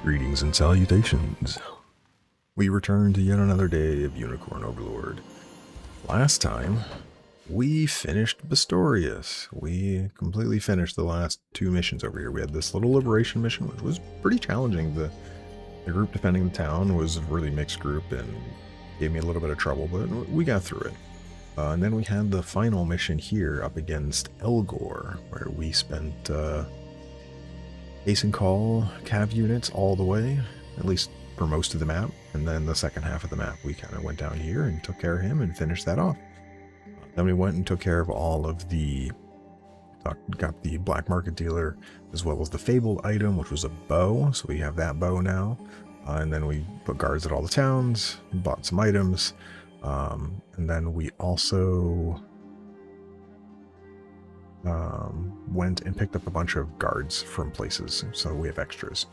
Greetings and salutations. We return to yet another day of Unicorn Overlord. Last time, we finished Bastorius. We completely finished the last two missions over here. We had this little liberation mission, which was pretty challenging. The group defending the town was a really mixed group and gave me a little bit of trouble, but we got through it. And then we had the final mission here up against Elgor, where we spent Ace and Call cav units all the way, at least for most of the map. And then the second half of the map, we kind of went down here and took care of him and finished that off. Then we went and took care of all of the, got the black market dealer, as well as the fabled item, which was a bow. So we have that bow now. And then we put guards at all the towns, bought some items. And then we also went and picked up a bunch of guards from places, so we have extras.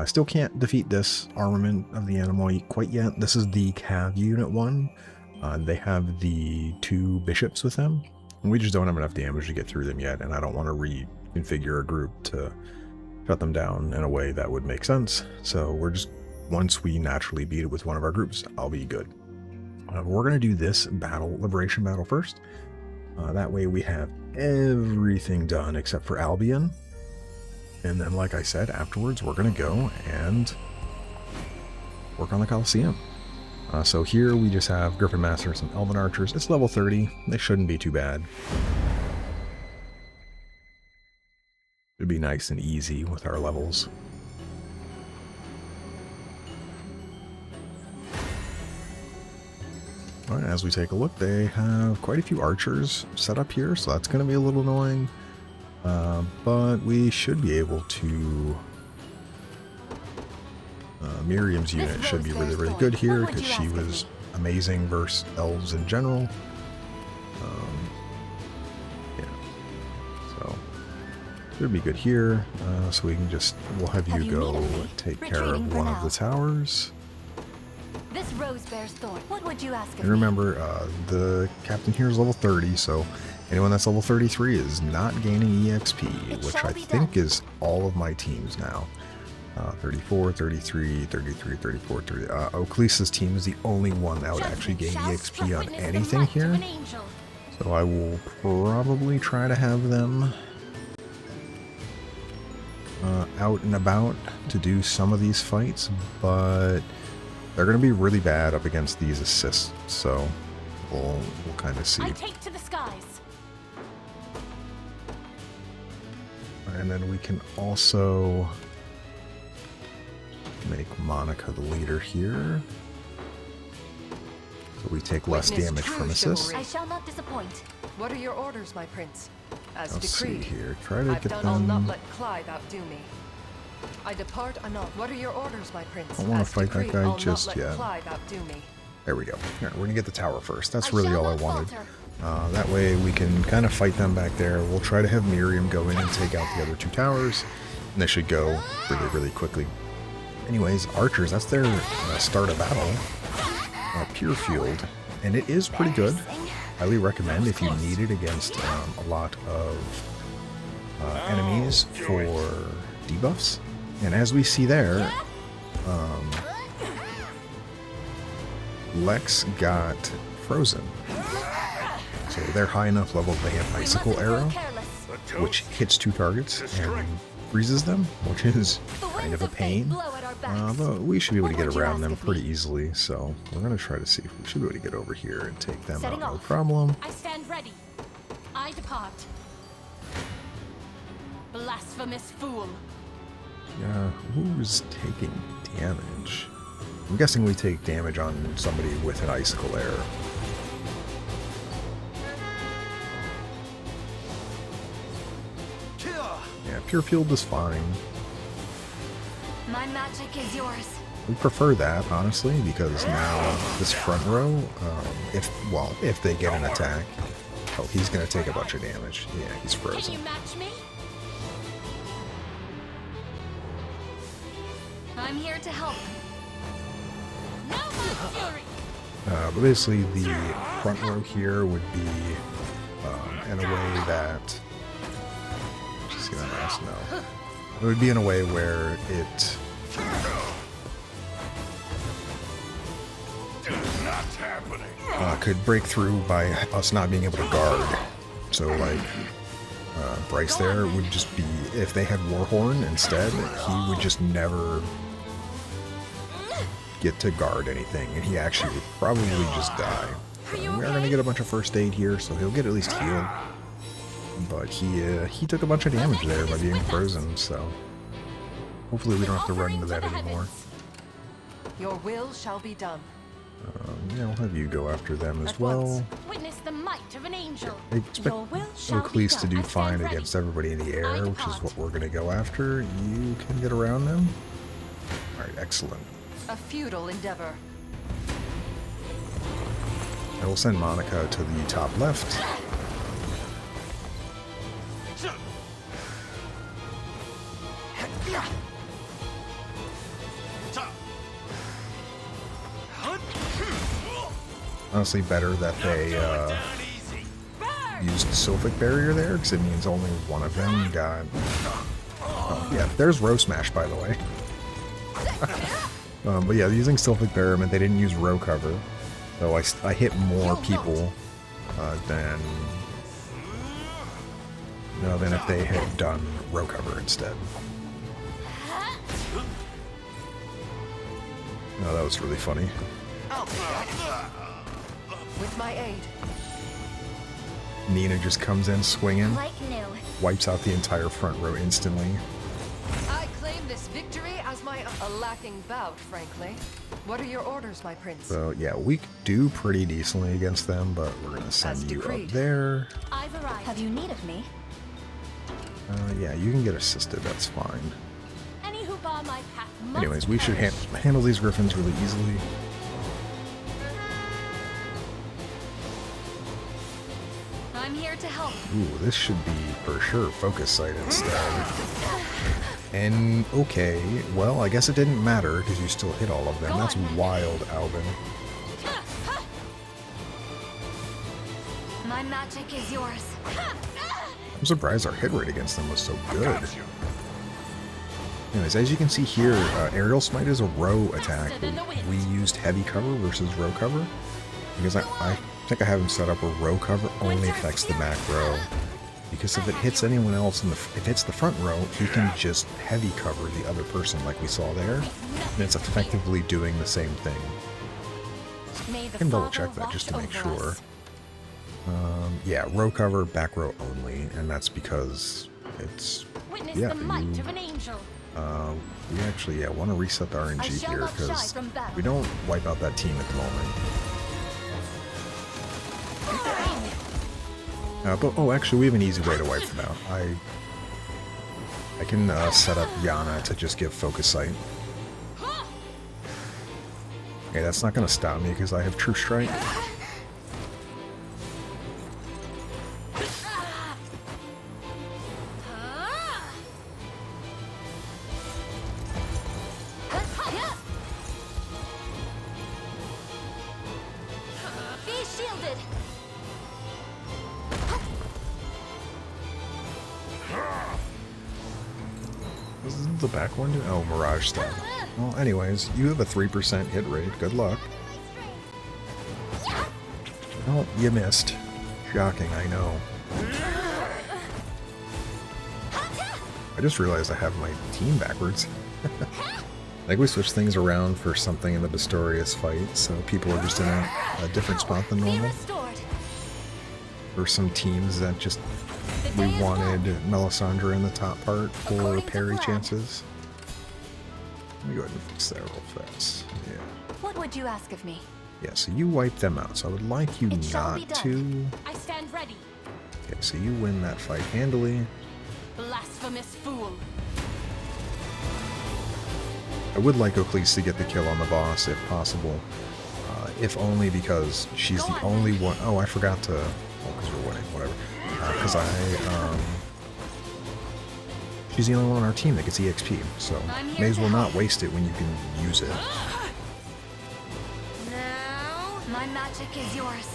Still can't defeat this armament of the animal quite yet. This is the cav unit one. They have the two bishops with them, and we just don't have enough damage to get through them yet, and I don't want to reconfigure a group to shut them down in a way that would make sense. So we're just, once we naturally beat it with one of our groups, I'll be good. We're going to do this liberation battle first. That way we have everything done except for Albion. And then, like I said, afterwards we're going to go and work on the Coliseum. So here we just have Griffin Master and some Elven Archers. It's level 30. They shouldn't be too bad. It'd be nice and easy with our levels. Alright, as we take a look, they have quite a few archers set up here, so that's going to be a little annoying. But we should be able to... Miriam's unit should be really, really good here, because she was amazing versus elves in general. Yeah. So, should be good here. So we can just... We'll have you go take care of one of the towers. This rose bears thorn. What would you ask of me? And remember, the captain here is level 30, so anyone that's level 33 is not gaining EXP, which I think is all of my teams now. 34, 33, 33, 34, 30. Oaklea's team is the only one that would actually gain EXP on anything here. So I will probably try to have them out and about to do some of these fights, but they're going to be really bad up against these assists, so we'll kind of see. I take to the skies. And then we can also make Monica the leader here, so we take less damage from assists. I shall not disappoint. What are your orders, my prince? As Let's decreed. see here. Try to I've get done, them. I'll not let Clive outdo me. I depart anon. What are your orders, my prince? I don't want to fight that guy I'll just not let yet. Clive outdo me. There we go. Here, we're gonna get the tower first. That's really all I wanted. That way we can kind of fight them back there. We'll try to have Miriam go in and take out the other two towers, and they should go really, really quickly. Anyways, archers, that's their start of battle. Pure Field, and it is pretty good. Highly recommend if you need it against a lot of enemies for debuffs. And as we see there, Lex got frozen. So they're high enough level they have Icicle Arrow, which hits 2 targets and freezes them, which is kind of a pain. But we should be able to get around them pretty easily, so we're going to try to see if we should be able to get over here and take them out, no problem. I stand ready. I depart. Blasphemous fool. Yeah, who's taking damage? I'm guessing we take damage on somebody with an Icicle Arrow. Yeah, Pure Field is fine. My magic is yours. We prefer that, honestly, because now this front row, if they get an attack, oh, he's going to take a bunch of damage. Yeah, he's frozen. Can you match me? I'm here to help. No more fury. But basically, the front row here would be in a way that... Just get a mouse now. It would be in a way where it Not happening. Could break through by us not being able to guard. So, like, Bryce there would just be, if they had Warhorn instead, he would just never get to guard anything, and he actually would probably just die. So we are going to get a bunch of first aid here, so he'll get at least healed. But he took a bunch of damage there by being frozen, so hopefully we don't have to run into that anymore. Your will shall be done. Yeah, I'll have you go after them as well. Witness the might of an angel. I expect O'Cleese to do fine against everybody in the air, which is what we're going to go after. You can get around them. Alright, excellent. A futile endeavor. I will send Monica to the top left. Honestly, better that they used Sylphic Barrier there, because it means only one of them got... Oh, yeah, there's Row Smash, by the way. But yeah, using Sylphic Barrier meant they didn't use Row Cover, so I hit more people than if they had done Row Cover instead. No, that was really funny. With my aid. Nina just comes in swinging, Like new. wipes out the entire front row instantly. I claim this victory as my a lacking bout, frankly. What are your orders, my prince? So yeah, we do pretty decently against them, but we're gonna send you up decreed. there. I've arrived. Have you need of me? Yeah, you can get assisted, that's fine. Any who bar my path must Anyways, we should perish. handle these griffins really easily. I'm here to help. Ooh, this should be for sure focus sight instead. And okay, well, I guess it didn't matter because you still hit all of them. That's wild, Alvin. My magic is yours. I'm surprised our hit rate against them was so good. Anyways, as you can see here, Aerial Smite is a row attack. We used heavy cover versus row cover because I think I have him set up where row cover only affects the back row. Because if it hits anyone else if it hits the front row, he can just heavy cover the other person like we saw there, and it's effectively doing the same thing. I can double check that just to make sure. Yeah, row cover, back row only, and that's because it's The might of an angel. we actually want to reset the RNG here because we don't wipe out that team at the moment. But oh, actually, we have an easy way to wipe them out. I can set up Yana to just give focus sight. Okay, that's not going to stop me because I have True Strike. Be shielded. Isn't the back one? Oh, Mirage Stab. Well, anyways, you have a 3% hit rate. Good luck. Oh, you missed. Shocking, I know. I just realized I have my team backwards. I think we switched things around for something in the Bistorius fight, so people are just in a different spot than Be normal. restored. For some teams that just we wanted Melisandre in the top part for parry chances. Let me go ahead and fix that real fast. Yeah. What would you ask of me? Yeah, so you wipe them out, so I would like you It shall be not done. to. I stand ready. Okay, so you win that fight handily. Blasphemous fool. I would like O'Cleese to get the kill on the boss if possible. If only because she's the only one. Oh, I forgot to. Oh, because we're winning, whatever. Because she's the only one on our team that gets EXP, so may as well not waste it when you can use it. Now, my magic is yours.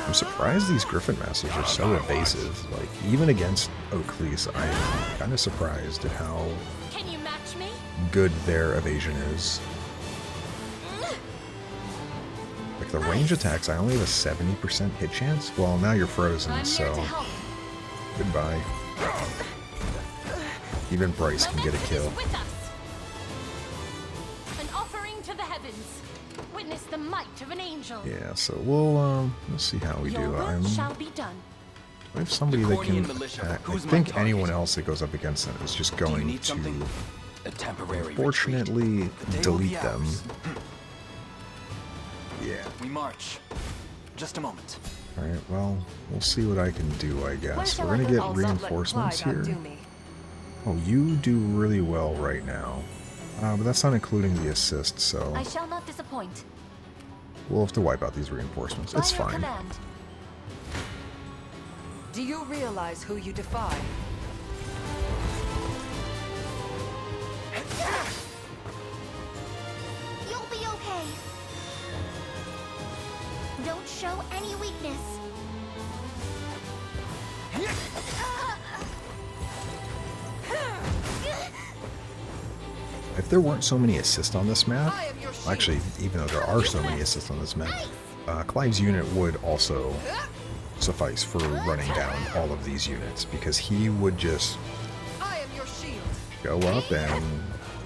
I'm surprised these Griffin Masters are so evasive. Like, even against Oakleys, I'm kind of surprised at how Can you match me? good their evasion is. Like, the range attacks, I only have a 70% hit chance. Well, now you're frozen, I'm here so to help. goodbye. Even Bryce can get a kill. With us. An offering to the heavens. Witness the might of an angel. Yeah, so we'll see how we Your do. will shall be done. I have somebody that can Draconian militia. attack. I Who's my think target? anyone else that goes up against them is just Do you going need to, something? A temporary fortunately, retreat. The day will delete be them. ours. Yeah. We march. Just a moment. Alright, well, we'll see what I can do, I Where guess. shall We're I gonna go? get I'll not let reinforcements Clyde here. outdo me. Oh, you do really well right now. But that's not including the assist, so I shall not disappoint. we'll have to wipe out these reinforcements. By It's your fine. command. Do you realize who you defy? You'll be okay. Don't show any weakness. If there weren't so many assists on this map, I am your shield. actually, even though there are so many assists on this map, Clive's unit would also suffice for running down all of these units, because he would just I am your shield. go up and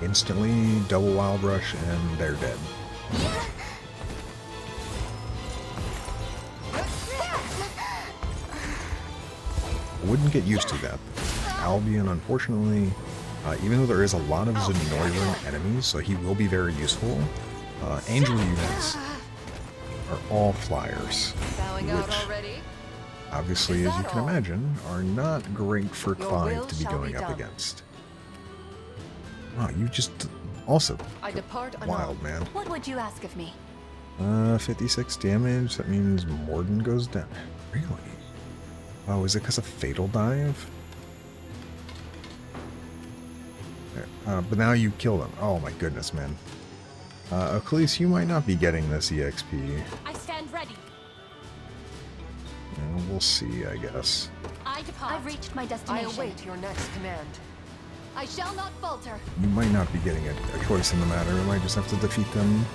instantly double Wild Rush and they're dead. Wouldn't get used to that. Albion, unfortunately, even though there is a lot of Zenoiran enemies, so he will be very useful, Angel units are all flyers, Bowing out which already? obviously, Is as you that can all? imagine, are not great for Your Clive will to be shall going be up done. against. Wow, you just also I depart wild, unarmed. man. What would you ask of me? 56 damage, that means Morden goes down. Really? Oh, is it because of Fatal Dive? But now you kill them. Oh my goodness, man. Achilles, you might not be getting this EXP. I stand ready. We'll see, I guess. I depart. I've reached my I destination. await your next command. I shall not falter. You might not be getting a choice in the matter. You might just have to defeat them.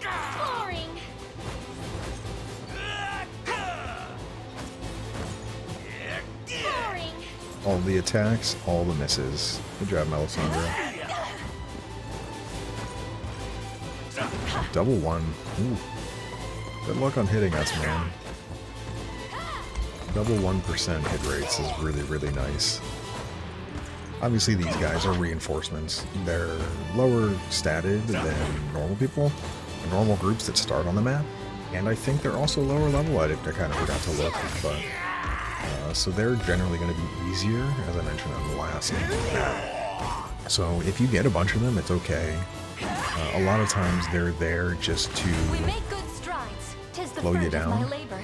Boring. Boring. All the attacks, all the misses. Good job, Melisandre. Double one. Ooh. Good luck on hitting us, man. Double 1% hit rates is really, really nice. Obviously, these guys are reinforcements. They're lower statted than normal people, normal groups that start on the map. And I think they're also lower level. I kind of forgot to look, but so they're generally going to be easier, as I mentioned on the last map. So if you get a bunch of them, it's okay. A lot of times they're there just to We make good strides. 'Tis the Slow you fruit of my down. labor.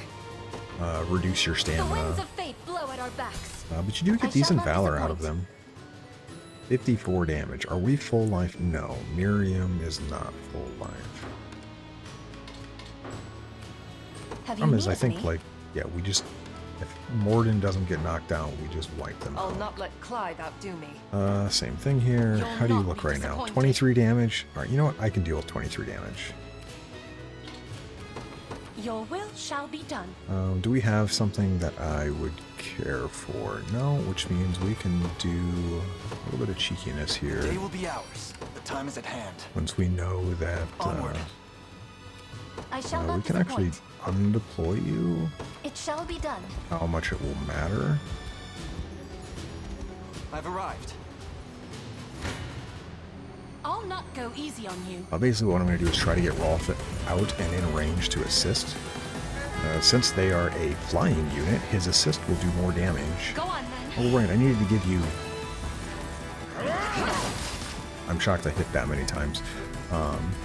reduce your The winds stamina. of fate blow at our backs. But you do I get shall decent not valor out of disappoint. them. 54 damage. Are we full life? No. Miriam is not full life. Have you Problem is, I needed think, me? like, yeah, we just... If Morden doesn't get knocked out, we just wipe them I'll out. not let Clive outdo me. Same thing here. You'll How do you not look be right now? disappointed. 23 damage? Alright, you know what? I can deal with 23 damage. Your will shall be done. Do we have something that I would care for? No, which means we can do a little bit of cheekiness here. Day will be ours. The time is at hand. Once we know that Onward. I shall we not can actually disappoint. undeploy you, It shall be done. how much it will matter. I've arrived. I'll not go easy on you. Basically what I'm going to do is try to get Rolf out and in range to assist. Since they are a flying unit, his assist will do more damage. Go on then. Oh right, I needed to give you... I'm shocked I hit that many times.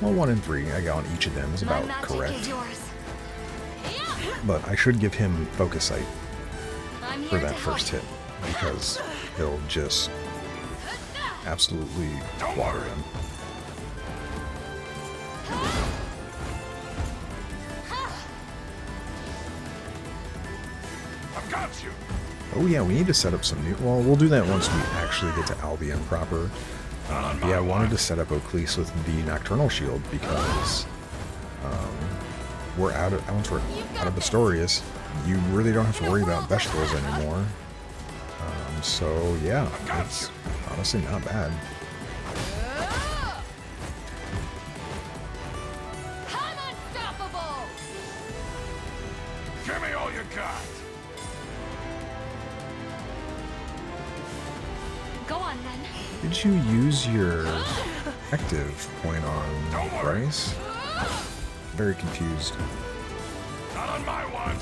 Well, 1 and 3, I got on each of them is My about magic correct. is yours. But I should give him Focus Sight I'm for here that to first hit, because he'll just absolutely water them. I've got you. Oh yeah, we need to set up some new... Well, we'll do that once we actually get to Albion proper. Yeah, I wanted to set up Oaklease with the Nocturnal Shield because we're out of... Once we're out of Bastorius, you really don't have to worry about vegetables anymore. So yeah, it's honestly not bad. I'm unstoppable! Give me all you got. Go on then. Did you use your active point on Don't worry. Bryce? Very confused. Not on my watch.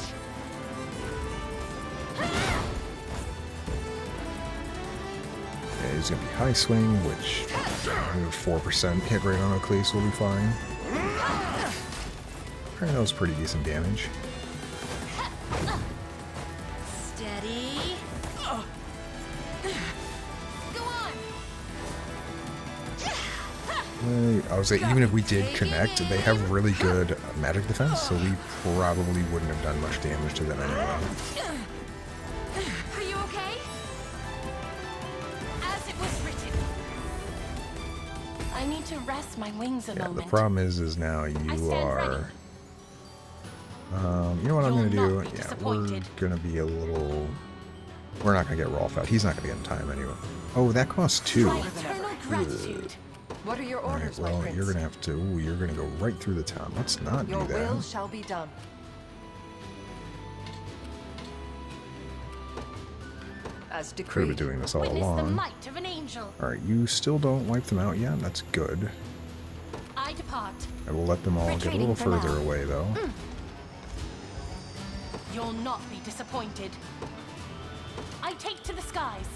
Yeah, he's gonna be high swing, which 4% hit rate on Oaklease will be fine. Alright, that was pretty decent damage. Steady. Go on. I was like, even if we did connect, they have really good magic defense, so we probably wouldn't have done much damage to them anyway. Are you okay? As it was written. I need to rest my wings a Yeah, the moment. problem is now you stand are... you know what I'm You'll gonna do? not be Yeah, we're disappointed. gonna be a little... We're not gonna get Rolf out. He's not gonna get in time anyway. Oh, that costs 2. My eternal gratitude. What are your Alright, orders, my well, prince? you're gonna have to... Ooh, you're gonna go right through the town. Let's not Your do will that. shall be done. As Could have decreed. been doing this all Witness the along. might of an angel. Alright, you still don't wipe them out yet? That's good. I depart. I will let them all get a Retreating little for now. further away, though. You'll not be disappointed. I take to the skies.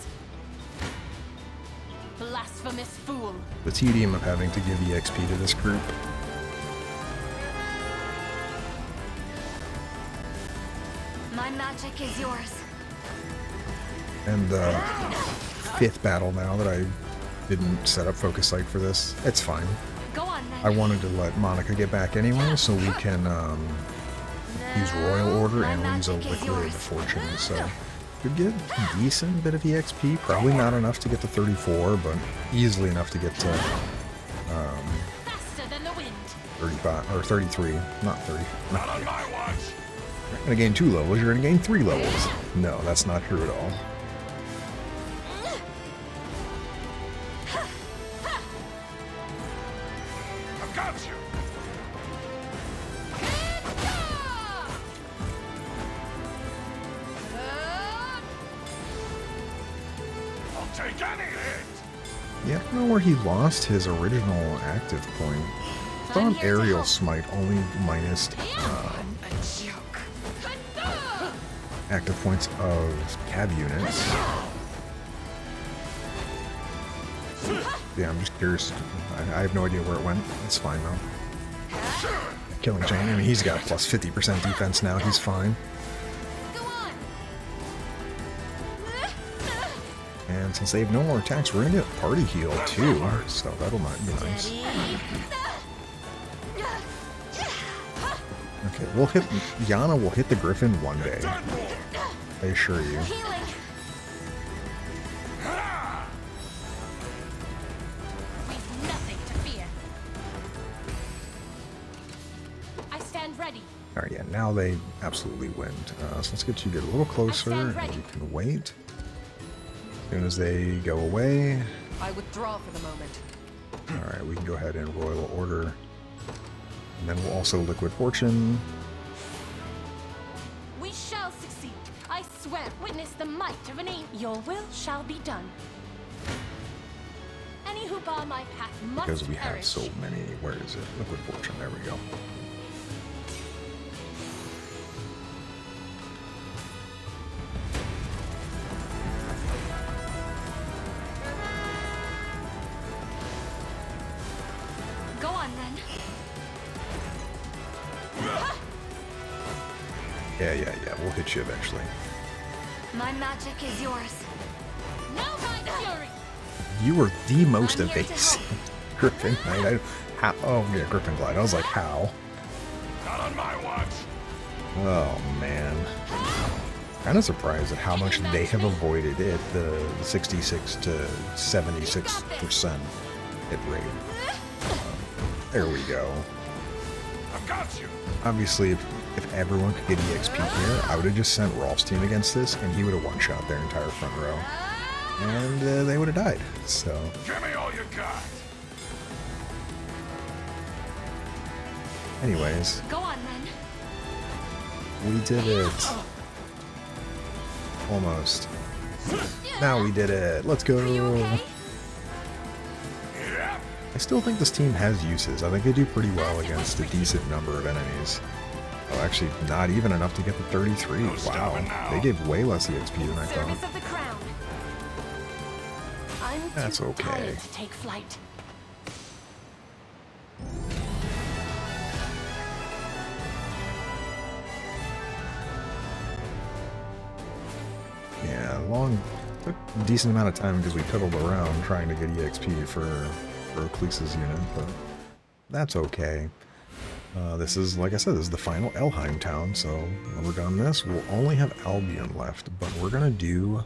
Blasphemous fool. The tedium of having to give EXP to this group. My magic is yours. And the 5th battle now that I didn't set up Focus Sight for this. It's fine. Go on then. I wanted to let Monica get back anyway, so we can use Royal Order and we'll use a Liquid Fortune. So could get a decent bit of EXP. Probably not enough to get to 34, but easily enough to get to Faster than the wind. 35 or 33. Not 30. Not on my watch. You're gonna gain 2 levels. You're gonna gain 3 levels. No, that's not true at all. I've got you. I'll take any hit. Yeah, I don't know where he lost his original active point. I I'm thought here to Aerial help. Smite only minus active points of cab units. Yeah, I'm just curious. I have no idea where it went. It's fine though. Killing Jane, I mean, he's got plus 50% defense now. He's fine. Go on. And since they have no more attacks, we're gonna get Party Heal too. So that'll not be nice. Steady. Okay, we'll hit Yana will hit the Griffin one day. Done for. I assure you. Healing. We've nothing to fear. I stand ready. Alright, yeah, now they absolutely win. So let's get you to get a little closer, and you can wait. As soon as they go away, I withdraw for the moment. alright, we can go ahead and Royal Order. And then we'll also Liquid Fortune. We shall succeed. I swear. Witness the might of an angel. Your will shall be done. Any who bar my path must Because we have perish. so many. Where is it? Liquid Fortune, there we go. Go on then. Yeah. We'll hit you eventually. My magic is yours. No, my fury! You were the most I'm here to evasive. Griffin Knight. Oh, yeah, Griffin Glide. I was like, how? Not on my watch. Oh, man. Kind of surprised at how much they have avoided it, the 66 to 76% hit rate. There we go. I've got you. Obviously, if everyone could get EXP here, I would have just sent Rolf's team against this, and he would have one-shot their entire front row. And they would have died, so... Give me all you got. Anyways, Go on then. we did it. Almost. Now we did it. Let's go. Are you okay? Yeah. I still think this team has uses. I think they do pretty well against a decent number of enemies. Oh, actually, not even enough to get the 33. No Wow. stopping now. They gave way less EXP than I Service thought. of the crown. I'm That's too okay. tired to take flight. Yeah, took a decent amount of time because we piddled around trying to get EXP for Ecclesia's unit, but that's okay. This is, like I said, this is the final Elheim town, so when we're done this, we'll only have Albion left, but we're gonna do...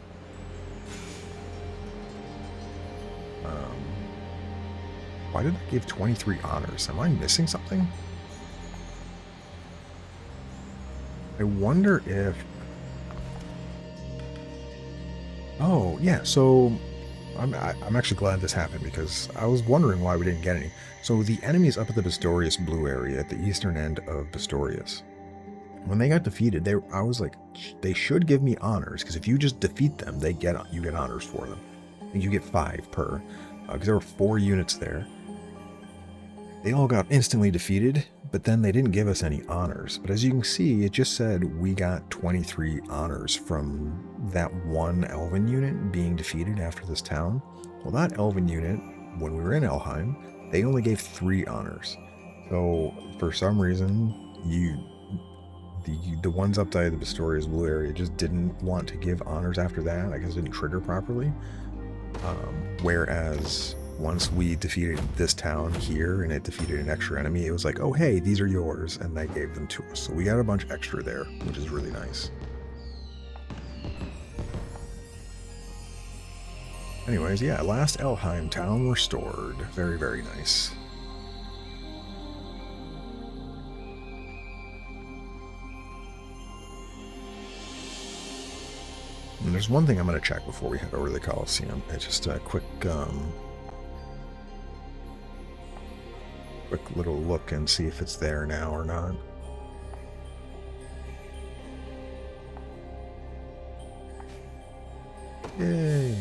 why did I give 23 honors? Am I missing something? I wonder if... Oh, yeah, so I'm actually glad this happened because I was wondering why we didn't get any. So the enemies up at the Pistorius Blue area at the eastern end of Pistorius, when they got defeated, I was like, they should give me honors because if you just defeat them, you get honors for them. And you get 5 per, because there were 4 units there. They all got instantly defeated, but then they didn't give us any honors. But as you can see, it just said we got 23 honors from that one Elven unit being defeated after this town. Well, that Elven unit, when we were in Elheim, they only gave 3 honors. So, for some reason, the ones up by the Pistorius Blue area just didn't want to give honors after that. I guess it didn't trigger properly. Whereas... once we defeated this town here and it defeated an extra enemy, it was like, oh hey, these are yours, and they gave them to us. So we got a bunch extra there, which is really nice. Anyways, yeah, last Elheim town restored. Very, very nice. And there's one thing I'm going to check before we head over to the Coliseum. It's just a quick little look and see if it's there now or not. Yay!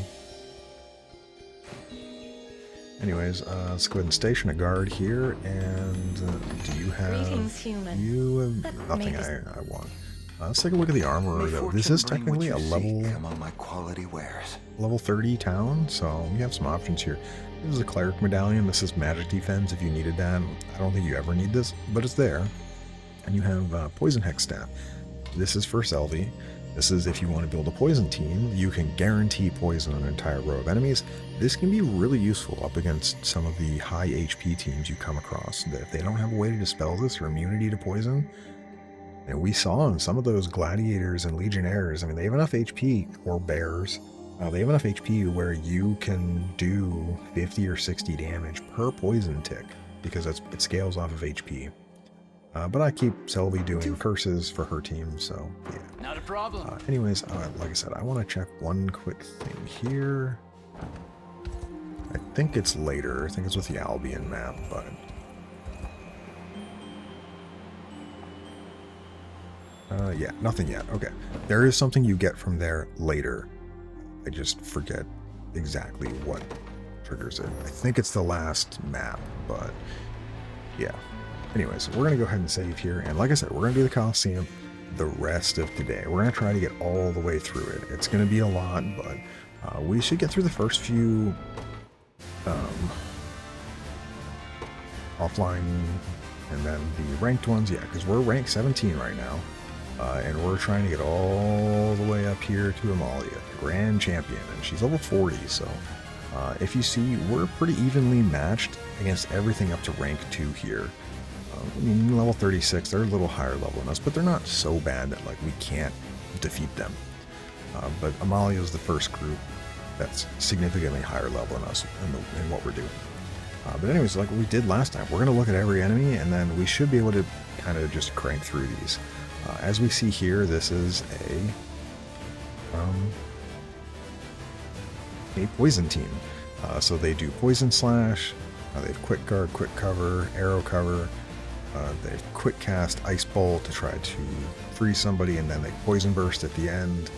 Anyways, let's go ahead and station a guard here. And do you have? Greetings, human. You have nothing Maybe- I want. Let's take a look at the armorer though. This is technically a level among my quality wares. level 30 town, so we have some options here. This is a cleric medallion. This is magic defense if you needed that. I don't think you ever need this, but it's there. And you have poison hex staff. This is for Selvi. This is if you want to build a poison team, you can guarantee poison on an entire row of enemies. This can be really useful up against some of the high HP teams you come across. That if they don't have a way to dispel this or immunity to poison, and we saw in some of those gladiators and legionnaires, I mean, they have enough HP, or bears, they have enough HP where you can do 50 or 60 damage per poison tick, because it scales off of HP. But I keep Selvi doing curses for her team, so yeah. Not a problem. Anyways, like I said, I want to check one quick thing here. I think it's later. I think it's with the Albion map, but... yeah, nothing yet. Okay. There is something you get from there later. I just forget exactly what triggers it. I think it's the last map, but yeah. Anyways, we're going to go ahead and save here. And like I said, we're going to do the Coliseum the rest of today. We're going to try to get all the way through it. It's going to be a lot, but we should get through the first few offline, and then the ranked ones, yeah, because we're rank 17 right now, and we're trying to get all the way up here to Amalia, the Grand Champion, and she's level 40, so if you see, we're pretty evenly matched against everything up to rank 2 here. I mean, level 36, they're a little higher level than us, but they're not so bad that like we can't defeat them. But Amalia is the first group that's significantly higher level than us in what we're doing. But anyways, like we did last time, we're going to look at every enemy, and then we should be able to kind of just crank through these. As we see here, this is a poison team. So they do poison slash, they have quick guard, quick cover, arrow cover, they have quick cast, ice bolt to try to freeze somebody, and then they poison burst at the end.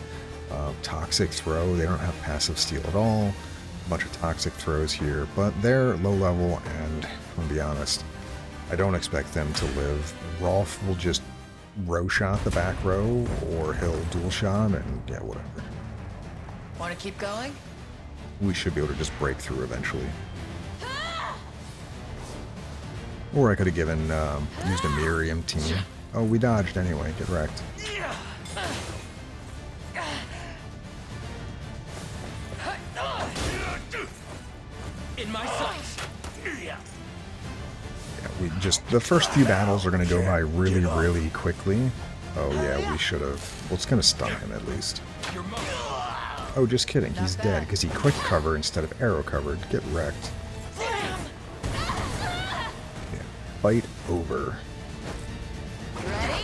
Toxic throw, they don't have passive steal at all. A bunch of toxic throws here, but they're low level, and I'm gonna be honest, I don't expect them to live. Rolf will just row shot the back row, or he'll dual shot, and yeah, whatever. Want to keep going? We should be able to just break through eventually. Or I could have given, used a Miriam team. Oh, we dodged anyway, get wrecked. In my sights. Yeah, we just, the first few battles are going to go by really, really quickly. Oh yeah, we should have, well, it's going to stun him at least. Oh, just kidding, he's dead because he quick cover instead of arrow covered. Get wrecked. Yeah. Fight over. Ready?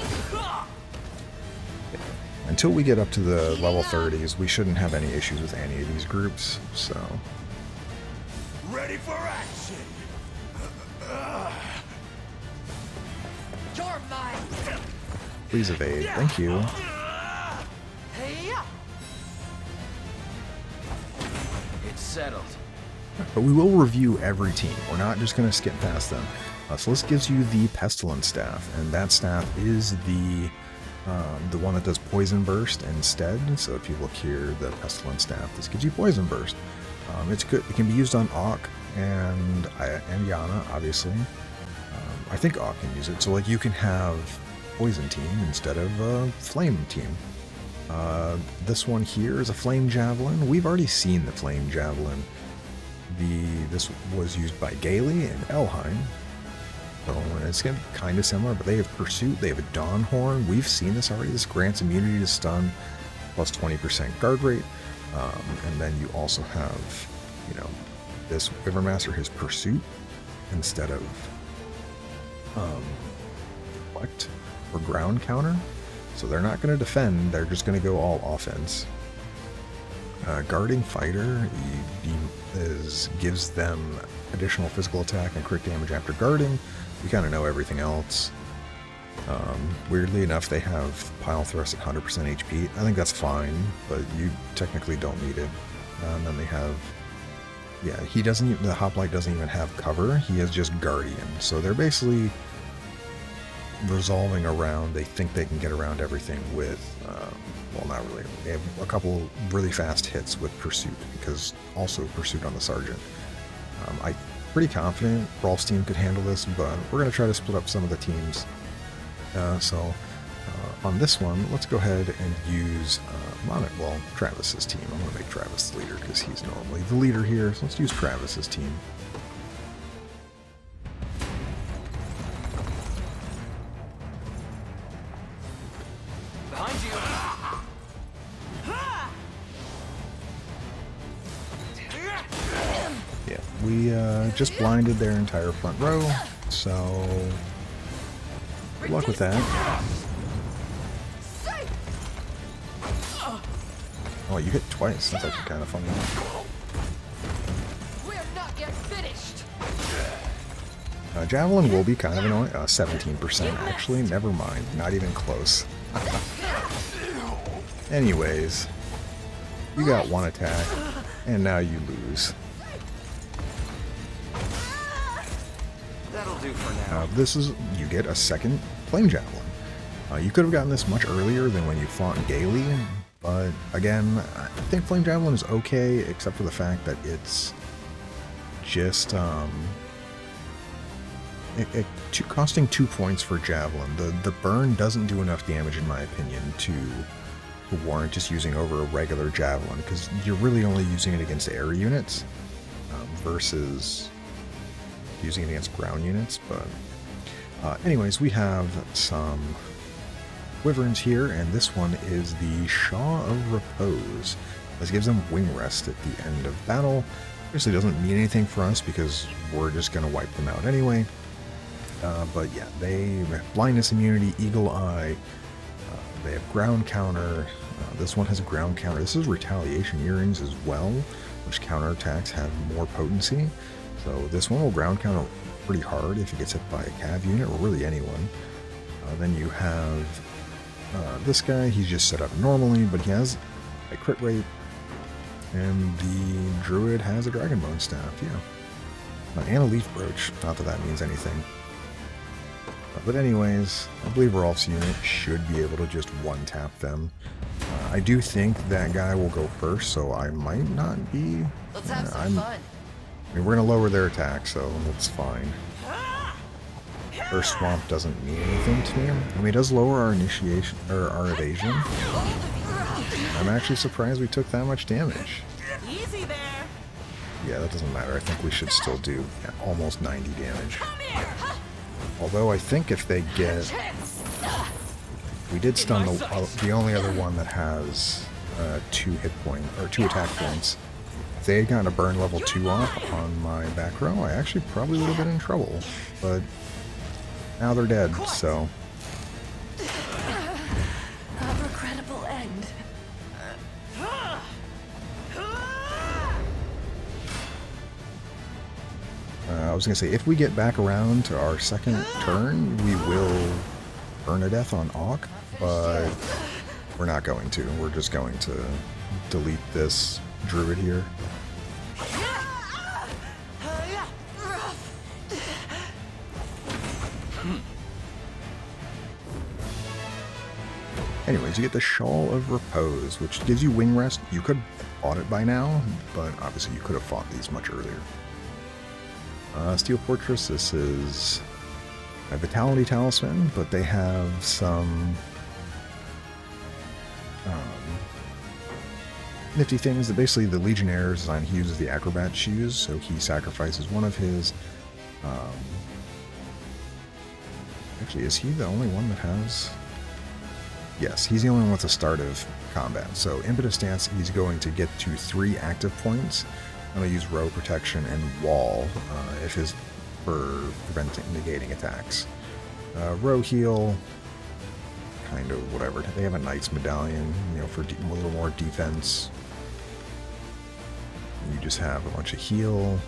Until we get up to the level 30s, we shouldn't have any issues with any of these groups, so... Ready for action! You're mine! Please evade, thank you. Hey-ya! It's settled. But we will review every team, we're not just going to skip past them. So this gives you the Pestilence Staff, and that staff is the one that does Poison Burst instead. So if you look here, the Pestilence Staff, this gives you Poison Burst. It's good. It can be used on Auk and Yana, obviously. I think Auk can use it. So like you can have Poison Team instead of a Flame Team. This one here is a Flame Javelin. We've already seen the Flame Javelin. This was used by Gailey and Elheim. So it's kind of similar, but they have Pursuit, they have a Dawn Horn. We've seen this already. This grants immunity to stun, plus 20% guard rate. And then you also have, you know, this Rivermaster has Pursuit instead of Reflect or Ground Counter. So they're not going to defend, they're just going to go all offense. Guarding Fighter gives them additional physical attack and crit damage after guarding. We kind of know everything else. Weirdly enough, they have Pile Thrust at 100% HP. I think that's fine, but you technically don't need it. And then they have, yeah, the Hoplite doesn't even have cover. He has just Guardian. So they're basically resolving around, they think they can get around everything with, well, not really. They have a couple really fast hits with Pursuit, because also Pursuit on the Sergeant. I'm pretty confident Rolf's team could handle this, but we're going to try to split up some of the teams. On this one, let's go ahead and use Travis's team. I'm going to make Travis the leader because he's normally the leader here, so let's use Travis's team. Behind you. Yeah, we just blinded their entire front row, so good luck with that. Oh, you hit twice. That's actually kind of funny. We're not yet finished! Javelin will be kind of annoying. 17% actually. Never mind. Not even close. Anyways, you got one attack, and now you lose. That'll do for now. You get a second Flame Javelin. You could have gotten this much earlier than when you fought Gailey, but again, I think Flame Javelin is okay, except for the fact that it's just, costing 2 points for Javelin. The burn doesn't do enough damage, in my opinion, to warrant just using over a regular Javelin, because you're really only using it against air units versus using it against ground units. But anyways, we have some wyverns here, and this one is the Shaw of Repose. This gives them wing rest at the end of battle. Obviously doesn't mean anything for us because we're just going to wipe them out anyway. But yeah, they have blindness immunity, eagle eye, they have ground counter. This one has a ground counter. This is retaliation earrings as well, which counterattacks have more potency. So this one will ground counter pretty hard if it gets hit by a cav unit, or really anyone. Then you have this guy. He's just set up normally, but he has a crit rate. And the druid has a dragonbone staff, yeah. And a leaf brooch. Not that that means anything. But anyways, I believe Rolf's unit should be able to just one-tap them. I do think that guy will go first, so I might not be... Let's have some fun. I mean, we're going to lower their attack, so that's fine. First swamp doesn't mean anything to me. I mean, it does lower our initiation, or our evasion. I'm actually surprised we took that much damage. Easy there. Yeah, that doesn't matter. I think we should still do almost 90 damage. Although I think if they get... We did stun the only other one that has 2 hit point, or 2 attack points. If they had gotten a burn level 2 off on my back row, I actually probably would have been in trouble. But now they're dead, so... A regrettable end. I was going to say, if we get back around to our second turn, we will burn a death on Auk, but we're not going to. We're just going to delete this druid here. Anyways, you get the Shawl of Repose, which gives you wing rest. You could have fought it by now, but obviously you could have fought these much earlier. Steel Fortress, this is a Vitality Talisman, but they have some nifty things that basically the Legionnaire design. He uses the Acrobat shoes, so he sacrifices one of his. Actually, is he the only one that has? Yes, he's the only one with the start of combat. So Impetus Stance, he's going to get to 3 active points. I'm going to use Row Protection and Wall if his for preventing negating attacks. Row Heal, kind of whatever. They have a Knight's Medallion, you know, for a little more defense. You just have a bunch of heal.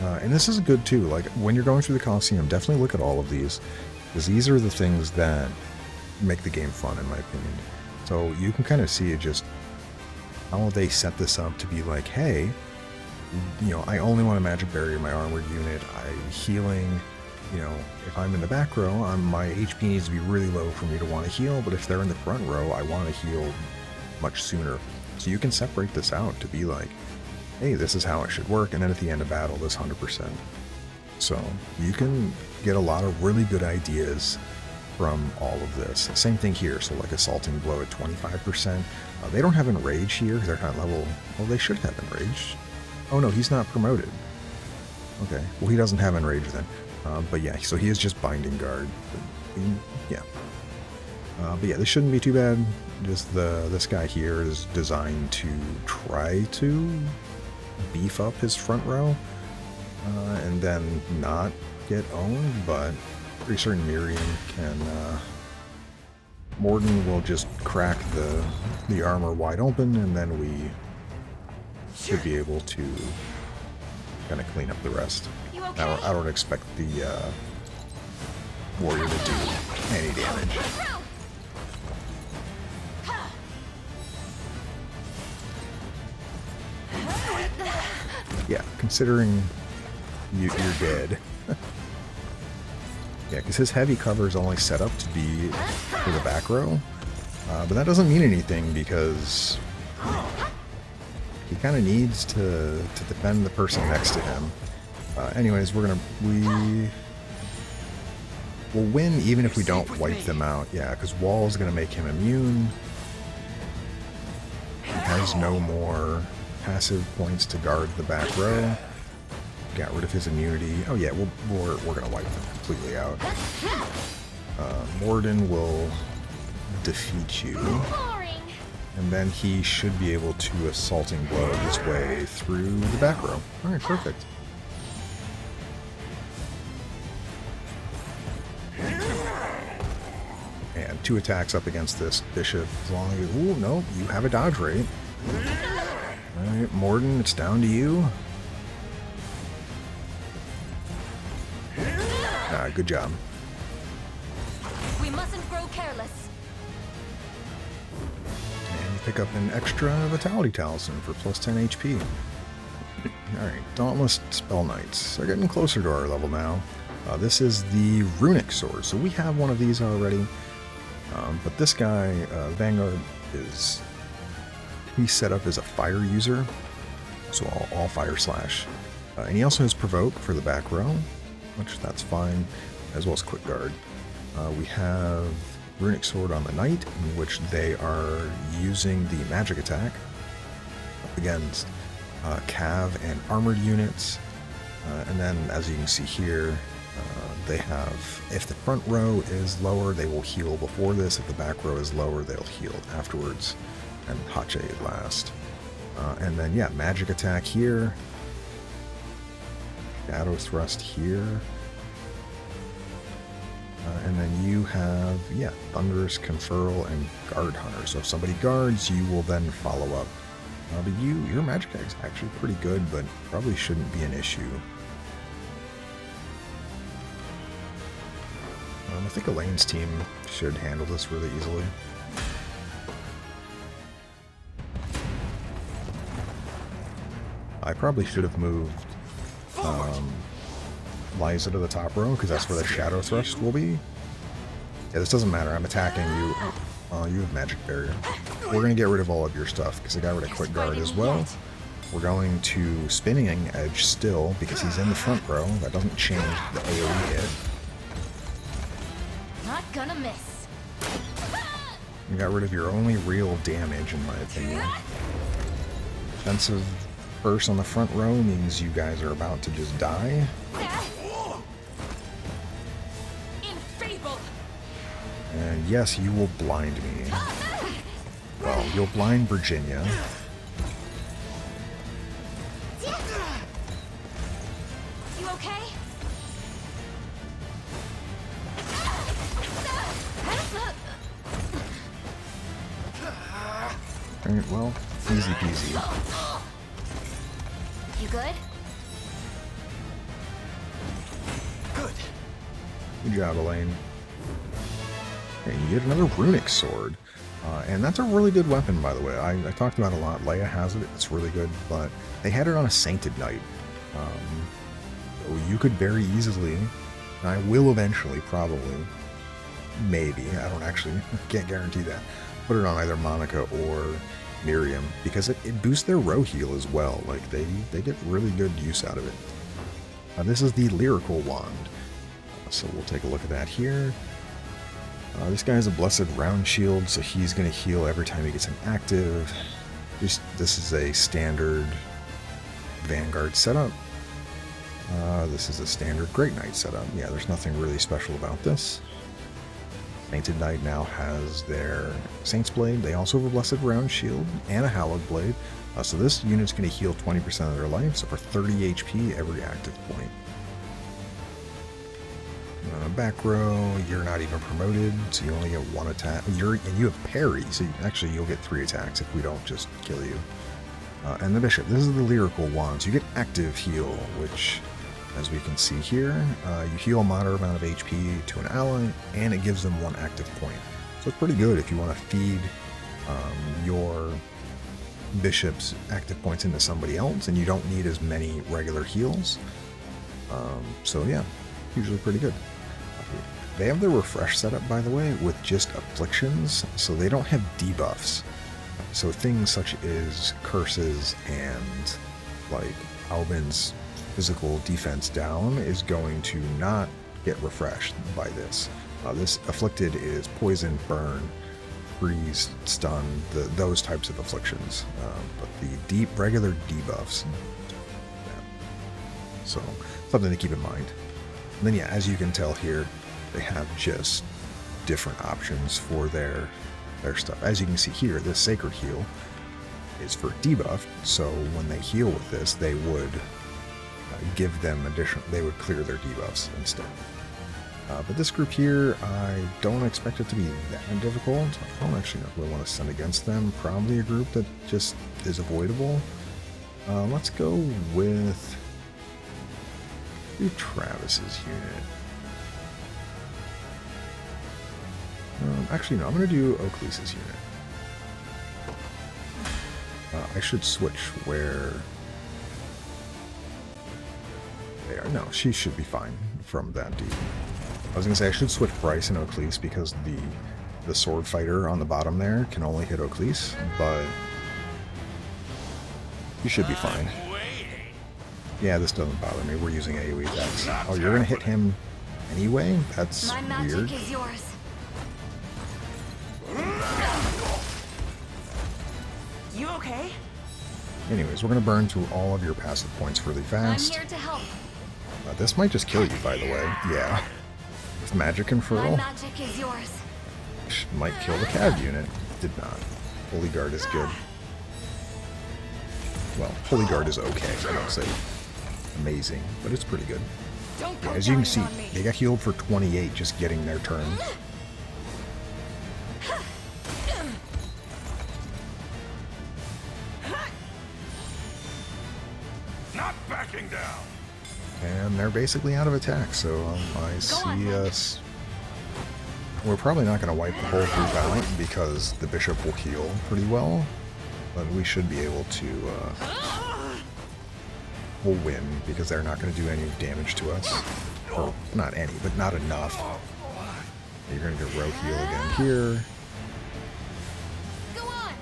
And this is good too. Like when you're going through the Coliseum, definitely look at all of these, because these are the things that make the game fun, in my opinion. So you can kind of see it just how they set this up to be like, hey, you know, I only want a magic barrier in my armored unit. I'm healing, you know, if I'm in the back row, my HP needs to be really low for me to want to heal, but if they're in the front row, I want to heal much sooner. So you can separate this out to be like, hey, this is how it should work, and then at the end of battle, this 100%. So you can get a lot of really good ideas from all of this. Same thing here, so like Assaulting Blow at 25%. They don't have Enrage here, they're not level... Well, they should have Enrage. Oh no, he's not promoted. Okay, well he doesn't have Enrage then. But yeah, so he is just Binding Guard. Yeah. But yeah, this shouldn't be too bad. Just this guy here is designed to try to beef up his front row and then not get owned, but pretty certain Miriam can... Morden will just crack the armor wide open, and then we should be able to kind of clean up the rest. You okay? I don't expect the warrior to do any damage. Yeah, considering you're dead. Yeah, because his heavy cover is only set up to be for the back row. But that doesn't mean anything because he kind of needs to defend the person next to him. Anyways, we'll win even if we don't wipe them out. Yeah, because Wall's gonna make him immune. He has no more passive points to guard the back row. Got rid of his immunity. Oh yeah, we're gonna wipe them completely out. Morden will defeat you. Boring. And then he should be able to assaulting blow his way through the back row. Alright, perfect. And 2 attacks up against this bishop as long as... Ooh, no, you have a dodge rate. Alright, Morden, it's down to you. Ah, good job. We mustn't grow careless. And you pick up an extra Vitality Talisman for plus 10 HP. Alright, Dauntless Spell Knights. They're getting closer to our level now. This is the Runic Sword, so we have one of these already. But this guy, Vanguard, he's set up as a fire user, so all fire slash. And he also has Provoke for the back row, which that's fine, as well as Quick Guard. We have Runic Sword on the Knight, in which they are using the magic attack up against Cav and armored units. And then, as you can see here, they have, if the front row is lower, they will heal before this. If the back row is lower, they'll heal afterwards. And Hache last. And then, yeah, magic attack here. Shadow thrust here. And then you have, yeah, Thunderous Conferral and Guard Hunter. So if somebody guards, you will then follow up. But your magic attack is actually pretty good, but probably shouldn't be an issue. I think Elaine's team should handle this really easily. I probably should have moved Liza to the top row, because that's where the Shadow Thrust will be. Yeah, this doesn't matter. I'm attacking you. Oh, you have Magic Barrier. We're going to get rid of all of your stuff, because I got rid of Quick Guard as well. We're going to Spinning Edge still, because he's in the front row. That doesn't change the AoE hit. Not gonna miss. You got rid of your only real damage, in my opinion. Defensive burst on the front row means you guys are about to just die. And yes, you will blind me. Well, you'll blind Virginia. You okay? Alright, well, easy peasy. You good? Good job, Elaine. Okay, you get another Runic Sword. And that's a really good weapon, by the way. I talked about it a lot. Leia has it. It's really good. But they had it on a Sainted Knight. So you could very easily, and I will eventually, probably, maybe, I don't actually, can't guarantee that, put it on either Monica or Miriam, because it boosts their row heal as well. Like, they get really good use out of it. This is the Lyrical Wand. So we'll take a look at that here. This guy has a Blessed Round Shield, so he's going to heal every time he gets an active. This is a standard Vanguard setup. This is a standard Great Knight setup. Yeah, there's nothing really special about this. Sainted Knight now has their Saint's Blade. They also have a Blessed Round Shield and a Hallowed Blade. So this unit's going to heal 20% of their life, so for 30 HP every active point. Back row, you're not even promoted, so you only get 1 attack. And you have parry, so you'll get 3 attacks if we don't just kill you. And the Bishop, this is the Lyrical Wand. So you get active heal, which, as we can see here, you heal a moderate amount of HP to an ally, and it gives them 1 active point. So it's pretty good if you want to feed your Bishop's active points into somebody else, and you don't need as many regular heals. So yeah, usually pretty good. They have their refresh setup, by the way, with just afflictions, so they don't have debuffs. So things such as curses and like Albin's physical defense down is going to not get refreshed by this. This afflicted is poison, burn, freeze, stun, those types of afflictions. But the regular debuffs, yeah. So something to keep in mind. And then yeah, as you can tell here, they have just different options for their stuff. As you can see here, this Sacred Heal is for debuff, so when they heal with this, they would give them they would clear their debuffs instead. But this group here, I don't expect it to be that difficult. I don't actually know who I want to send against them. Probably a group that just is avoidable. Let's go with Travis's unit. Actually, no, I'm going to do Oaklease's unit. I should switch where they are. No, she should be fine from that dude. I was going to say I should switch Bryce and Oaklease because the sword fighter on the bottom there can only hit Oaklease, but you should be fine. Yeah, this doesn't bother me. We're using AoE attacks. Oh, you're going to hit him anyway? That's My magic weird. is yours. You okay? Anyways, we're going to burn through all of your passive points really fast. I'm here to help. This might just kill you, by the way. Yeah. With magic and My furl, magic is yours. might kill the Cav unit. Did not. Holy Guard is good. Well, Holy Guard is okay. I don't say amazing, but it's pretty good. Don't Yeah, go as you can down see, on me. they got healed for 28 just getting their turn. Not backing down. And they're basically out of attack, so I see us... We're probably not going to wipe the whole group out because the bishop will heal pretty well, but we should be able to... we'll win because they're not going to do any damage to us. Or, not any, but not enough. You're going to get row heal again here. Go on.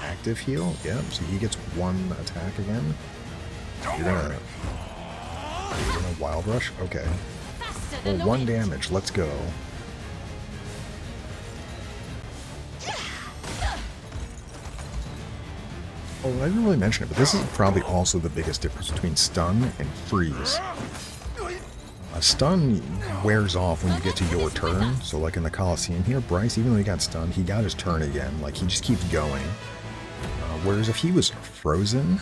Active heal, yep, so he gets one attack again. You're gonna Wild Rush? Okay. Faster Well, than the one wind. damage, let's go. Oh, I didn't really mention it, but this is probably also the biggest difference between stun and freeze. Stun wears off when you get to your turn, so like in the Coliseum here, Bryce, even though he got stunned, he got his turn again, like he just keeps going. Whereas if he was frozen,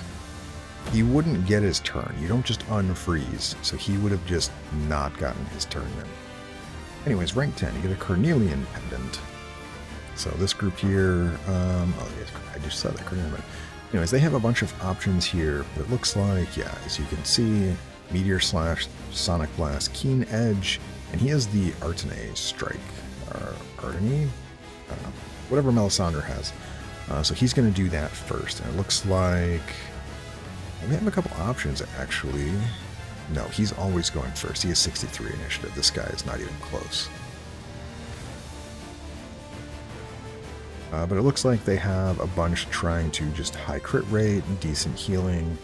he wouldn't get his turn. You don't just unfreeze, so he would have just not gotten his turn then. Anyways, rank 10, you get a Cornelian pendant. So this group here, oh yes, I just saw that Cornelian. Anyways, they have a bunch of options here, but it looks like, yeah, as you can see, Meteor Slash, Sonic Blast, Keen Edge, and he has the Artene Strike, or Artene? Whatever Melisandre has. So he's going to do that first, and it looks like we have a couple options, actually. No, he's always going first. He has 63 initiative. This guy is not even close. But it looks like they have a bunch trying to just high crit rate, decent healing,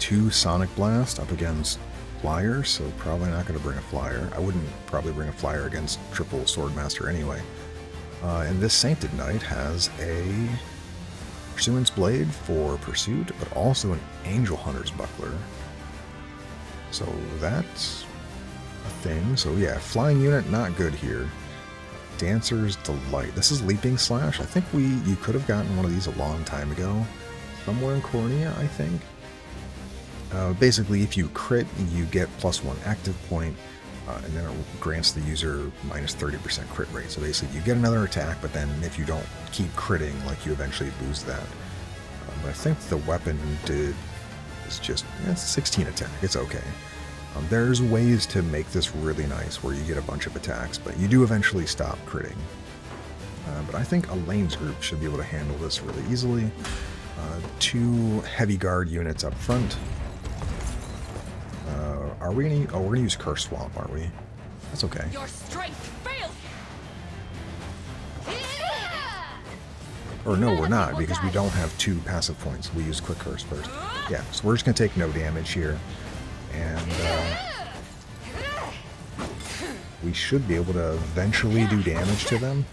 2 Sonic Blast up against Flyer, so probably not going to bring a Flyer. I wouldn't probably bring a Flyer against triple Swordmaster anyway. And this Sainted Knight has a Pursuance Blade for Pursuit, but also an Angel Hunter's Buckler. So that's a thing. So yeah, Flying Unit, not good here. Dancer's Delight. This is Leaping Slash. I think you could have gotten one of these a long time ago. Somewhere in Cornea, I think. Basically, if you crit, you get +1 active point, and then it grants the user minus 30% crit rate. So basically, you get another attack, but then if you don't keep critting, like you eventually lose that. But I think the weapon is just, it's 16 attack. It's okay. There's ways to make this really nice where you get a bunch of attacks, but you do eventually stop critting. But I think Elaine's group should be able to handle this really easily. 2 heavy guard units up front. Are we gonna? Oh, we're gonna use Curse Swamp, aren't we? That's okay. Your strength fails. Or no, we're not, because we don't have 2 passive points. We use Quick Curse first. Yeah, so we're just going to take no damage here. And we should be able to eventually do damage to them.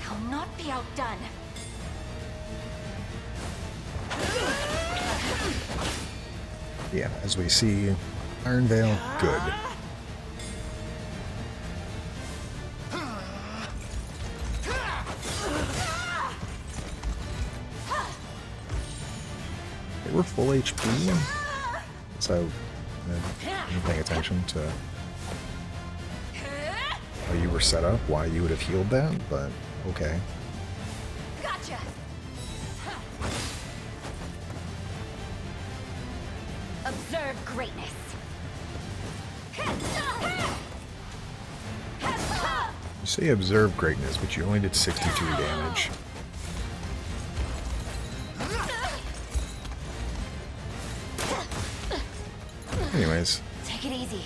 I'll not be outdone. Yeah, as we see, Iron Veil, good. They were full HP, so I'm paying attention to how you were set up, why you would have healed that, but okay. Gotcha. Observe greatness. You say observe greatness, but you only did 63 damage. Anyways, Take it easy.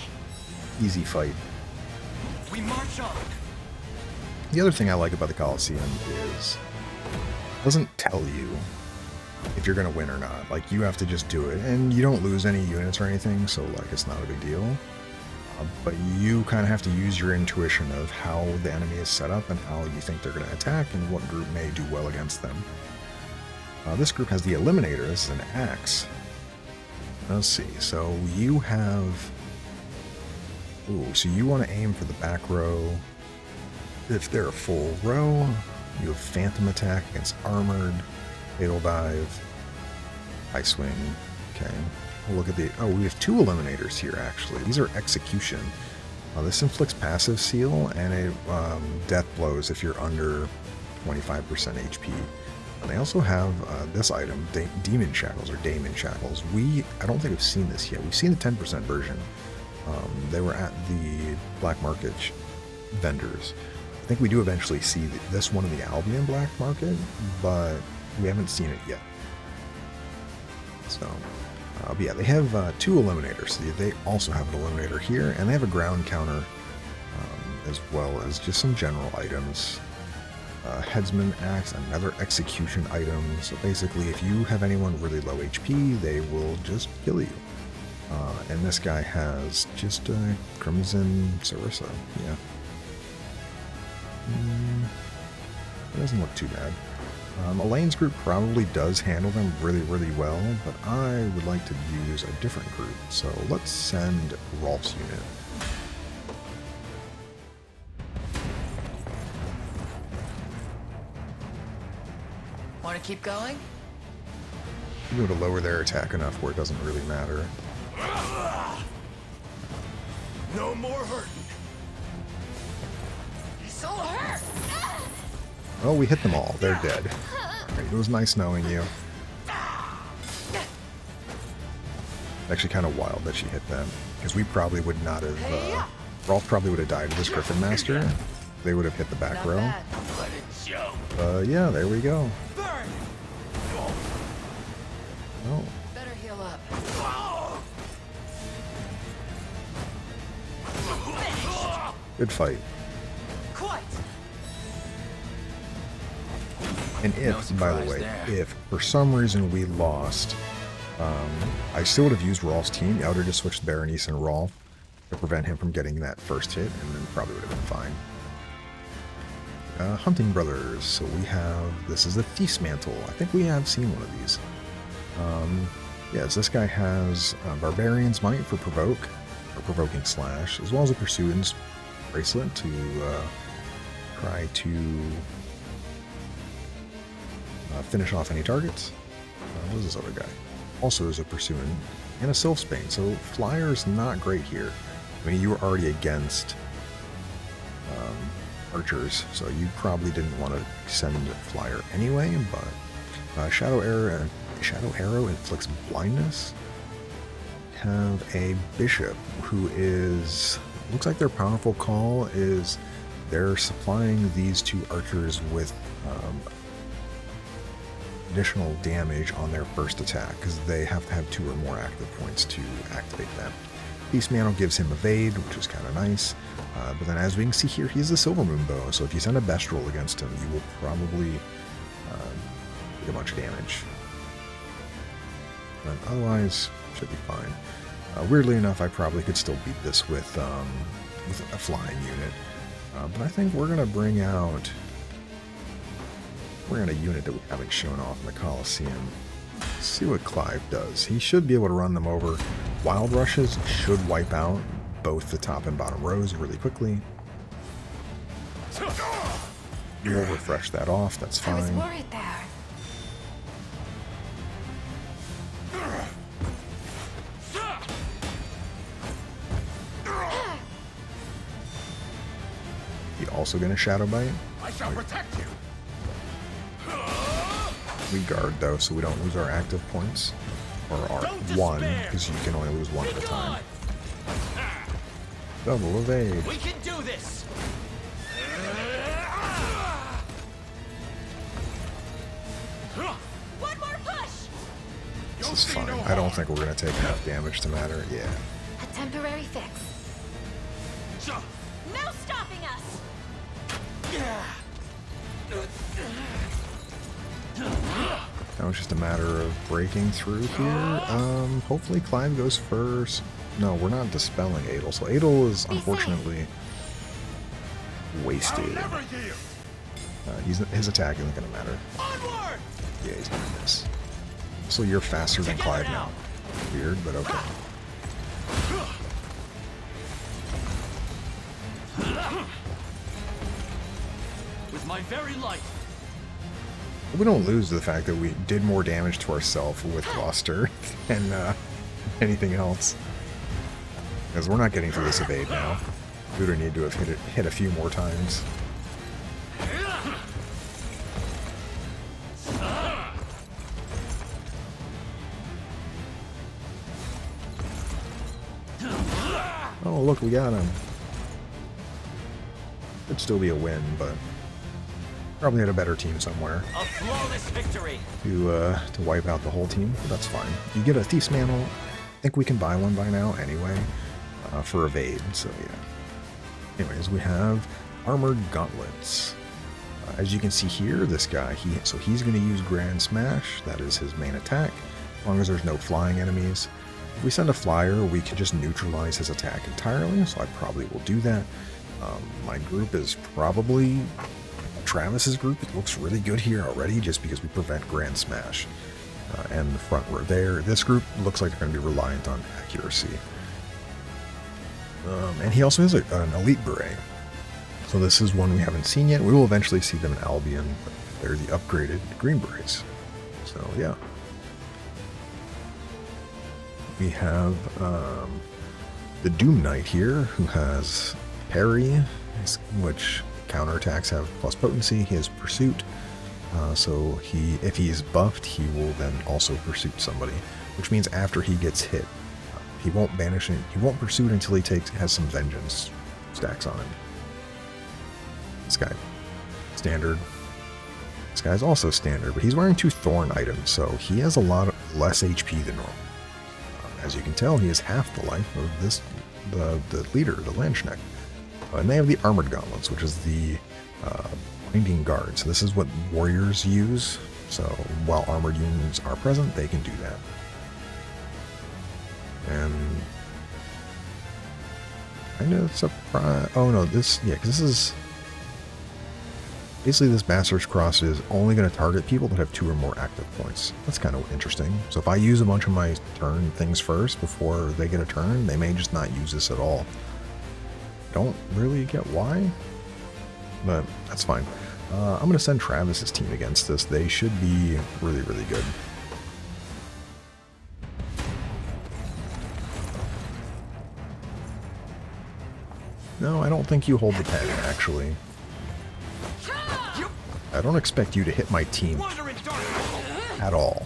easy fight. We march on. The other thing I like about the Coliseum is it doesn't tell you if you're going to win or not. Like, you have to just do it, and you don't lose any units or anything, so, like, it's not a big deal. But you kind of have to use your intuition of how the enemy is set up and how you think they're going to attack and what group may do well against them. This group has the Eliminator. This is an axe. Let's see. So you have... Ooh, so you want to aim for the back row. If they're a full row, you have Phantom Attack against Armored, Fatal Dive, High Swing. Okay. We'll look at the... Oh, we have 2 Eliminators here, actually. These are Execution. This inflicts passive seal, and it death blows if you're under 25% HP. And they also have this item, Demon Shackles, or Daemon Shackles. I don't think we've seen this yet. We've seen the 10% version. They were at the black market vendors. I think we do eventually see this one in the Albion black market, but we haven't seen it yet. So... but yeah, they have 2 Eliminators. They also have an Eliminator here, and they have a ground counter, as well as just some general items. Headsman Axe, another execution item. So basically, if you have anyone really low HP, they will just kill you. And this guy has just a Crimson Sarissa. Yeah. It doesn't look too bad. Elaine's group probably does handle them really, really well, but I would like to use a different group. So let's send Rolf's unit. Want to keep going? You go to lower their attack enough where it doesn't really matter. No more hurting. So hurt! Well, we hit them all. They're dead. Right, it was nice knowing you. Actually kind of wild that she hit them, because we probably would not have... Rolf probably would have died to this Griffin Master. They would have hit the back Not row. bad. Yeah, there we go. Oh, Better heal up. good fight. Quite. And if, by the way, if for some reason we lost, I still would have used Rolf's team. I would have just switched Berenice and Rolf to prevent him from getting that first hit, and then probably would have been fine. Hunting Brothers. So we have, this is the Thief's Mantle. I think we have seen one of these. Yes, this guy has Barbarian's Might for Provoke, or Provoking Slash, as well as a Pursuance Bracelet to try to finish off any targets. What is this other guy? Also is a Pursuant, and a Sylphsbane, so Flyer's not great here. I mean, you were already against archers, so you probably didn't want to send Flyer anyway, but Shadow Arrow inflicts blindness. Have a Bishop who is, looks like their powerful call is they're supplying these 2 archers with additional damage on their first attack, because they have to have 2 or more active points to activate that. Beast Mantle gives him evade, which is kind of nice. But then as we can see here, he's a Silver Moon Bow, so if you send a Bestial against him, you will probably get a bunch of damage. But otherwise, should be fine. Weirdly enough, I probably could still beat this with a flying unit. But I think we're going to bring out... We're in a unit that we haven't shown off in the Coliseum. Let's see what Clive does. He should be able to run them over. Wild Rushes should wipe out both the top and bottom rows really quickly. We'll refresh that off, that's fine. I was worried there. He also gonna Shadow Bite? I shall protect you. We guard though, so we don't lose our active points. Or our one, because you can only lose one at a time. Double evade. We can do this. One more push! This is fine. I don't think we're gonna take enough damage to matter. Yeah. A temporary fix. No stopping us! Now it's just a matter of breaking through here. Hopefully Clive goes first. No, we're not dispelling Adel. So Adel is unfortunately wasted. Never yield. His attack isn't going to matter. Onward! Yeah, he's going to miss. So you're faster than Clive now. Weird, but okay. With my very life. We don't lose the fact that we did more damage to ourselves with Gloucester than anything else. Because we're not getting through this evade now. We would need to have hit a few more times. Oh, look, we got him. Could still be a win, but probably had a better team somewhere A flawless victory. to wipe out the whole team, but that's fine. You get a Thief's Mantle. I think we can buy one by now anyway, for evade, so yeah. Anyways, we have Armored Gauntlets. As you can see here, this guy, he's going to use Grand Smash. That is his main attack, as long as there's no flying enemies. If we send a flyer, we can just neutralize his attack entirely, so I probably will do that. My group is probably Travis's group. It looks really good here already, just because we prevent Grand Smash. And the front row there, this group looks like they're going to be reliant on accuracy. And he also has an Elite Beret. So this is one we haven't seen yet. We will eventually see them in Albion, but they're the upgraded Green Berets. So yeah. We have the Doom Knight here, who has Parry, which counterattacks have plus potency. He has Pursuit, so if he's buffed, he will then also Pursuit somebody, which means after he gets hit, he won't banish it. He won't Pursuit until he has some Vengeance stacks on him. This guy, standard. This guy's also standard, but he's wearing 2 Thorn items, so he has a lot less HP than normal. As you can tell, he has half the life of the leader, the Landsknecht. And they have the Armored Gauntlets, which is the Binding Guard. So this is what warriors use. So while armored units are present, they can do that. And kind of surprised. Oh no, because this is basically this Bastard's Cross is only going to target people that have 2 or more active points. That's kind of interesting. So if I use a bunch of my turn things first before they get a turn, they may just not use this at all. Don't really get why, but that's fine. I'm going to send Travis's team against this. They should be really, really good. No, I don't think you hold the pen, actually. I don't expect you to hit my team at all.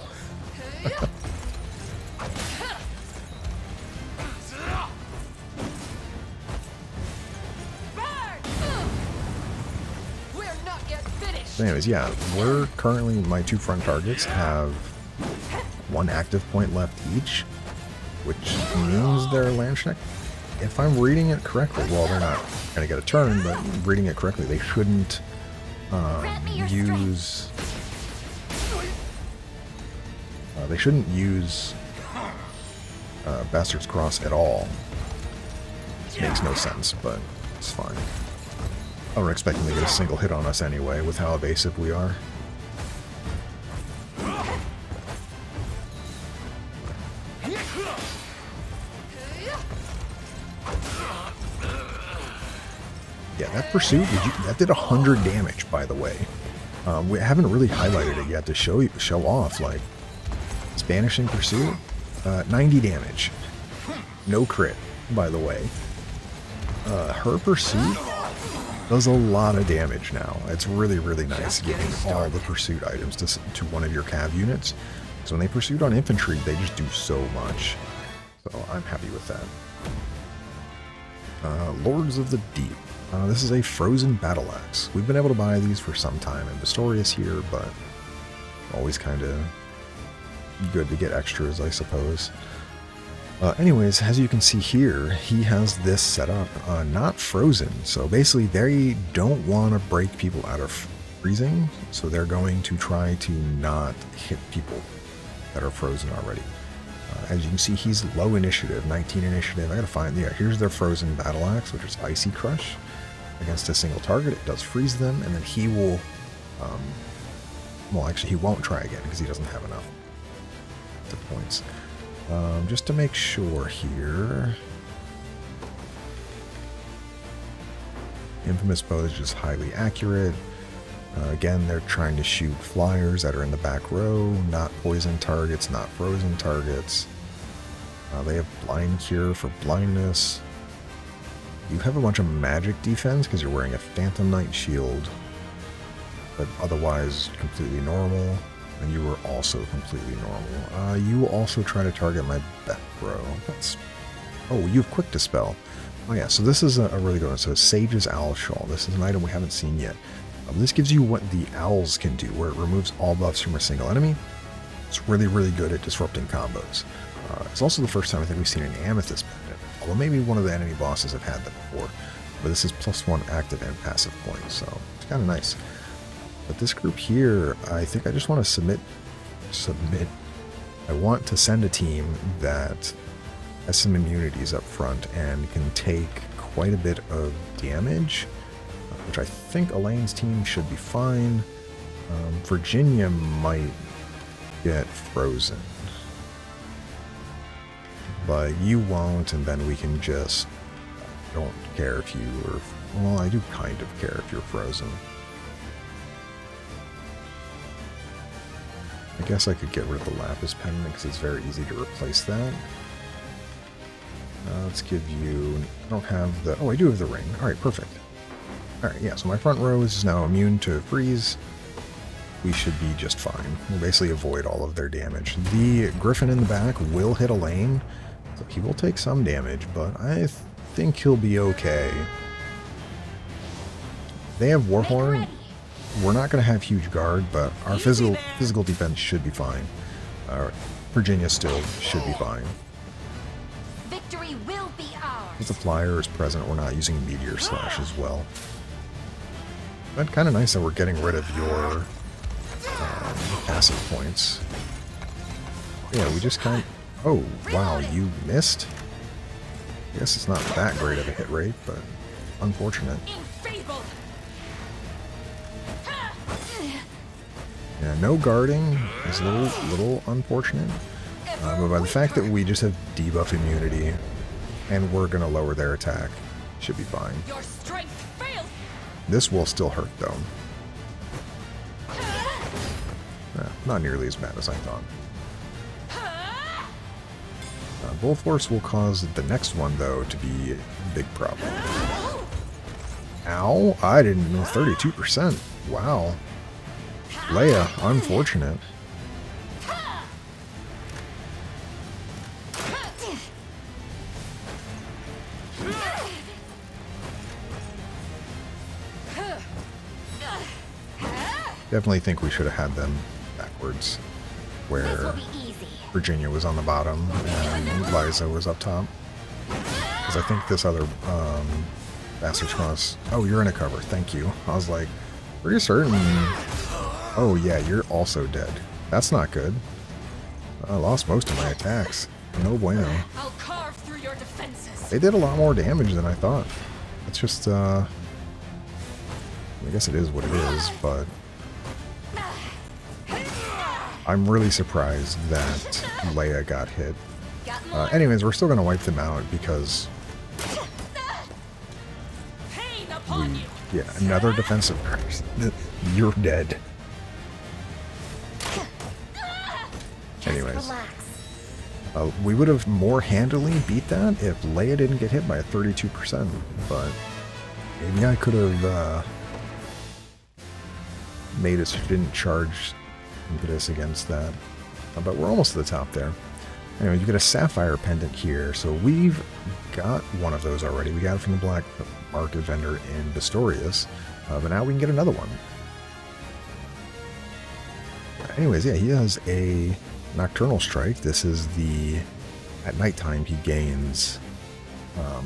We're not yet finished. Anyways, yeah, we're currently, my two front targets have one active point left each, which means they're Landschneck. If I'm reading it correctly, well, they're not going to get a turn, but reading it correctly, they shouldn't use... they shouldn't use Bastard's Cross at all. Makes no sense, but it's fine. I wasn't expecting to get a single hit on us anyway, with how evasive we are. Yeah, that pursuit, that did 100 damage, by the way. We haven't really highlighted it yet to show off, like, Banishing Pursuit, 90 damage. No crit, by the way. Her Pursuit does a lot of damage now. It's really, really nice giving all the pursuit items to one of your cav units. So when they pursuit on infantry, they just do so much. So I'm happy with that. Lords of the Deep. This is a frozen battle axe. We've been able to buy these for some time in Pistorius here, but always kind of good to get extras, I suppose. Anyways, as you can see here, he has this set up, not frozen. So basically, they don't want to break people out of freezing, so they're going to try to not hit people that are frozen already. As you can see, he's low initiative, 19 initiative. I gotta find, yeah, here's their frozen battle axe, which is Icy Crush. Against a single target, it does freeze them, and then he will, well, actually, he won't try again because he doesn't have enough points. Just to make sure here, Infamous Bow is just highly accurate. Again, they're trying to shoot flyers that are in the back row, not poison targets, not frozen targets. They have Blind Cure for blindness. You have a bunch of magic defense because you're wearing a Phantom Knight shield, but otherwise completely normal. And you were also completely normal. You also try to target my back row. That's... Oh, you have Quick Dispel. Oh yeah, so this is a really good one. So Sage's Owl Shawl. This is an item we haven't seen yet. This gives you what the owls can do, where it removes all buffs from a single enemy. It's really, really good at disrupting combos. It's also the first time I think we've seen an Amethyst pendant, although maybe one of the enemy bosses have had that before. But this is +1 active and passive points, so it's kind of nice. But this group here, I think I just want to submit. I want to send a team that has some immunities up front and can take quite a bit of damage, which I think Elaine's team should be fine. Virginia might get frozen, but you won't, and then we can just... don't care if you are... Well, I do kind of care if you're frozen. I guess I could get rid of the Lapis Pendant because it's very easy to replace that. Let's give you... I don't have the... Oh, I do have the ring. Alright, perfect. Alright, yeah, so my front row is now immune to freeze. We should be just fine. We'll basically avoid all of their damage. The Griffin in the back will hit Elaine, so he will take some damage, but I think he'll be okay. They have Warhorn. We're not going to have huge guard, but our physical defense should be fine. Virginia still should be fine. Victory will be ours. If the flyer is present, we're not using Meteor Slash as well. But kind of nice that we're getting rid of your passive points. Yeah, we just kind of... Oh, wow, you missed? I guess it's not that great of a hit rate, but unfortunate. Yeah, no guarding is a little unfortunate. But by the fact that we just have debuff immunity and we're going to lower their attack, should be fine. Your strength fails. This will still hurt, though. Not nearly as bad as I thought. Bull Force will cause the next one, though, to be a big problem. Ow! I didn't know. 32%. Wow. Leia, unfortunate. Definitely think we should have had them backwards, This where will be easy. Virginia was on the bottom and Liza was up top. Because I think this other bastard's cross. Oh, you're in a cover. Thank you. I was like, are you certain? Oh yeah, you're also dead. That's not good. I lost most of my attacks. No bueno. I'll carve through your defenses. They did a lot more damage than I thought. It's just, I guess it is what it is, but I'm really surprised that Leia got hit. Anyways, we're still going to wipe them out because Pain upon you. yeah, another defensive curse. You're dead. Anyways, Relax. we would have more handily beat that if Leia didn't get hit by 32%, but maybe I could have made it so she didn't charge impetus against that. But we're almost to the top there. Anyway, you get a sapphire pendant here, so we've got one of those already. We got it from the black market vendor in Bistorius, but now we can get another one. Anyways, yeah, he has a Nocturnal Strike. This is the... At nighttime, he gains a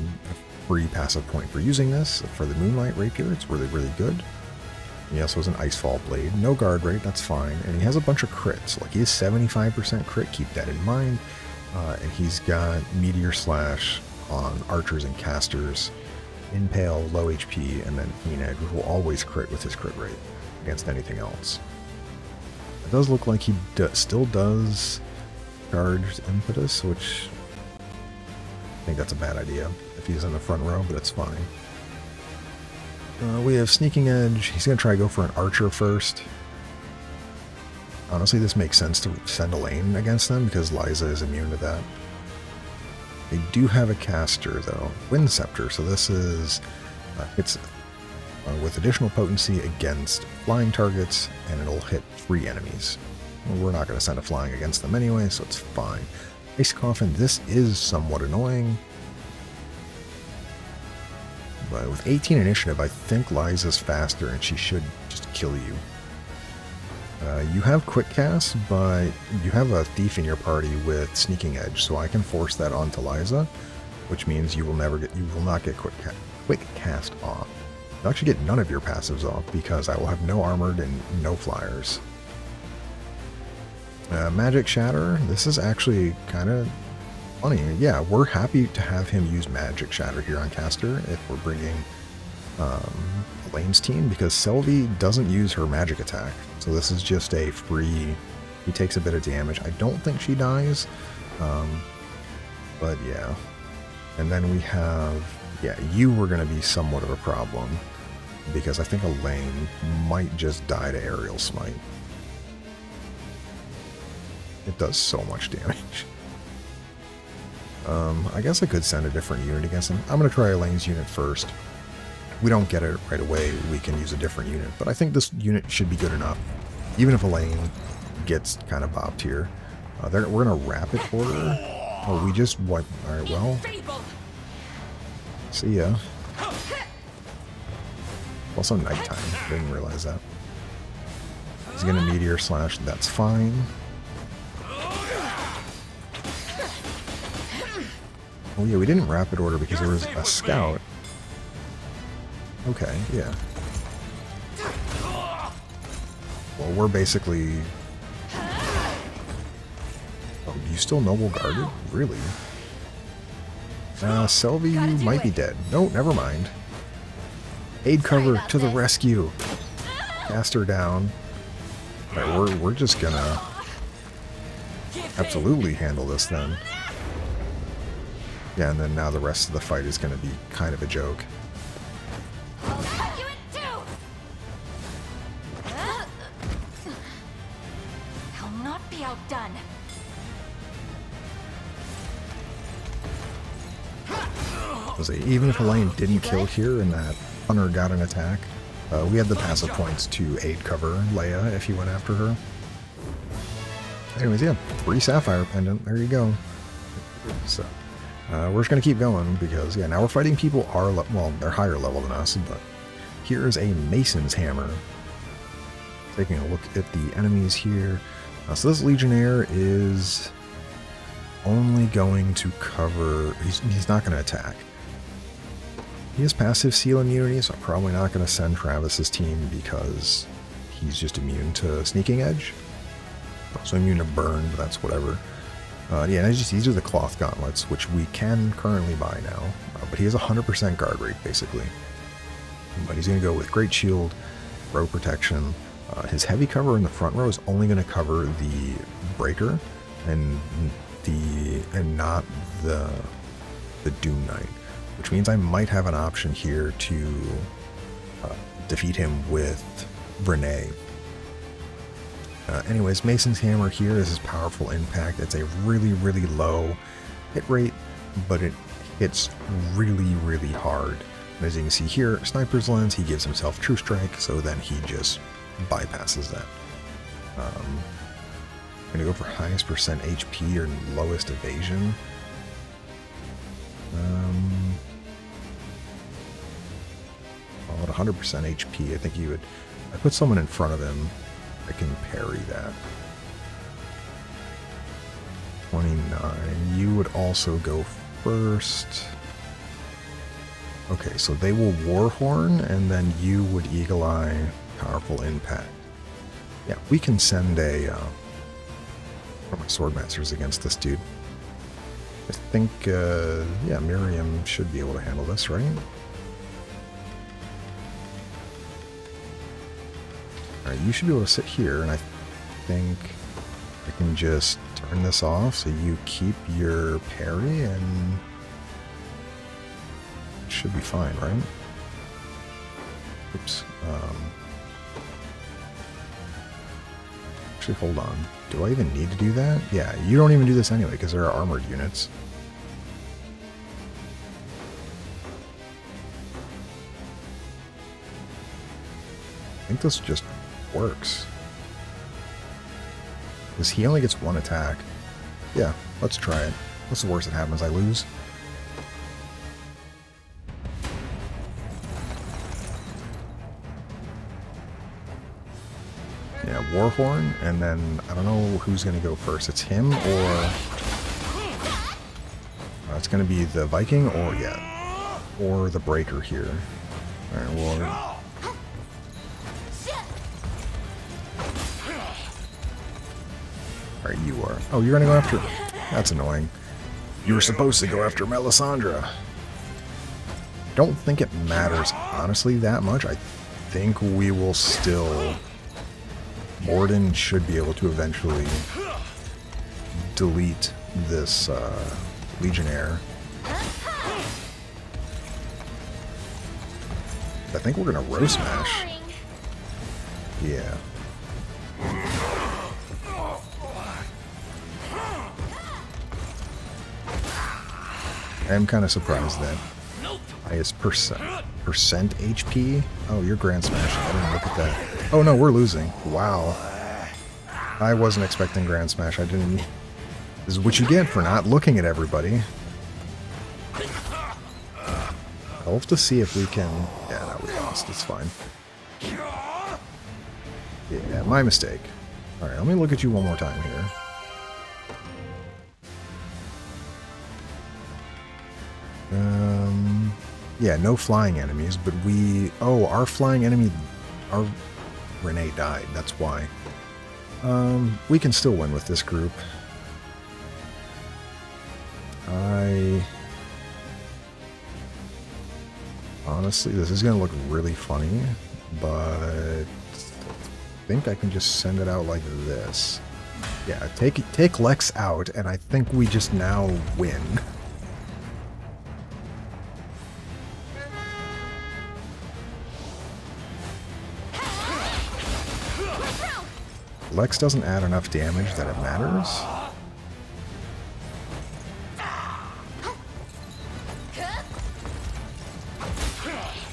free passive point for using this for the Moonlight Rapier. It's really, really good. He also has an Icefall Blade. No guard rate, that's fine. And he has a bunch of crits. Like, he has 75% crit, keep that in mind. And he's got Meteor Slash on archers and casters, Impale, low HP, and then Keen Edge, which will always crit with his crit rate against anything else. It does look like he still does charged impetus, which I think that's a bad idea if he's in the front row, but it's fine. We have Sneaking Edge. He's going to try to go for an archer first. Honestly, this makes sense to send Elaine against them because Liza is immune to that. They do have a caster, though. Wind Scepter, so this is... hits with additional potency against flying targets, and it'll hit 3 enemies. We're not going to send a flying against them anyway, so it's fine. Ice Coffin, this is somewhat annoying. But with 18 initiative, I think Liza's faster and she should just kill you. You have quick cast, but you have a thief in your party with Sneaking Edge, so I can force that onto Liza, which means you will not get quick cast off. You'll actually get none of your passives off because I will have no armored and no flyers. Magic Shatter, this is actually kind of funny. Yeah, we're happy to have him use Magic Shatter here on caster if we're bringing Elaine's team, because Selvi doesn't use her magic attack. So this is just a free, he takes a bit of damage. I don't think she dies, but yeah. And then we have, yeah, you were going to be somewhat of a problem, because I think Elaine might just die to Aerial Smite. It does so much damage. I guess I could send a different unit against him. I'm going to try Elaine's unit first. If we don't get it right away, we can use a different unit. But I think this unit should be good enough. Even if Elaine gets kind of bopped here. We're going to rapid order. Oh, we just wipe. Alright, well. See ya. Also nighttime. Didn't realize that. He's going to Meteor Slash. That's fine. Oh yeah, we didn't rapid order because there was a scout. Okay, yeah. Well, we're basically... Oh, you still Noble Guarded? Really? Selvi might be dead. No, never mind. Aid cover to the rescue. Cast her down. Alright, we're just gonna absolutely handle this then. Yeah, and then now the rest of the fight is going to be kind of a joke. I'll not be outdone. Even if Elaine didn't kill here and that Hunter got an attack, we had the passive points to aid cover Leia if he went after her. Anyways, yeah, 3 Sapphire Pendant. There you go. So... we're just going to keep going because, yeah, now we're fighting people well, they're higher level than us, but here's a Mason's Hammer. Taking a look at the enemies here. So this Legionnaire is only going to cover... He's not going to attack. He has passive seal immunity, so I'm probably not going to send Travis's team because he's just immune to Sneaking Edge. Also immune to burn, but that's whatever. Yeah, these are the cloth gauntlets, which we can currently buy now. But he has 100% guard rate, basically. But he's going to go with Great Shield, Row Protection. His heavy cover in the front row is only going to cover the Breaker and not the Doom Knight, which means I might have an option here to defeat him with Renee. Anyways, Mason's Hammer here is his powerful impact. It's a really, really low hit rate, but it hits really, really hard. And as you can see here, Sniper's Lens, he gives himself True Strike, so then he just bypasses that. I'm going to go for highest percent HP or lowest evasion. At 100% HP, I think he would... I put someone in front of him that can parry that. 29. You would also go first. Okay, so they will Warhorn, and then you would Eagle Eye, Powerful Impact. Yeah, we can send a... one of my Swordmasters against this dude. I think, yeah, Miriam should be able to handle this, right? Alright, you should be able to sit here, and I think I can just turn this off so you keep your parry, and it should be fine, right? Oops. Actually, hold on. Do I even need to do that? Yeah, you don't even do this anyway, because there are armored units. I think this just works. Because he only gets one attack. Yeah, let's try it. What's the worst that happens? I lose? Yeah, Warhorn, and then I don't know who's going to go first. It's him, or... it's going to be the Viking, or, yeah, or the Breaker here. Alright, well... Alright, you are. Oh, you're gonna go after... That's annoying. You were supposed to go after Melisandre. Don't think it matters, honestly, that much. I think we will still... Morden should be able to eventually delete this Legionnaire. I think we're gonna Row Smash. Yeah. I'm kind of surprised that highest percent HP. Oh, you're Grand Smashing. I didn't look at that. Oh no, we're losing. Wow. I wasn't expecting Grand Smash. I didn't... This is what you get for not looking at everybody. I'll have to see if we can... Yeah, no, we lost. It's fine. Yeah, my mistake. Alright, let me look at you one more time here. Yeah, no flying enemies, but we... Oh, our flying enemy... Our... Renee died, that's why. We can still win with this group. Honestly, this is going to look really funny, but... I think I can just send it out like this. Yeah, take Lex out, and I think we just now win. Lex doesn't add enough damage that it matters.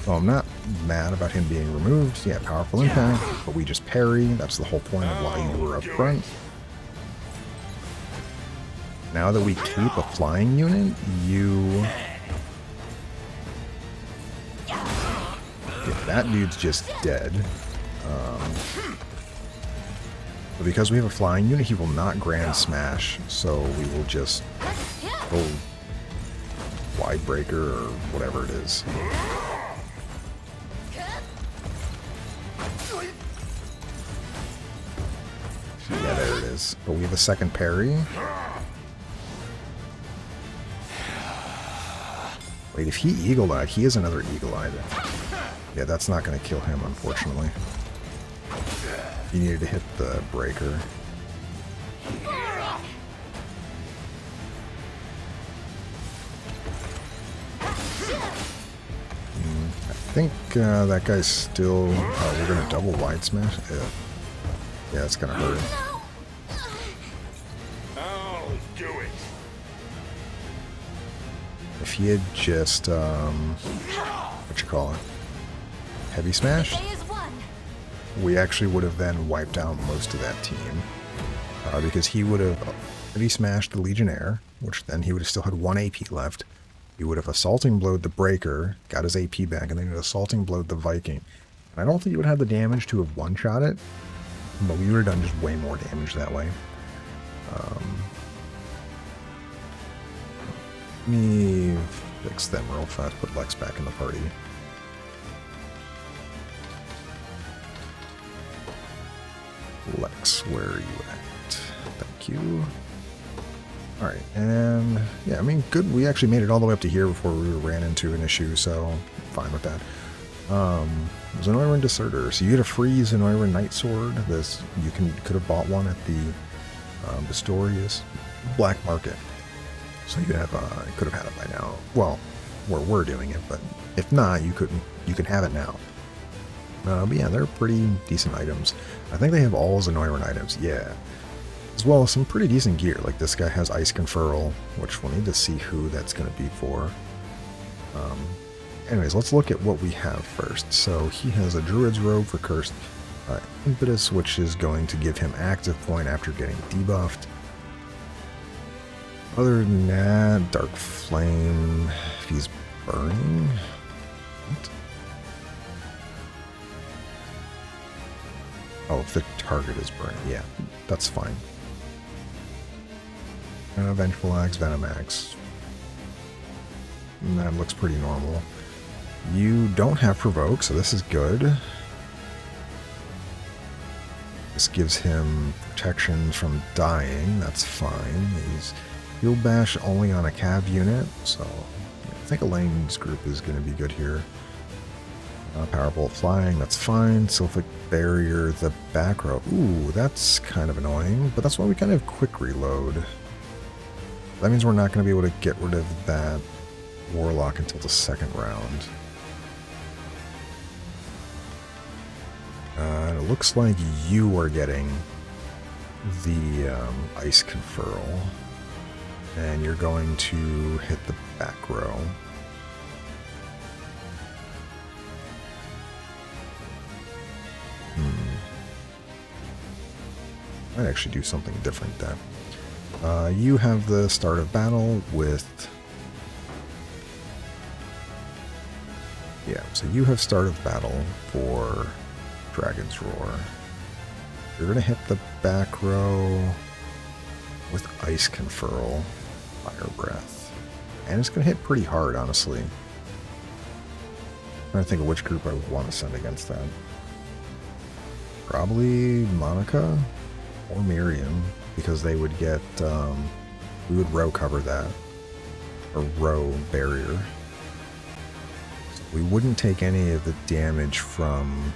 Well, I'm not mad about him being removed. Yeah, powerful impact, but we just parry. That's the whole point of why you were up front. Now that we keep a flying unit, you... Yeah, that dude's just dead. But because we have a flying unit, he will not Grand Smash, so we will just go Wide Breaker or whatever it is. Yeah, there it is. But we have a second parry. Wait, if he Eagle-Eyed, he is another Eagle-Eyed. Yeah, that's not going to kill him, unfortunately. He needed to hit the breaker. I think that guy's still... we're going to double Wide Smash? Yeah, it's going to hurt. I'll do it. If he had just, what you call it? Heavy Smash? Day is won. We actually would have then wiped out most of that team. Because he would have heavy smashed the Legionnaire, which then he would have still had 1 AP left. He would have assaulting blowed the Breaker, got his AP back, and then he would have assaulting blowed the Viking. And I don't think he would have had the damage to have one-shot it, but we would have done just way more damage that way. Let me fix them real fast, put Lex back in the party. Lex, where are you at? Thank you. Alright, and yeah, I mean, good. We actually made it all the way up to here before we ran into an issue, so I'm fine with that. Zenoiran Deserter. So you get a free Zenoiran Knight Sword. This you could have bought one at the Bistorius Black Market. So you have could have had it by now. Well, where we're doing it, but if not, you can have it now. But yeah, they're pretty decent items. I think they have all Zenoiran items, yeah. As well as some pretty decent gear, like this guy has Ice Conferral, which we'll need to see who that's going to be for. Anyways, let's look at what we have first. So he has a Druid's Robe for Cursed Impetus, which is going to give him active point after getting debuffed. Other than that, Dark Flame, if he's burning... What? Oh, if the target is burning, yeah, that's fine. Vengeful Axe, Venom Axe. That looks pretty normal. You don't have Provoke, so this is good. This gives him protection from dying, that's fine. He's Heal Bash only on a Cav unit, so I think Elaine's group is going to be good here. Powerbolt Flying, that's fine. Sylphic Barrier, the back row. Ooh, that's kind of annoying, but that's why we kind of quick reload. That means we're not going to be able to get rid of that Warlock until the second round. And it looks like you are getting the Ice Conferral, and you're going to hit the back row. Might actually do something different then. You have the start of battle with... Yeah, so you have start of battle for Dragon's Roar. You're going to hit the back row with Ice Conferral, Fire Breath. And it's going to hit pretty hard, honestly. I'm trying to think of which group I would want to send against that. Probably Monica or Miriam, because they would get, we would row cover that, or row barrier. So we wouldn't take any of the damage from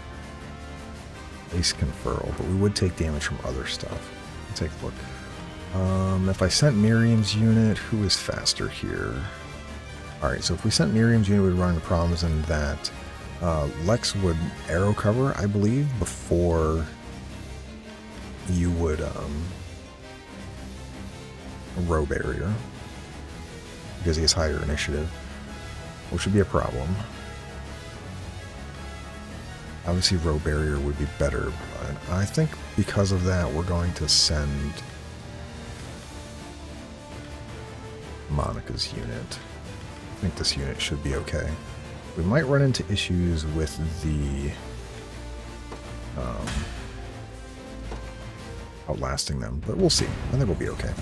Ice Conferral, but we would take damage from other stuff. Let's take a look. If I sent Miriam's unit, who is faster here? Alright, so if we sent Miriam's unit, we'd run into problems in that Lex would arrow cover, I believe, before you would row barrier, because he has higher initiative, which would be a problem. Obviously row barrier would be better, but I think because of that we're going to send Monica's unit. I think this unit should be okay. We might run into issues with the outlasting them, but we'll see. I think we'll be okay.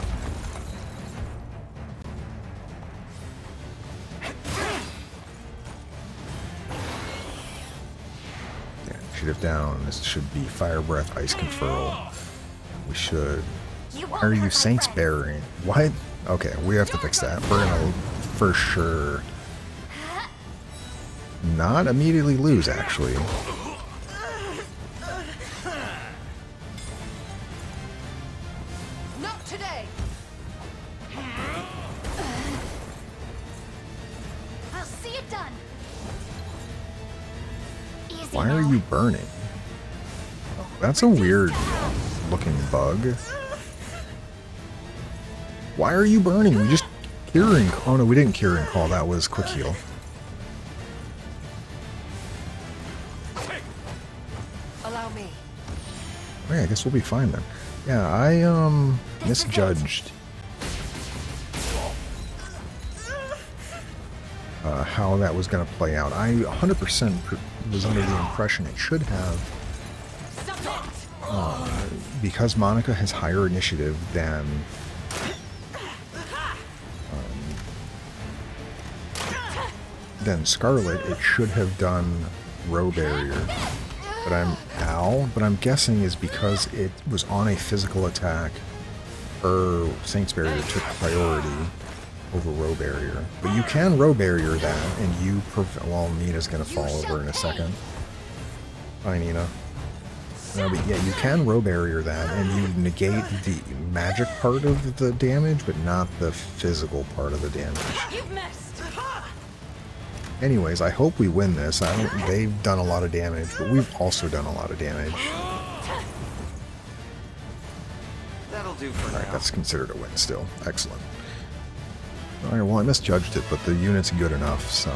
Yeah, shoot it down. This should be Fire Breath, Ice Conferral. We should. Why are you Saints Bearing? What? Okay, we have to fix that. We're gonna, for sure, not immediately lose, actually. Not today. I'll see it done. Easy Why now. are you burning? That's a weird looking bug. Why are you burning? We just curing. Oh no, we didn't curing call. That was quick heal. Allow me. Okay, I guess we'll be fine then. Yeah, I misjudged how that was going to play out. I 100% was under the impression it should have, because Monica has higher initiative than Scarlet, it should have done Row Barrier. But I'm guessing is because it was on a physical attack, her Saints Barrier took priority over Row Barrier. But you can Row Barrier that, and you well, Nina's gonna fall over in a second. Hi, Nina. No, but yeah, you can Row Barrier that, and you negate the magic part of the damage, but not the physical part of the damage. You've missed. Anyways, I hope we win this. They've done a lot of damage, but we've also done a lot of damage. That'll do for Alright, now. that's considered a win still. Excellent. Alright, well, I misjudged it, but the unit's good enough, so.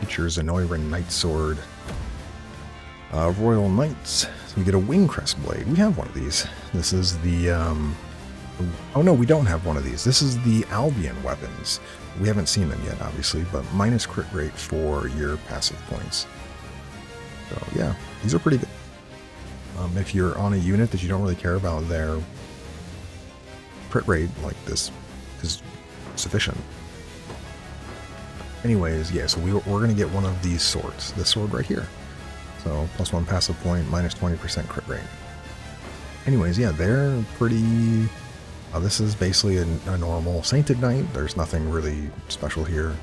Features Zenoiran Knight Sword. Royal Knights. So we get a Wingcrest Blade. We have one of these. This is the, oh no, we don't have one of these. This is the Albion weapons. We haven't seen them yet, obviously, but minus crit rate for your passive points. So yeah, these are pretty good. If you're on a unit that you don't really care about their crit rate, like this is sufficient. Anyways, yeah, so we're going to get one of these swords. This sword right here. So +1 passive point, minus 20% crit rate. Anyways, yeah, they're pretty... this is basically a normal Sainted Knight. There's nothing really special here.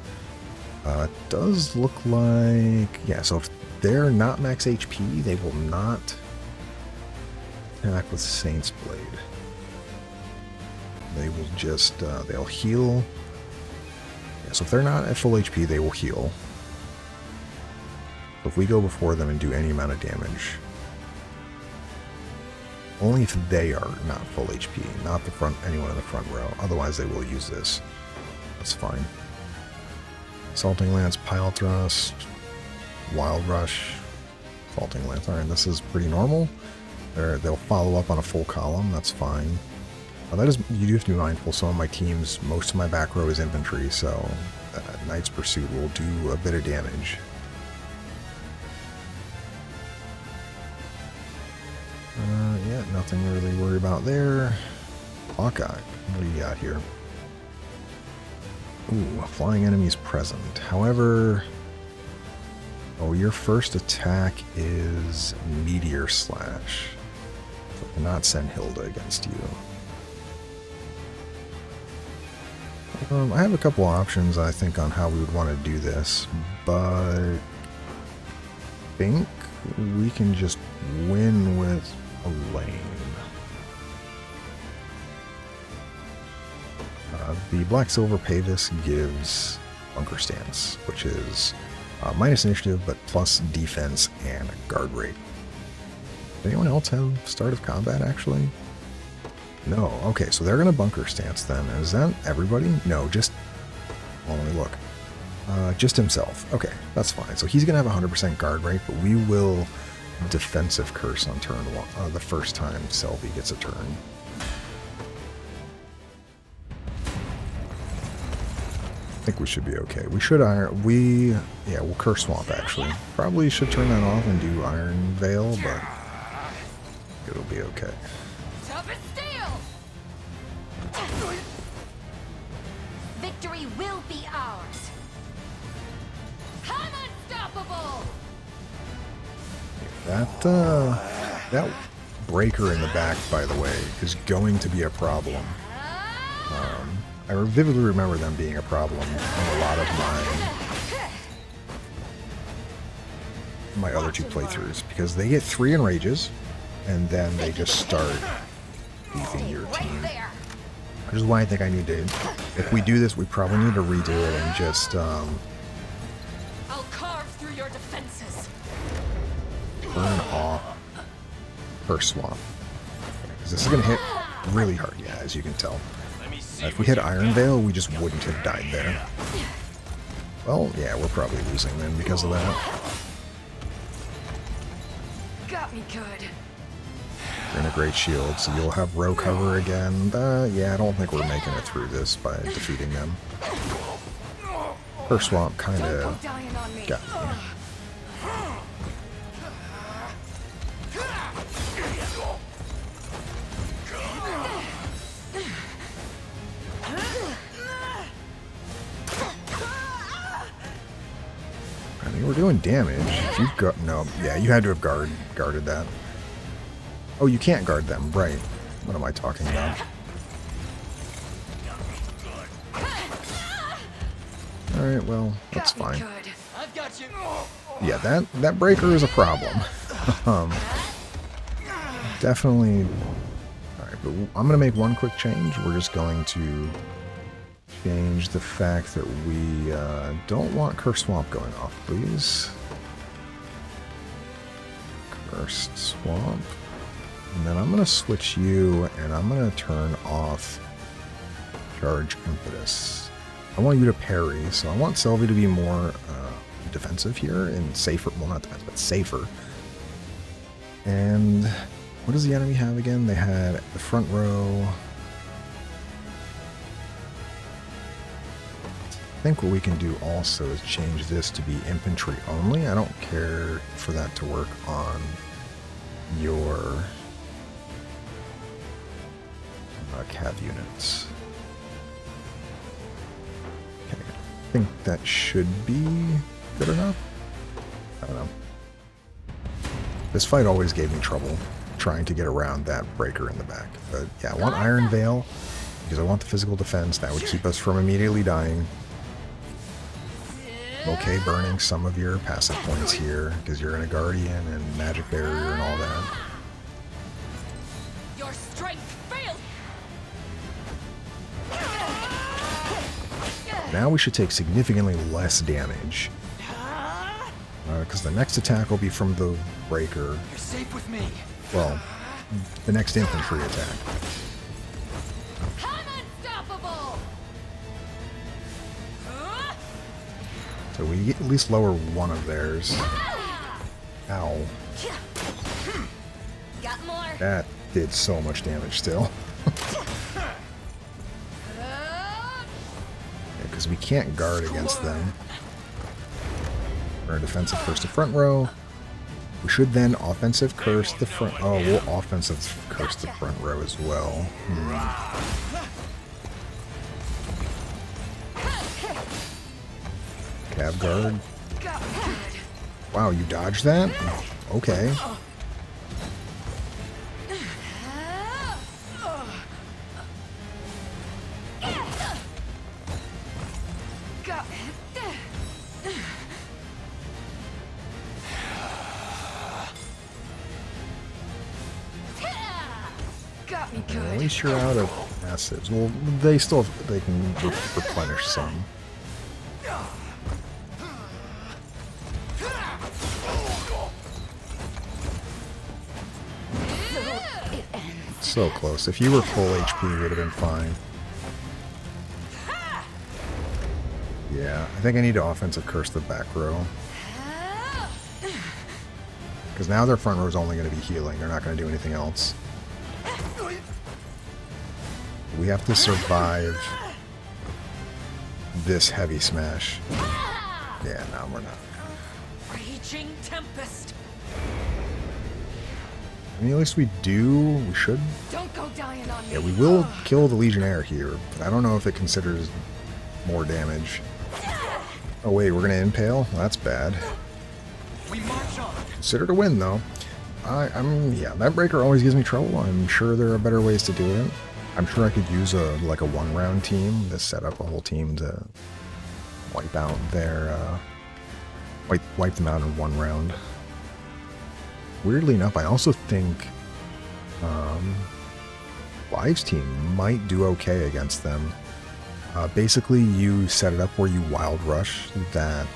It does look like... Yeah, so if they're not max HP, they will not attack with Saint's Blade. They will just... they'll heal. Yeah, so if they're not at full HP, they will heal. So if we go before them and do any amount of damage... Only if they are not full HP, not the front, anyone in the front row. Otherwise, they will use this. That's fine. Assaulting Lance, Pile Thrust, Wild Rush, Assaulting Lance. Alright, this is pretty normal. They'll follow up on a full column. That's fine. That is, you do have to be mindful. Some of my teams, most of my back row is infantry, so Knight's Pursuit will do a bit of damage. Yeah, nothing to really worry about there. Hawkeye, what do you got here? Ooh, flying enemies present. However, oh, your first attack is Meteor Slash. So I cannot send Hilda against you. I have a couple options, I think, on how we would want to do this, but I think we can just win with Elheim. The Black Silver Pavis gives Bunker Stance, which is minus initiative but plus defense and guard rate. Does anyone else have start of combat actually? No. Okay, so they're going to Bunker Stance then. Is that everybody? No, just... Well, let me look. Just himself. Okay, that's fine. So he's going to have 100% guard rate, but we will defensive curse on turn one, the first time Selby gets a turn. I think we should be okay. We should iron... Yeah, we'll curse swamp actually. Probably should turn that off and do Iron Veil, but it'll be okay. toughest steel! Victory will be ours. I'm unstoppable! That breaker in the back, by the way, is going to be a problem. I vividly remember them being a problem in a lot of my other two playthroughs, because they get 3 enrages, and then they just start beefing your team. Which is why I think I need to, if we do this, we probably need to redo it and just, I'll carve through your defenses. turn off Curse Swamp. Because this is going to hit really hard, yeah, as you can tell. If we hit Iron Veil, we just wouldn't have died there. Well, yeah, we're probably losing then because of that. Got me good. You're in a great shield, so you'll have row cover again. Yeah, I don't think we're making it through this by defeating them. Curse Swamp kind Don't of go dying on me. got me. I mean, we're doing damage. If you've got no, yeah, you had to have guarded that. Oh, you can't guard them, right? What am I talking about? All right, well, that's fine. I've got you. Yeah, that breaker is a problem. Definitely. All right, but I'm gonna make one quick change. We're just going to change the fact that we don't want Curse Swamp going off, please. Cursed Swamp. And then I'm going to switch you, and I'm going to turn off Charge Impetus. I want you to parry, so I want Sylvie to be more defensive here, and safer. Well, not defensive, but safer. And what does the enemy have again? They had the front row. I think what we can do also is change this to be infantry only. I don't care for that to work on your cav units. Okay, I think that should be good enough. I don't know. This fight always gave me trouble trying to get around that breaker in the back. But yeah, I want Iron Veil because I want the physical defense. That would keep us from immediately dying. Okay, burning some of your passive points here because you're in a Guardian and Magic Barrier and all that. Your strength fails. Now we should take significantly less damage. Because the next attack will be from the breaker. You're safe with me. Well, the next infantry attack. I'm unstoppable. So we at least lower one of theirs. Ow. Got more. That did so much damage still. Because we can't guard against them. We're defensive curse the front row. We should then offensive curse the front. Oh, we'll offensive curse the front row as well. Cav guard. Wow, you dodged that? Okay. At least you're out of passives. Well, they can replenish some. So close. If you were full HP, it would have been fine. Yeah, I think I need to offensive curse the back row. Because now their front row is only going to be healing. They're not going to do anything else. We have to survive this heavy smash. Yeah, no, we're not. Raging tempest. I mean, at least we do. We should. Don't go dying on me. Yeah, we will kill the Legionnaire here, but I don't know if it considers more damage. Oh wait, we're gonna impale? Well, that's bad. We march on. Considered a win though. Yeah, that breaker always gives me trouble. I'm sure there are better ways to do it. I'm sure I could use a one-round team to set up a whole team to wipe out their wipe them out in one round. Weirdly enough, I also think Live's team might do okay against them. Basically, you set it up where you wild rush that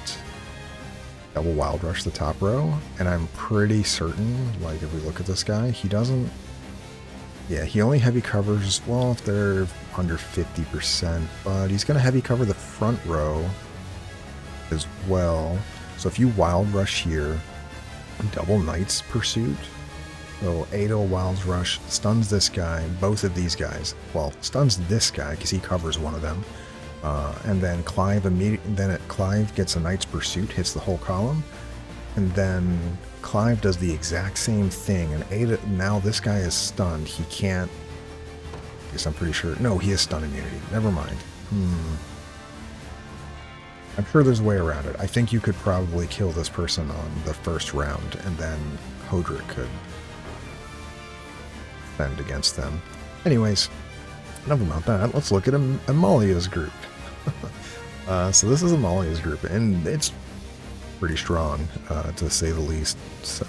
double wild rush the top row, and I'm pretty certain, like if we look at this guy, he doesn't. Yeah, he only heavy covers, well, if they're under 50%, but he's going to heavy cover the front row as well. So if you wild rush here, double Knight's Pursuit, so Ado wilds rush, stuns this guy, both of these guys. Well, stuns this guy because he covers one of them. And then Clive Clive gets a Knight's Pursuit, hits the whole column. And then Clive does the exact same thing, and Ada, now this guy is stunned. He can't. I guess I'm pretty sure. No, he has stun immunity. Never mind. I'm sure there's a way around it. I think you could probably kill this person on the first round, and then Hodrick could defend against them. Anyways, enough about that. Let's look at Amalia's group. So this is Amalia's group, and it's pretty strong, to say the least. So,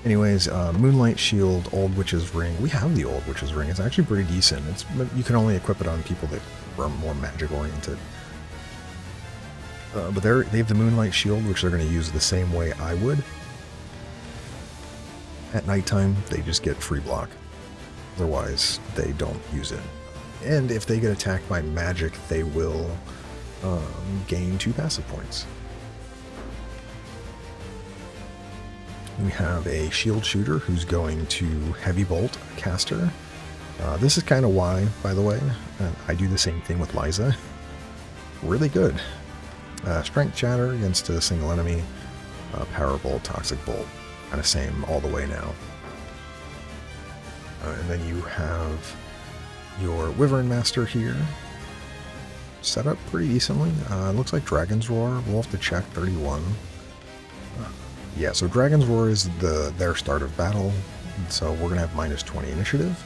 anyways, Moonlight Shield, Old Witch's Ring. We have the Old Witch's Ring. It's actually pretty decent. But you can only equip it on people that are more magic oriented. But they have the Moonlight Shield, which they're going to use the same way I would. At nighttime, they just get free block. Otherwise, they don't use it. And if they get attacked by magic, they will gain 2 passive points. We have a shield shooter who's going to heavy bolt a caster. This is kind of why, by the way, I do the same thing with Liza. Really good. Strength shatter against a single enemy. Power bolt, toxic bolt, kind of same all the way now. And then you have your Wyvern Master here. Set up pretty decently. Looks like Dragon's Roar. We'll have to check 31. Yeah, so Dragon's Roar is their start of battle, so we're going to have -20 initiative.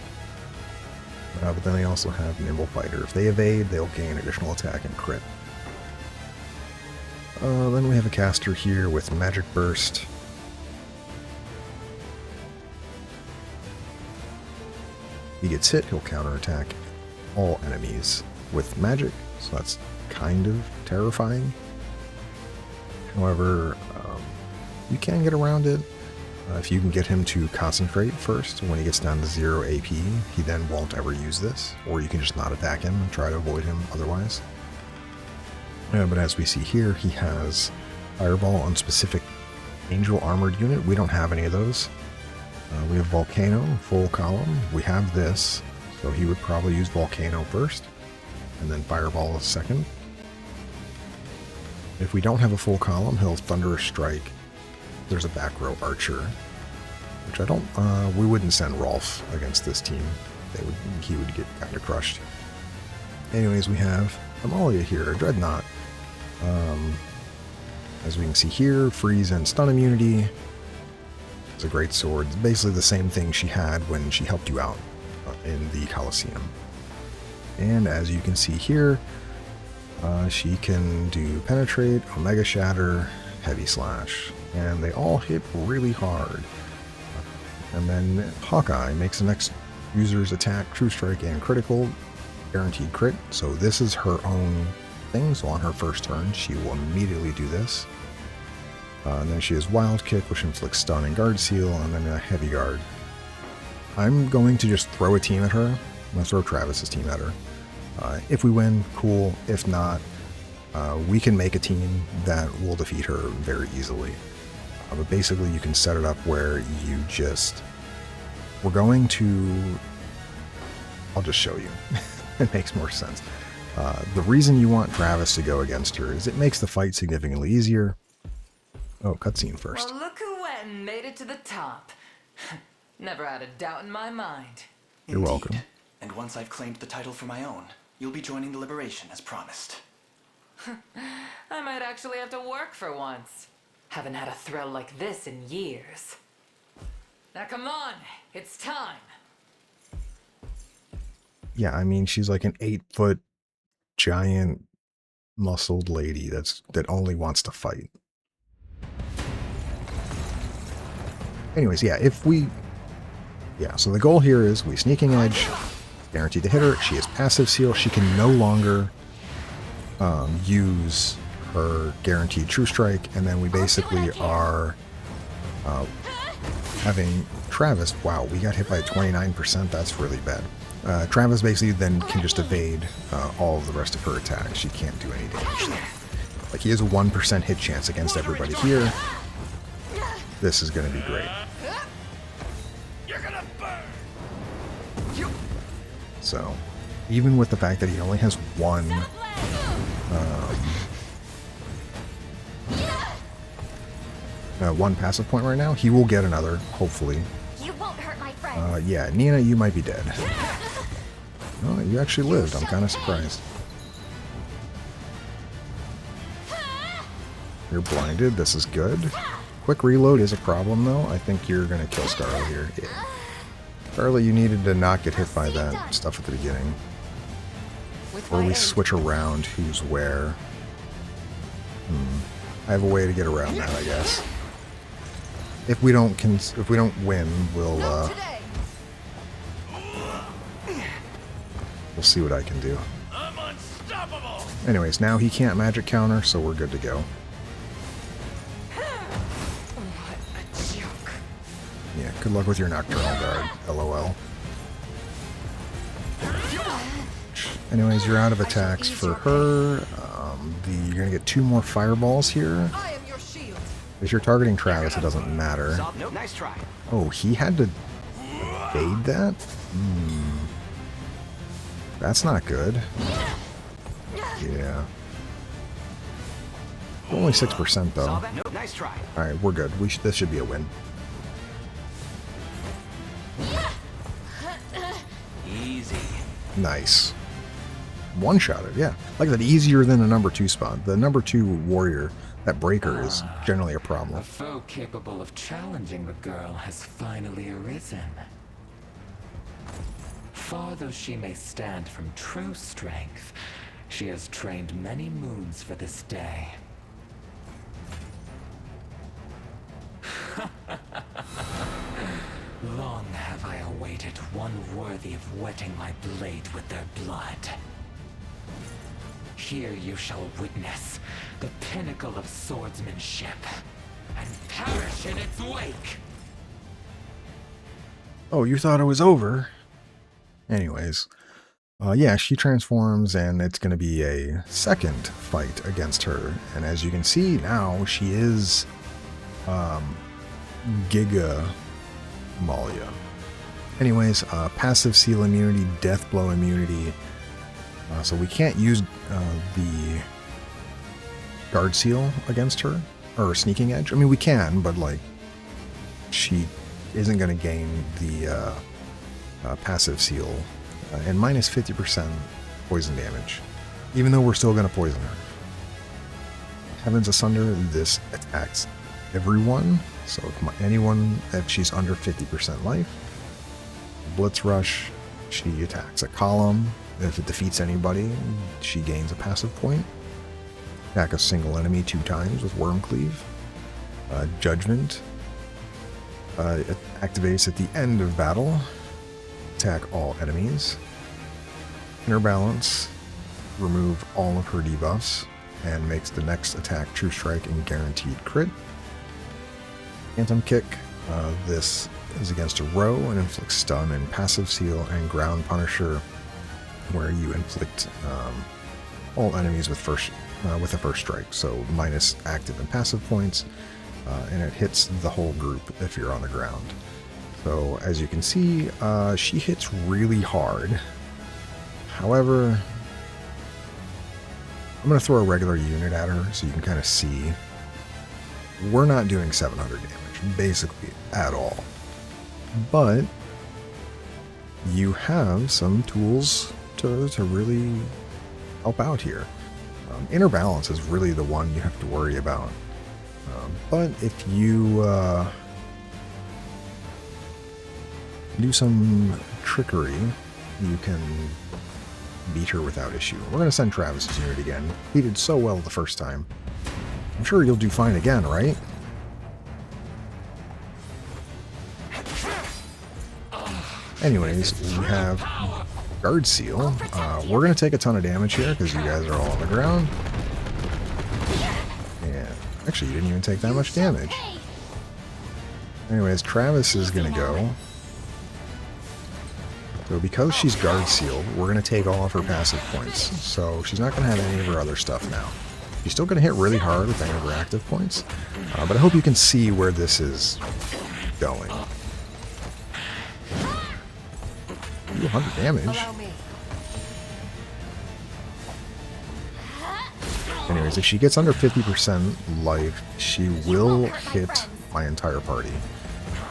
But then they also have Nimble Fighter. If they evade, they'll gain additional attack and crit. Then we have a caster here with Magic Burst. He gets hit, he'll counterattack all enemies with magic, so that's kind of terrifying. However, you can get around it. If you can get him to concentrate first, when he gets down to 0 AP, he then won't ever use this, or you can just not attack him and try to avoid him otherwise. But as we see here, he has Fireball on specific Angel Armored Unit. We don't have any of those. We have Volcano, full column. We have this, so he would probably use Volcano first, and then Fireball second. If we don't have a full column, he'll Thunderous Strike. There's a back row Archer, which I don't. We wouldn't send Rolf against this team. He would get kind of crushed. Anyways, we have Amalia here, a Dreadnought. As we can see here, freeze and stun immunity. It's a great sword. It's basically the same thing she had when she helped you out in the Coliseum. And as you can see here, she can do Penetrate, Omega Shatter, Heavy Slash, and they all hit really hard. And then Hawkeye makes the next user's attack, True Strike, and Critical, guaranteed crit. So this is her own thing, so on her first turn, she will immediately do this. And then she has Wild Kick, which inflicts Stun and Guard Seal, and then a Heavy Guard. I'm going to just throw a team at her. I'm going to throw Travis's team at her. If we win, cool. If not, we can make a team that will defeat her very easily. But basically, you can set it up where you just... We're going to... I'll just show you. It makes more sense. The reason you want Travis to go against her is it makes the fight significantly easier. Oh, cutscene first. Well, look who went and made it to the top. Never had a doubt in my mind. You're welcome. And once I've claimed the title for my own, you'll be joining the Liberation as promised. I might actually have to work for once. Haven't had a thrill like this in years. Now come on, it's time. Yeah, I mean, she's like an 8-foot giant muscled lady that only wants to fight. Anyways, yeah, so the goal here is we Sneaking Edge, guaranteed to hit her. She has passive seal. She can no longer use her guaranteed True Strike, and then we basically are having Travis. Wow, we got hit by 29%. That's really bad. Travis basically then can just evade all of the rest of her attacks. She can't do any damage. Like, he has a 1% hit chance against everybody here. This is going to be great. So, even with the fact that he only has one passive point right now, he will get another, hopefully. You won't hurt my friends. Yeah, Nina, you might be dead. Oh, you actually lived. I'm kind of surprised. You're blinded. This is good. Quick reload is a problem, though. I think you're going to kill Scarlet here. Yeah. Scarlet, you needed to not get hit by that stuff at the beginning. Or we switch around who's where. I have a way to get around that, I guess. If we don't win, we'll see what I can do. I'm unstoppable. Anyways, now he can't magic counter, so we're good to go. What a joke. Yeah, good luck with your Nocturnal Guard, LOL. Anyways, you're out of attacks for her. You're gonna get 2 more fireballs here. I am your shield. If you're targeting Travis, it doesn't matter. Nope, nice try. Oh, he had to evade that? That's not good. Yeah. Only 6% though. Nope, nice try. Alright, we're good. This should be a win. Easy. Nice. One-shotted, yeah. Like that, easier than a number 2 spot. The number 2 warrior, that breaker, is generally a problem. A foe capable of challenging the girl has finally arisen. Far though she may stand from true strength, she has trained many moons for this day. Long have I awaited one worthy of wetting my blade with their blood. Here you shall witness the pinnacle of swordsmanship, and perish in its wake! Oh, you thought it was over? Anyways. Yeah, she transforms, and it's going to be a second fight against her. And as you can see now, she is Giga Amalia. Anyways, passive seal immunity, death blow immunity. So we can't use the guard seal against her, or sneaking edge. I mean, we can, but like, she isn't going to gain the passive seal, and minus 50% poison damage, even though we're still going to poison her. Heavens Asunder, this attacks everyone, so anyone, if she's under 50% life. Blitz Rush, she attacks a column. If it defeats anybody, she gains a passive point. Attack a single enemy 2 times with Worm Cleave. Judgment it activates at the end of battle. Attack all enemies. Inner Balance, remove all of her debuffs, and makes the next attack True Strike and guaranteed crit. Phantom Kick, this is against a row and inflicts stun and passive seal, and Ground Punisher, where you inflict all enemies with a first strike, so minus active and passive points, and it hits the whole group if you're on the ground. So as you can see, she hits really hard. However, I'm going to throw a regular unit at her so you can kind of see. We're not doing 700 damage, basically, at all. but you have some tools to really help out here. Inner balance is really the one you have to worry about. But if you do some trickery, you can beat her without issue. We're going to send Travis's unit again. He did so well the first time. I'm sure you'll do fine again, right? Anyways, we have Guard Seal. We're going to take a ton of damage here because you guys are all on the ground. And actually, you didn't even take that much damage. Anyways, Travis is going to go. So because she's Guard Sealed, we're going to take all of her passive points. So she's not going to have any of her other stuff now. She's still going to hit really hard with any of her active points. But I hope you can see where this is going. Ooh, 100 damage. Anyways, if she gets under 50% life, she will hit my entire party.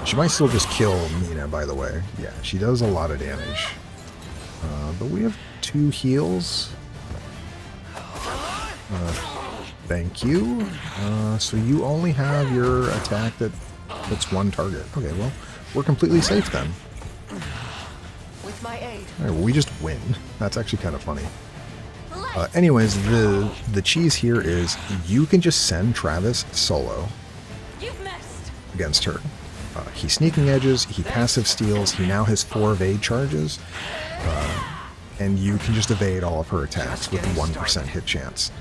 She might still just kill Mina, by the way. Yeah, she does a lot of damage. But we have 2 heals. Thank you. So you only have your attack that hits 1 target. Okay, well, we're completely safe then. With my aid. All right, well, we just win. That's actually kind of funny. Anyways, the cheese here is you can just send Travis solo against her. He sneaking edges, he passive steals, he now has 4 evade charges, and you can just evade all of her attacks with 1% hit chance.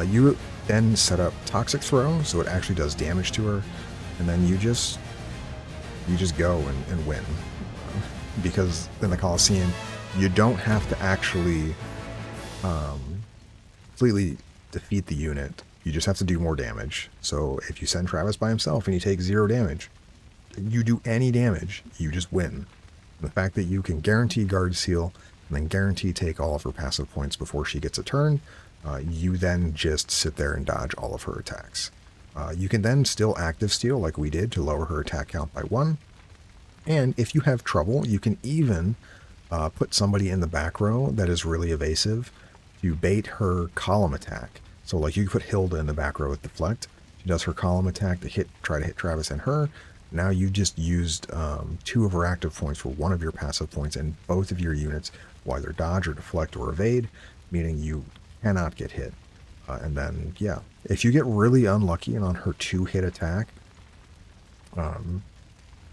You then set up Toxic Throw, so it actually does damage to her, and then you just go and win. Because in the Coliseum, you don't have to actually completely defeat the unit. You just have to do more damage. So if you send Travis by himself and you take 0 damage, you do any damage, you just win. The fact that you can guarantee Guard Seal and then guarantee take all of her passive points before she gets a turn, you then just sit there and dodge all of her attacks. You can then still active steal like we did to lower her attack count by 1. And if you have trouble, you can even put somebody in the back row that is really evasive to bait her column attack. So like you put Hilda in the back row with Deflect. She does her column attack to try to hit Travis and her. Now you just used 2 of her active points for 1 of your passive points and both of your units will either dodge or deflect or evade, meaning you cannot get hit. And then, yeah, if you get really unlucky and on her 2-hit attack,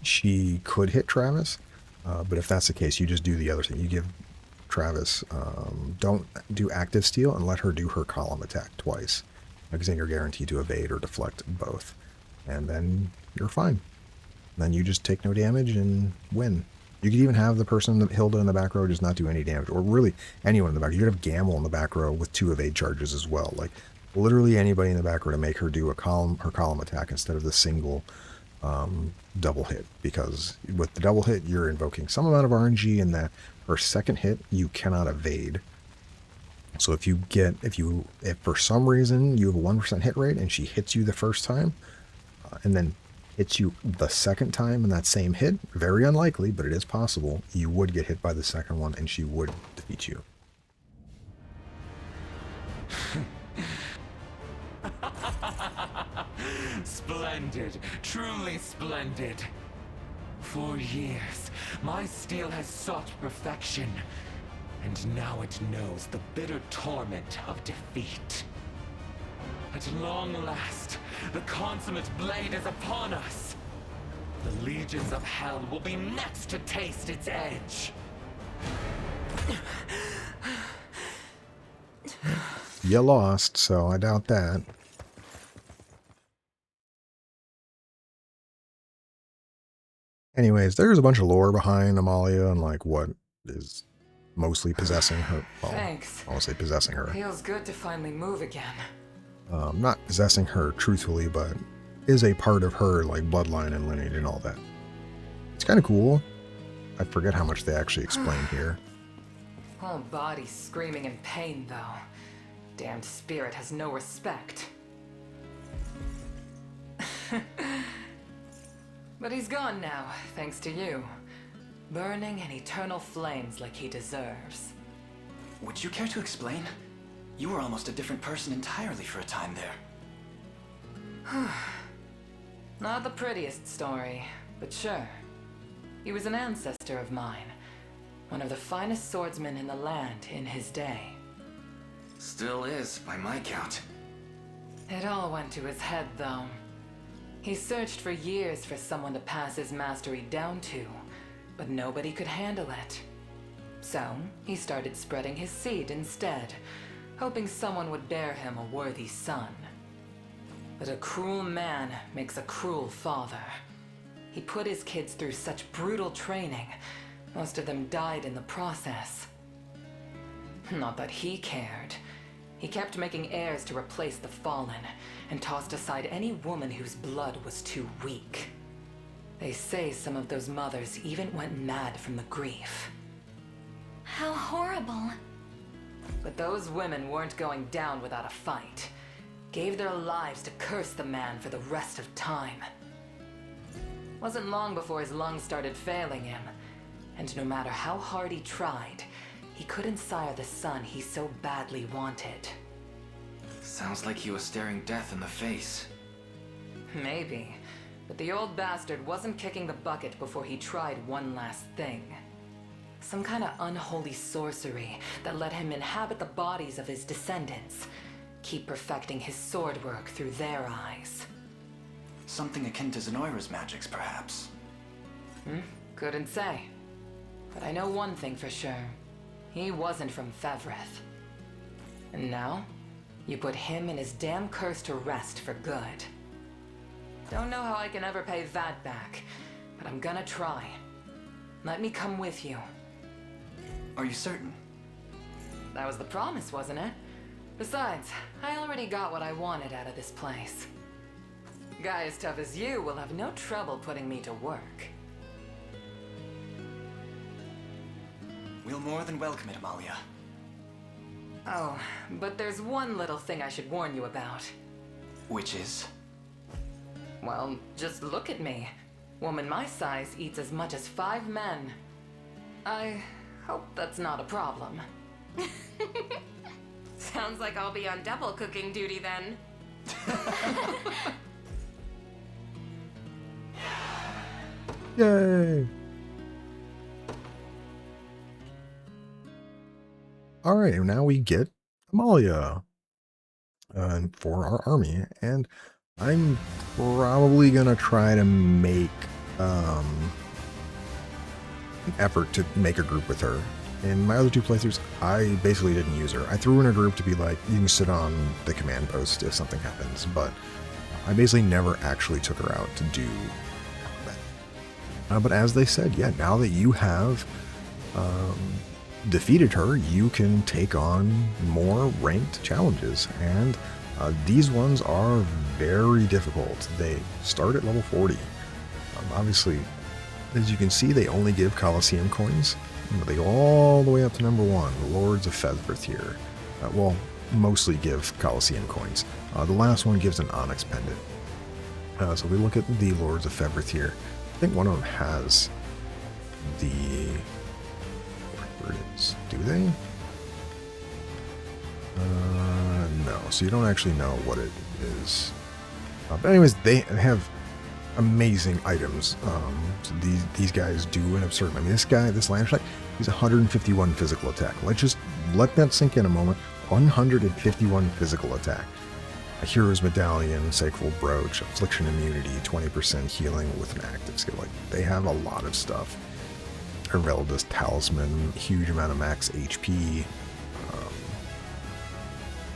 she could hit Travis. But if that's the case, you just do the other thing. You give Travis, don't do active steal and let her do her column attack twice. Because then you're guaranteed to evade or deflect both. And then you're fine. Then you just take no damage and win. You could even have the person, Hilda in the back row, just not do any damage. Or really anyone in the back. You could have Gamble in the back row with 2 evade charges as well. Like literally anybody in the back row to make her do her column attack instead of the single double hit. Because with the double hit, you're invoking some amount of RNG, and that her second hit you cannot evade. So if for some reason you have a 1% hit rate and she hits you the first time, and then hits you the second time in that same hit, very unlikely, but it is possible, you would get hit by the second one and she would defeat you. Splendid, truly splendid. For years, my steel has sought perfection, and now it knows the bitter torment of defeat. At long last, the consummate blade is upon us. The legions of hell will be next to taste its edge. You lost, so I doubt that. Anyways, there's a bunch of lore behind Amalia and like what is mostly possessing her. Well, Thanks. I won't say possessing her. Feels good to finally move again. Not possessing her truthfully, but is a part of her like bloodline and lineage and all that. It's kind of cool. I forget how much they actually explain here. Whole body screaming in pain, though. Damned spirit has no respect. But he's gone now, thanks to you. burning in eternal flames like he deserves. Would you care to explain? You were almost a different person entirely for a time there. Not the prettiest story, but sure. He was an ancestor of mine. One of the finest swordsmen in the land in his day. Still is, by my count. It all went to his head, though. He searched for years for someone to pass his mastery down to, but nobody could handle it. So, he started spreading his seed instead, hoping someone would bear him a worthy son. But a cruel man makes a cruel father. He put his kids through such brutal training, most of them died in the process. Not that he cared. He kept making heirs to replace the fallen, and tossed aside any woman whose blood was too weak. They say some of those mothers even went mad from the grief. How horrible. But those women weren't going down without a fight. Gave their lives to curse the man for the rest of time. Wasn't long before his lungs started failing him, and no matter how hard he tried, he couldn't sire the son he so badly wanted. Sounds like he was staring death in the face. Maybe, but the old bastard wasn't kicking the bucket before he tried one last thing. Some kind of unholy sorcery that let him inhabit the bodies of his descendants, keep perfecting his sword work through their eyes. Something akin to Zenoiran's magics, perhaps. Couldn't say. But I know one thing for sure. He wasn't from Fevrith. And now, you put him and his damn curse to rest for good. Don't know how I can ever pay that back, but I'm gonna try. Let me come with you. Are you certain? That was the promise, wasn't it? Besides, I already got what I wanted out of this place. Guy as tough as you will have no trouble putting me to work. We'll more than welcome it, Amalia. Oh, but there's one little thing I should warn you about. Which is? Well, just look at me. Woman my size eats as much as 5 men. I hope that's not a problem. Sounds like I'll be on double cooking duty then. Yay! Alright, now we get Amalia for our army, and I'm probably gonna try to make an effort to make a group with her. In my other 2 playthroughs, I basically didn't use her. I threw in a group to be like, you can sit on the command post if something happens, but I basically never actually took her out to do combat. But as they said, yeah, now that you have defeated her, you can take on more ranked challenges, and these ones are very difficult. They start at level 40. Obviously, as you can see, they only give Coliseum coins, but they go all the way up to number 1, the Lords of Fevrith here. Well, mostly give Coliseum coins. The last one gives an Onyx pendant. So we look at the Lords of Fevrith here. I think one of them has the... where it is. Do they? No, so you don't actually know what it is. But anyways, they have amazing items. So these guys do an absurd. I mean, this guy, this Landstrike, he's 151 physical attack. Let's just let that sink in a moment. 151 physical attack. A Hero's Medallion, Sacral Brooch, Affliction Immunity, 20% healing with an active skill. Like, they have a lot of stuff. Hervelda's Talisman, huge amount of max HP.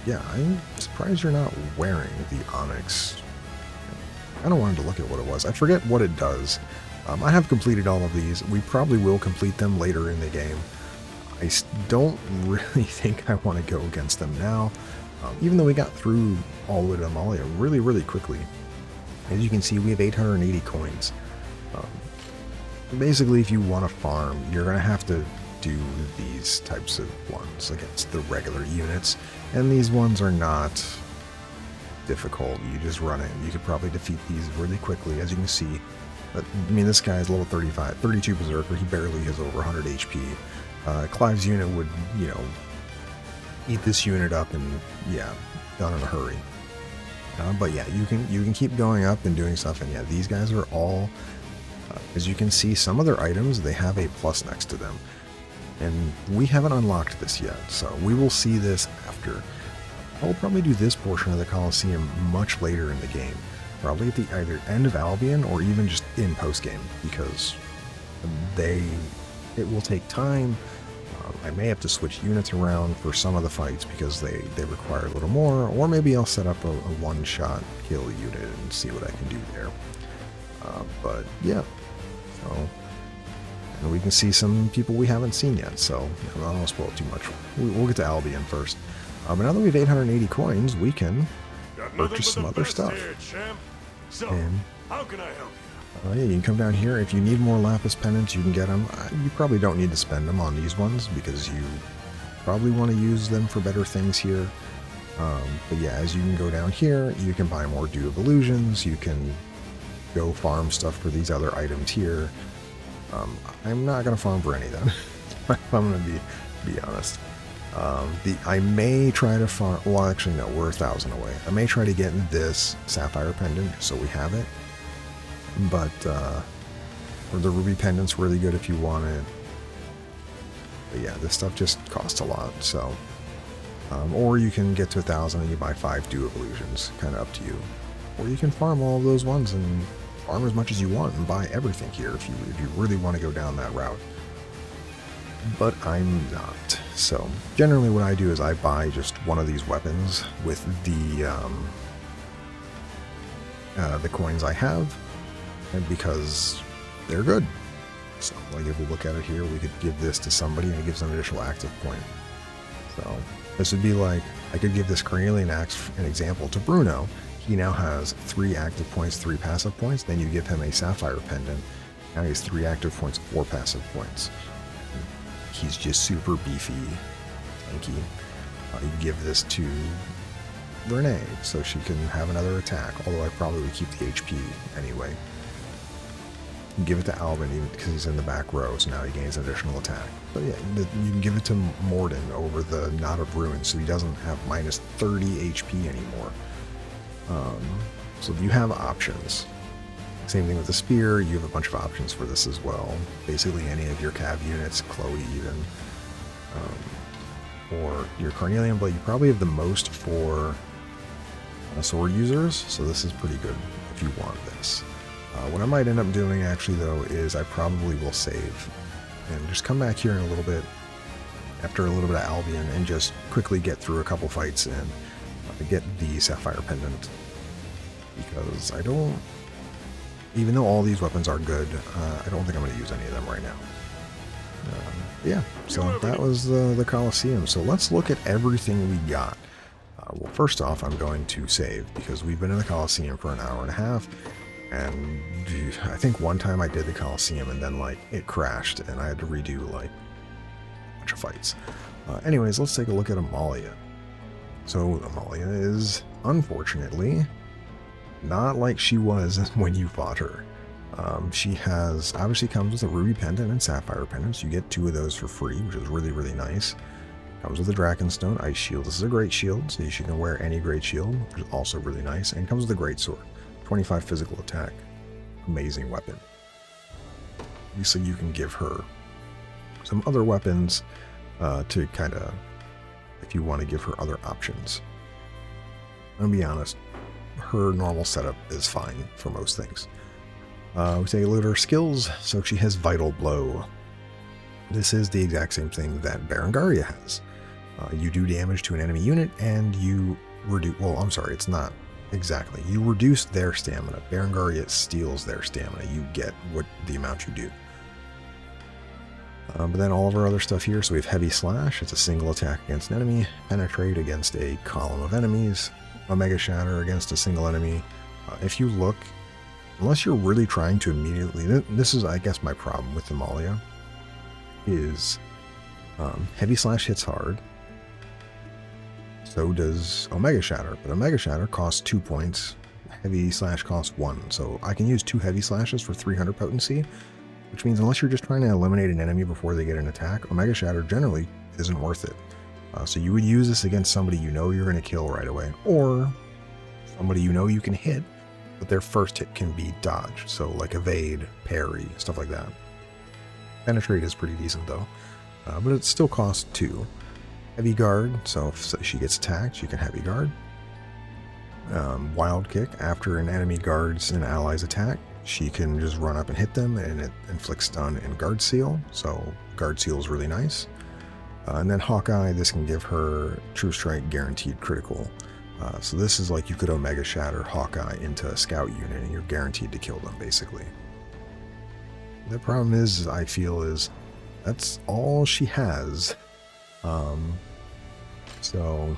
Yeah, I'm surprised you're not wearing the Onyx. I kind of wanted to look at what it was. I forget what it does. I have completed all of these. We probably will complete them later in the game. I don't really think I want to go against them now, even though we got through all the way to Amalia really, really quickly. As you can see, we have 880 coins. Basically, if you want to farm, you're going to have to do these types of ones against the regular units, and these ones are not difficult. You just run it. You could probably defeat these really quickly. As you can see, But, I mean, this guy is level 35, 32 Berserker. He barely has over 100 HP. Clive's unit would, you know, eat this unit up and, yeah, done in a hurry. But yeah, you can keep going up and doing stuff, and yeah, these guys are all, as you can see, some of their items, they have a plus next to them. And we haven't unlocked this yet, so we will see this after. I'll probably do this portion of the Coliseum much later in the game. Probably at the either end of Albion or even just in post-game, because it will take time. I may have to switch units around for some of the fights because they require a little more, or maybe I'll set up a one-shot kill unit and see what I can do there. But yeah, so and we can see some people we haven't seen yet, so I don't want to spoil too much. We'll get to Albion first. But now that we have 880 coins, we can purchase some other stuff. So, And how can I help you? yeah, you can come down here. If you need more lapis pendants, you can get them. You probably don't need to spend them on these ones because you probably want to use them for better things here. But yeah, as you can go down here, you can buy more Dew of Illusions. You can go farm stuff for these other items here. I'm not going to farm for any of them, if I'm going to be honest. I may try to farm, well actually no, we're 1,000 away. I may try to get this Sapphire Pendant so we have it. But, or the Ruby Pendant's really good if you want it. But yeah, this stuff just costs a lot, so. Or you can get to 1,000 and you buy 5 Dew of Illusions, kind of up to you. Or you can farm all of those ones and farm as much as you want and buy everything here if you really want to go down that route. But I'm not. So generally what I do is I buy just one of these weapons with the coins I have, and because they're good. So like if we look at it here, we could give this to somebody and it gives them an additional active point. So this would be like, I could give this Cornelian Axe, an example, to Bruno. He now has 3 active points, 3 passive points. Then you give him a Sapphire Pendant. Now he has 3 active points, 4 passive points. He's just super beefy, tanky. You give this to Renee so she can have another attack, although I probably would keep the HP anyway. You give it to Alvin even because he's in the back row, so now he gains an additional attack. But yeah, you can give it to Morden over the Knot of Ruin, so he doesn't have minus 30 HP anymore. So you have options. Same thing with the Spear, you have a bunch of options for this as well. Basically any of your Cav units, Chloe even, or your Carnelian Blade. You probably have the most for sword users, so this is pretty good if you want this. What I might end up doing actually though is I probably will save and just come back here in a little bit after a little bit of Albion and just quickly get through a couple fights and get the Sapphire Pendant, because I don't, even though all these weapons are good, I don't think I'm going to use any of them right now. Yeah, so that was the Coliseum. So let's look at everything we got. Well, first off, I'm going to save because we've been in the Coliseum for an hour and a half. And I think one time I did the Coliseum and then like it crashed and I had to redo like a bunch of fights. Anyways, let's take a look at Amalia. So Amalia is unfortunately not like she was when you fought her. She has obviously comes with a Ruby Pendant and Sapphire Pendants. You get 2 of those for free, which is really, really nice. Comes with a Drakenstone Ice Shield. This is a great shield, so she can wear any great shield, which is also really nice. And comes with a great sword. 25 physical attack. Amazing weapon. Obviously, you can give her some other weapons to kind of, if you want to give her other options. I'm gonna be honest, her normal setup is fine for most things. We take a look at her skills. So she has Vital Blow. This is the exact same thing that Berengaria has. You do damage to an enemy unit and you reduce, well, I'm sorry, it's not exactly. You reduce their stamina. Berengaria steals their stamina. You get what the amount you do. But then all of our other stuff here. So we have Heavy Slash. It's a single attack against an enemy. Penetrate against a column of enemies. Omega Shatter against a single enemy. If you look, unless you're really trying to immediately, this is I guess my problem with Amalia, is Heavy Slash hits hard. So does Omega Shatter, but Omega Shatter costs 2 points. heavy slash costs 1. So I can use 2 heavy slashes for 300 potency, which means unless you're just trying to eliminate an enemy before they get an attack, Omega Shatter generally isn't worth it. So you would use this against somebody you know you're going to kill right away, or somebody you know you can hit, but their first hit can be dodge. So like evade, parry, stuff like that. Penetrate is pretty decent though, but it still costs 2. Heavy guard, so if she gets attacked, she can heavy guard. Wild kick, after an enemy guards an ally's attack, she can just run up and hit them, and it inflicts stun and guard seal. So guard seal is really nice. And then Hawkeye, this can give her True Strike guaranteed critical. So this is like you could Omega Shatter Hawkeye into a scout unit and you're guaranteed to kill them, basically. The problem is, I feel, is that's all she has. So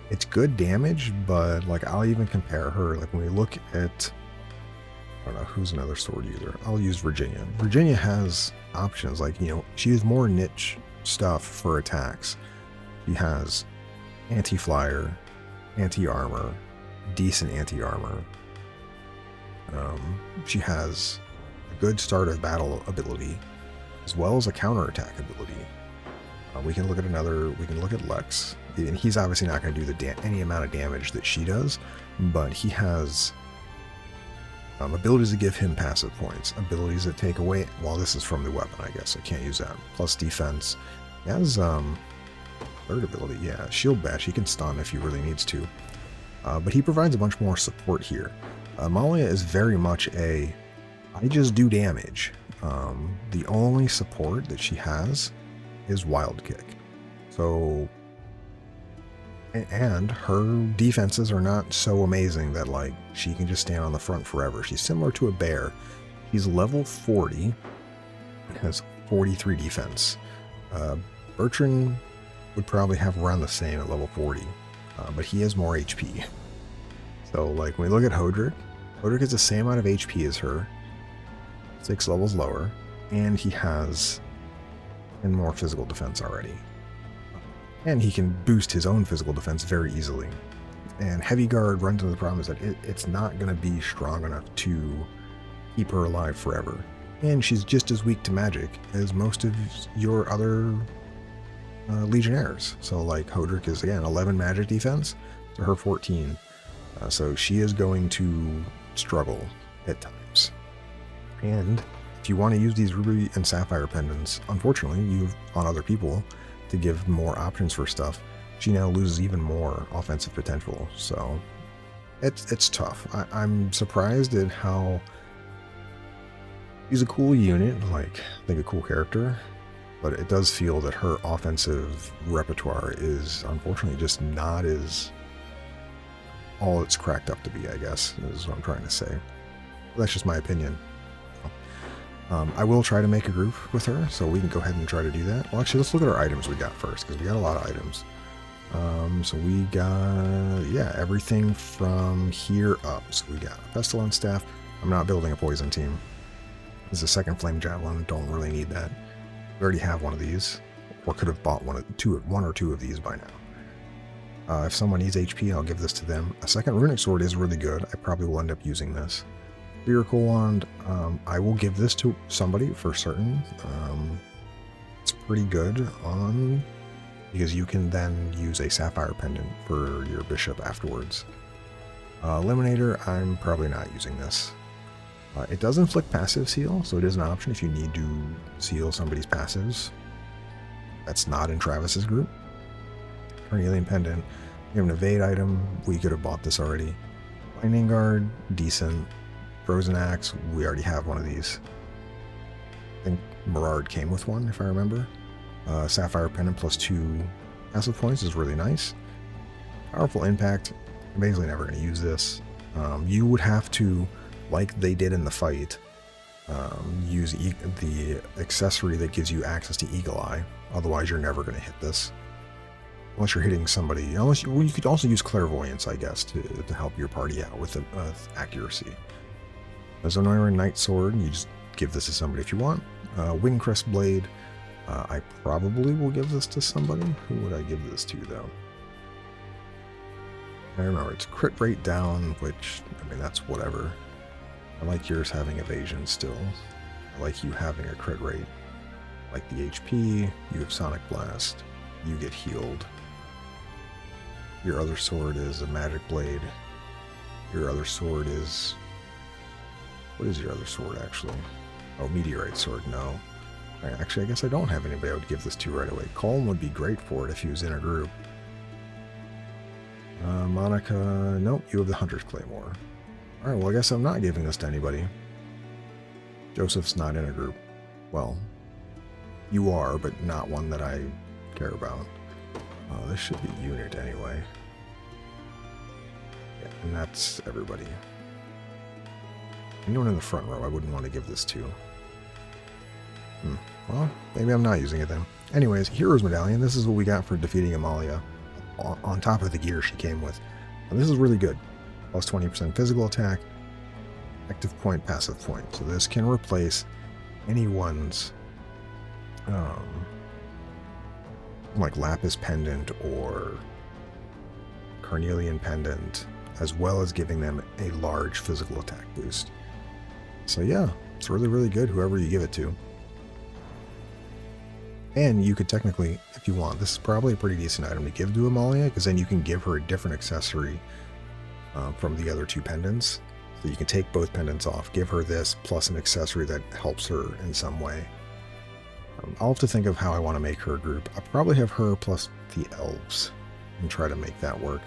it's good damage, but like I'll even compare her. Like when we look at, I don't know, who's another sword user? I'll use Virginia. Virginia has options, like, you know, she has more niche stuff for attacks. She has anti-flyer, anti-armor, decent anti-armor. She has a good start of battle ability, as well as a counterattack ability. We can look at we can look at Lex, and he's obviously not going to do any amount of damage that she does, but he has abilities that give him passive points, abilities that take away, well, this is from the weapon, I guess, I can't use that, plus defense. He has third ability, yeah, shield bash, he can stun if he really needs to, but he provides a bunch more support here. Amalia is very much I just do damage. The only support that she has is wild kick. So, and her defenses are not so amazing that like she can just stand on the front forever. She's similar to a bear. She's level 40 and has 43 defense. Bertrand would probably have around the same at level 40, but he has more HP. So like when we look at Hodrick has the same amount of HP as her, 6 levels lower, and he has more physical defense already. And he can boost his own physical defense very easily. And Heavy Guard runs into the problem is that it's not going to be strong enough to keep her alive forever. And she's just as weak to magic as most of your other Legionnaires. So like Hodrick is, again, 11 magic defense to her 14. So she is going to struggle at times. And if you want to use these Ruby and Sapphire pendants, unfortunately, you've on other people to give more options for stuff. She now loses even more offensive potential. So it's tough. I'm surprised at how she's a cool unit, like I think a cool character, but it does feel that her offensive repertoire is unfortunately just not as all it's cracked up to be, I guess, is what I'm trying to say. That's just my opinion. I will try to make a group with her, so we can go ahead and try to do that. Well, actually, let's look at our items we got first, because we got a lot of items. So we got, yeah, everything from here up. So we got a Pestilence Staff. I'm not building a Poison team. This is a second Flame Javelin. Don't really need that. We already have one of these, or could have bought one or two of these by now. If someone needs HP, I'll give this to them. A second Runic Sword is really good. I probably will end up using this. Spherical Wand, I will give this to somebody for certain. It's pretty good because you can then use a Sapphire Pendant for your Bishop afterwards. Eliminator, I'm probably not using this. It does inflict passive seal, so it is an option if you need to seal somebody's passives. That's not in Travis's group. Carnelian Pendant, we have an evade item, we could have bought this already. Lightning Guard, decent. Frozen Axe, we already have one of these. I think Mirard came with one, if I remember. Sapphire Pendant plus 2 passive points is really nice. Powerful Impact, I'm basically never going to use this. You would have to, like they did in the fight, use the accessory that gives you access to Eagle Eye. Otherwise, you're never going to hit this. Unless you're hitting somebody. You could also use Clairvoyance, I guess, to help your party out with accuracy. A Zenoiran Knight Sword, you just give this to somebody if you want. Wingcrest Blade, I probably will give this to somebody. Who would I give this to, though? I remember it's crit rate down, which, I mean, that's whatever. I like yours having evasion still. I like you having a crit rate. I like the HP, you have Sonic Blast, you get healed. Your other sword is a magic blade. Your other sword is... What is your other sword, actually? Oh, meteorite sword, no. Actually, I guess I don't have anybody I would give this to right away. Colm would be great for it if he was in a group. Monica... Nope, you have the Hunter's Claymore. Alright, well, I guess I'm not giving this to anybody. Joseph's not in a group. Well, you are, but not one that I care about. Oh, this should be unit anyway. Yeah, and that's everybody. Anyone in the front row I wouldn't want to give this to. Well, maybe I'm not using it then. Anyways, Hero's Medallion. This is what we got for defeating Amalia. On top of the gear she came with. And this is really good. Plus 20% physical attack. Active point, passive point. So this can replace anyone's like Lapis Pendant or Carnelian Pendant, as well as giving them a large physical attack boost. So yeah, it's really, really good whoever you give it to. And you could technically, if you want, this is probably a pretty decent item to give to Amalia, because then you can give her a different accessory from the other two pendants. So you can take both pendants off, give her this, plus an accessory that helps her in some way. I'll have to think of how I want to make her a group. I'll probably have her plus the elves and try to make that work.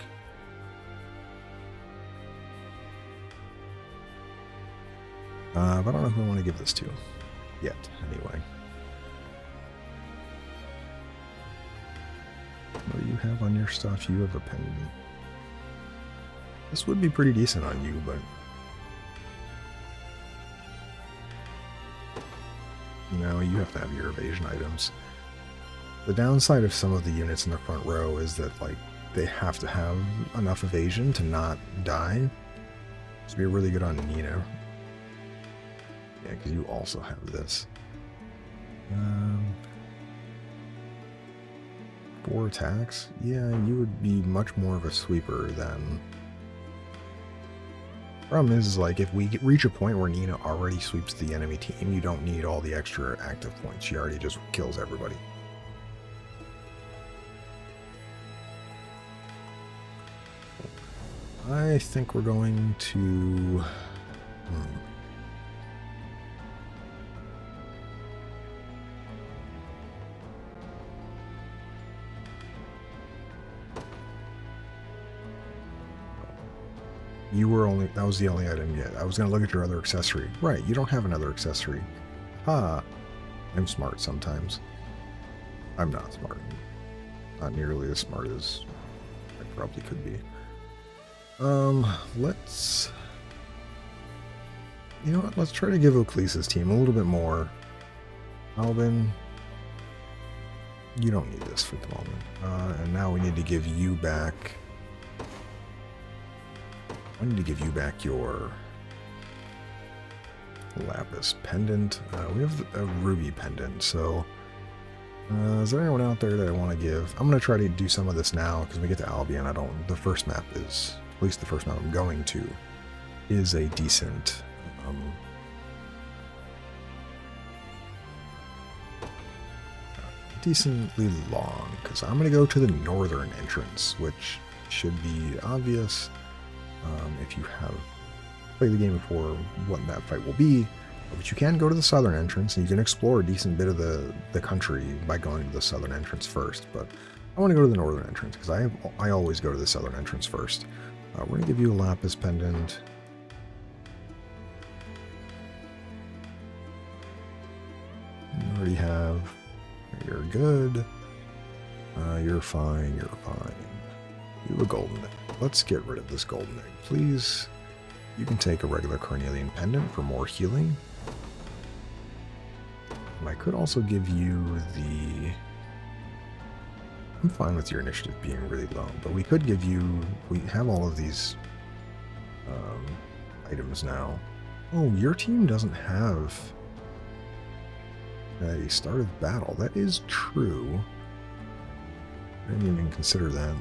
But I don't know who I want to give this to yet, anyway. What do you have on your stuff? You have a pendant. This would be pretty decent on you, but... No, you have to have your evasion items. The downside of some of the units in the front row is that, like, they have to have enough evasion to not die. This would be really good on Nina. Yeah, because you also have this. 4 attacks? Yeah, you would be much more of a sweeper than... Problem is, like, if we reach a point where Nina already sweeps the enemy team, you don't need all the extra active points. She already just kills everybody. I think we're going to... You were only... That was the only item yet. I was going to look at your other accessory. Right, you don't have another accessory. Ah, I'm smart sometimes. I'm not smart. Not nearly as smart as I probably could be. Let's... You know what? Let's try to give Oclisa's team a little bit more. Albin, you don't need this for the moment. And now we need to give you back... I need to give you back your Lapis Pendant. We have a Ruby Pendant, so... is there anyone out there that I want to give? I'm going to try to do some of this now, because when we get to Albion, I don't... The first map is... At least the first map I'm going to is a decent... decently long, because I'm going to go to the northern entrance, which should be obvious if you have played the game before what that fight will be. But you can go to the southern entrance, and you can explore a decent bit of the country by going to the southern entrance first. But I want to go to the northern entrance, because I always go to the southern entrance first. We're going to give you a Lapis Pendant. You already have... You're good. You're fine, you're fine. You have a golden egg. Let's get rid of this golden egg, please. You can take a regular Carnelian Pendant for more healing. And I could also give you the... I'm fine with your initiative being really low, but we could give you... We have all of these items now. Oh, your team doesn't have a start of battle. That is true. I didn't even consider that.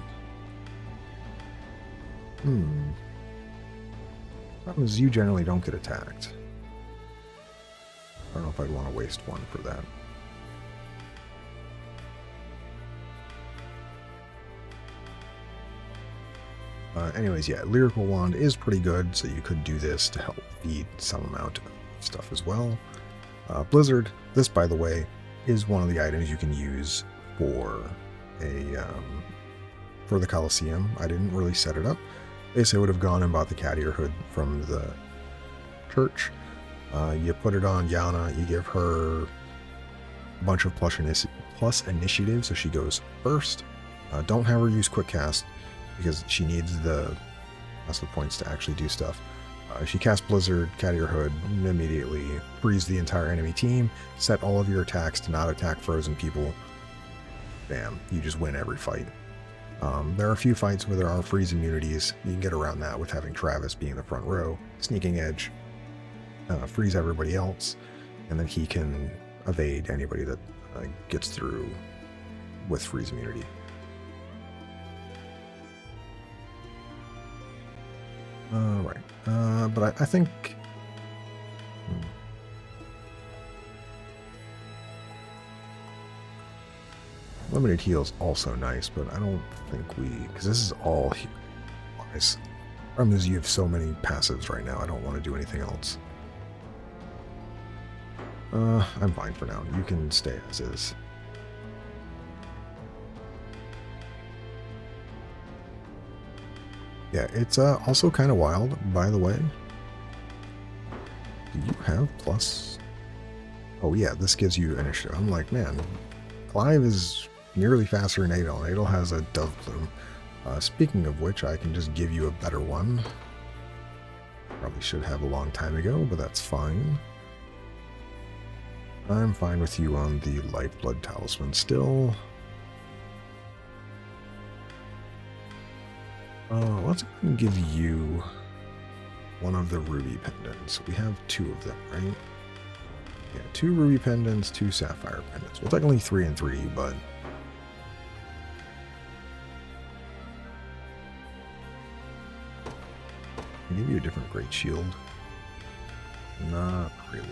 Problem is, you generally don't get attacked. I don't know if I'd want to waste one for that. Anyways, yeah, Lyrical Wand is pretty good, so you could do this to help feed some amount of stuff as well. Blizzard, this, by the way, is one of the items you can use for the Coliseum. I didn't really set it up. Basically, I would have gone and bought the cat ear hood from the church. You put it on Yana, you give her a bunch of plus initiative, so she goes first. Don't have her use quick cast, because she needs the passive points to actually do stuff. She casts Blizzard, cat ear hood, immediately freeze the entire enemy team, set all of your attacks to not attack frozen people. Bam, you just win every fight. There are a few fights where there are freeze immunities. You can get around that with having Travis be in the front row, sneaking edge, freeze everybody else, and then he can evade anybody that gets through with freeze immunity. Right. But I think... Limited heal's also nice, but I don't think we... Because this is all nice. Problem is you have so many passives right now, I don't want to do anything else. I'm fine for now. You can stay as is. Yeah, it's also kind of wild, by the way. Do you have plus? Oh yeah, this gives you initiative. I'm like, man, Clive is nearly faster than Adel. Adel has a dove plume. Speaking of which, I can just give you a better one. Probably should have a long time ago, but that's fine. I'm fine with you on the Lifeblood Talisman still. Let's give you one of the ruby pendants. We have 2 of them, right? Yeah, 2 ruby pendants, 2 sapphire pendants. Well, technically 3 and 3, but... I'll give you a different great shield. Not really.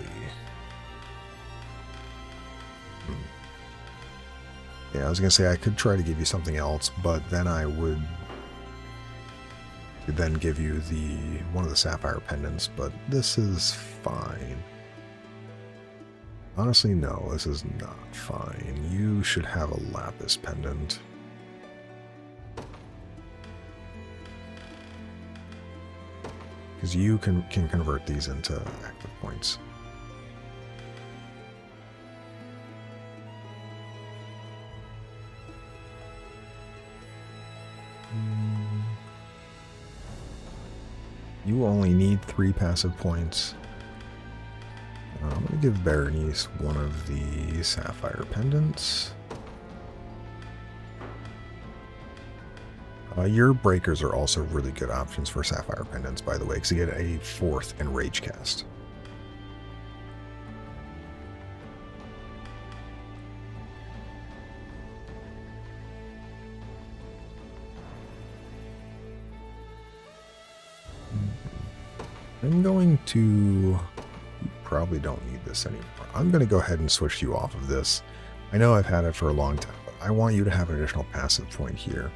Yeah, I was gonna say I could try to give you something else, but then I would then give you one of the sapphire pendants, but this is fine. Honestly, no, this is not fine. You should have a lapis pendant. Because you can convert these into active points. You only need 3 passive points. I'm going to give Berenice one of the sapphire pendants. Your breakers are also really good options for sapphire pendants, by the way, because you get a 4th and rage cast. I'm going to... You probably don't need this anymore. I'm going to go ahead and switch you off of this. I know I've had it for a long time, but I want you to have an additional passive point here.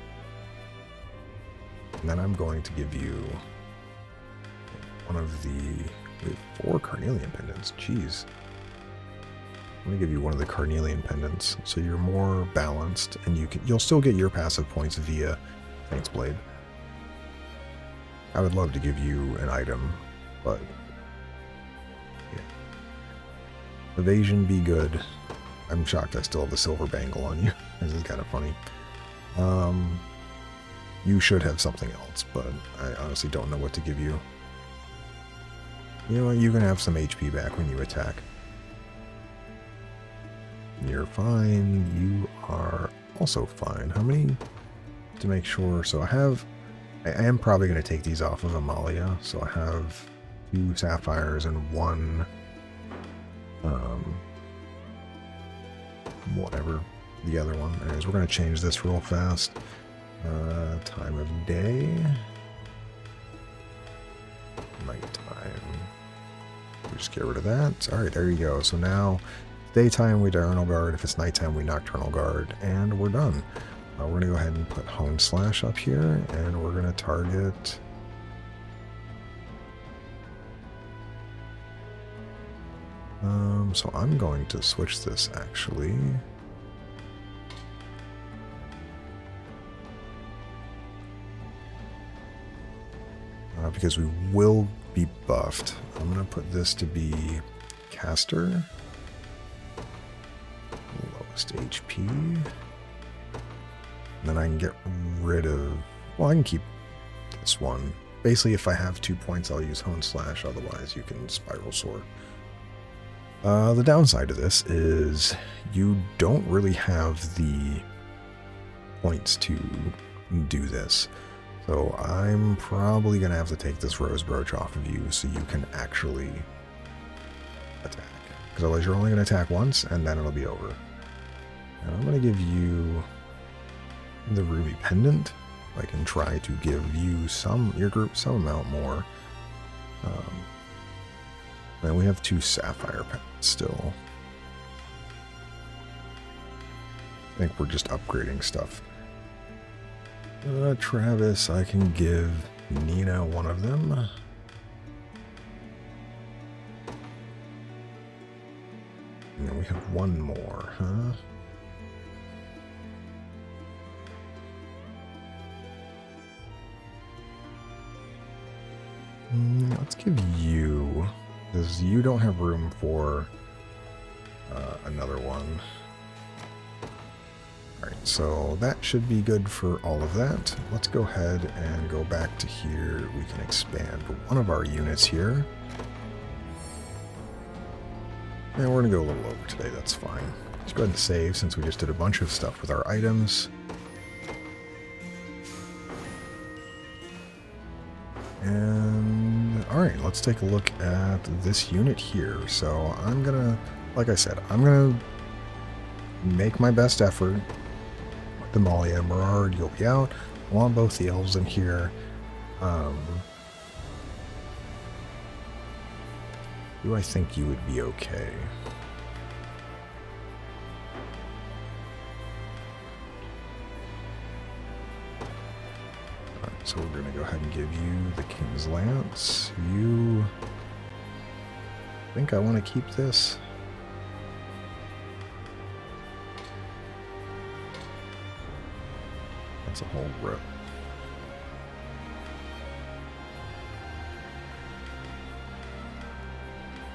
And then I'm going to give you one of the... We have 4 carnelian pendants. Jeez. I'm going to give you one of the carnelian pendants, so you're more balanced, and you'll still get your passive points via Thanks Blade. I would love to give you an item, but yeah. Evasion be good. I'm shocked I still have a silver bangle on you. This is kind of funny. You should have something else, but I honestly don't know what to give you. You know what? You can have some HP back when you attack. You're fine. You are also fine. How many to make sure? So I am probably going to take these off of Amalia. So I have 2 sapphires and 1, whatever the other one is. We're going to change this real fast. Time of day. nighttime. We just get rid of that. Alright, there you go. So now, daytime we diurnal guard. If it's nighttime, we nocturnal guard. And we're done. We're going to go ahead and put hone slash up here. And we're going to target... so I'm going to switch this actually. Because we will be buffed. I'm going to put this to be caster. Lowest HP. And then I can get rid of... Well, I can keep this one. Basically, if I have 2 points, I'll use hone slash. Otherwise, you can spiral sword. The downside of this is you don't really have the points to do this. So I'm probably going to have to take this rose brooch off of you so you can actually attack. Because otherwise you're only going to attack once and then it'll be over. And I'm going to give you the ruby pendant. I can try to give you your group some amount more. And we have 2 sapphire pendants still. I think we're just upgrading stuff. Travis, I can give Nina one of them. And then we have one more, huh? Let's give you... Because you don't have room for another one. Alright, so that should be good for all of that. Let's go ahead and go back to here. We can expand one of our units here. And we're going to go a little over today, that's fine. Let's go ahead and save since we just did a bunch of stuff with our items. And alright, let's take a look at this unit here. So I'm gonna, like I said, I'm gonna make my best effort with Amalia and Merard. You'll be out. I want both the elves in here. Do I think you would be okay? So we're going to go ahead and give you the King's Lance. You... I think I want to keep this. That's a whole row.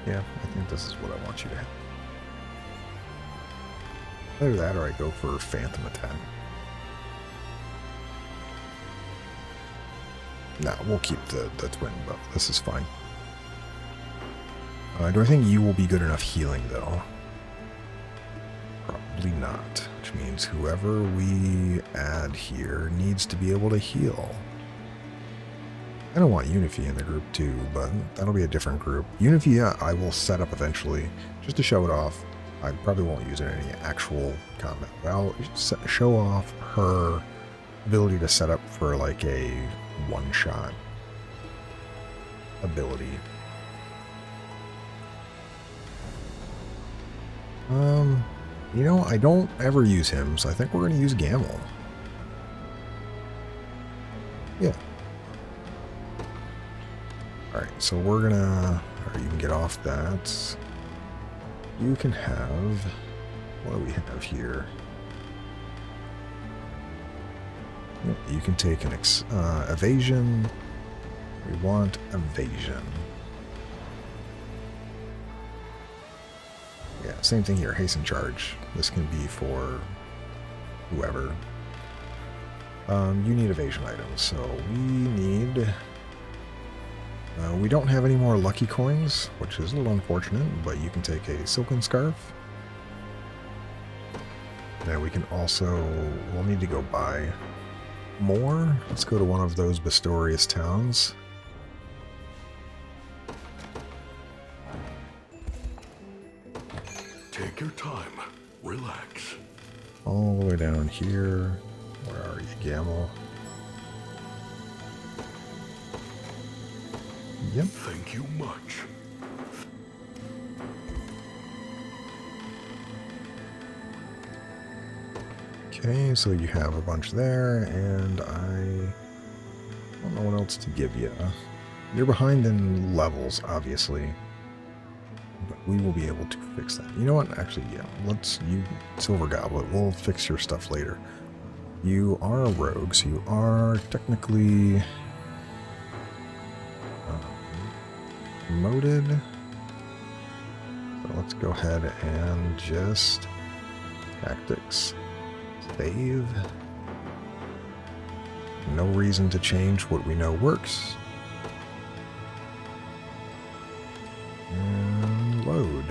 Yeah, I think this is what I want you to have. Either that or I go for Phantom Attack. No, we'll keep the twin bow. This is fine. Do I think you will be good enough healing, though? Probably not. Which means whoever we add here needs to be able to heal. I don't want Unify in the group, too, but that'll be a different group. Unify, I will set up eventually, just to show it off. I probably won't use it in any actual combat, but I'll show off her ability to set up for, like, a one-shot ability. You know, I don't ever use him, so I think we're going to use Gamel. Yeah. Alright, so we're gonna... Or you can get off that. You can have... What do we have here? You can take an evasion. We want evasion. Yeah, same thing here. Hasten charge. This can be for whoever. You need evasion items, so we need... we don't have any more lucky coins, which is a little unfortunate, but you can take a silken scarf. Now we can also... We'll need to go buy more. Let's go to one of those Bastorius towns. Take your time. Relax. All the way down here. Where are you, Gamel? Yep. Thank you much. Okay, so you have a bunch there, and I don't know what else to give you. You're behind in levels, obviously, but we will be able to fix that. You know what? Actually, yeah, Silver Goblet, we'll fix your stuff later. You are a rogue, so you are technically promoted. So let's go ahead and just tactics. Save. No reason to change what we know works. And load.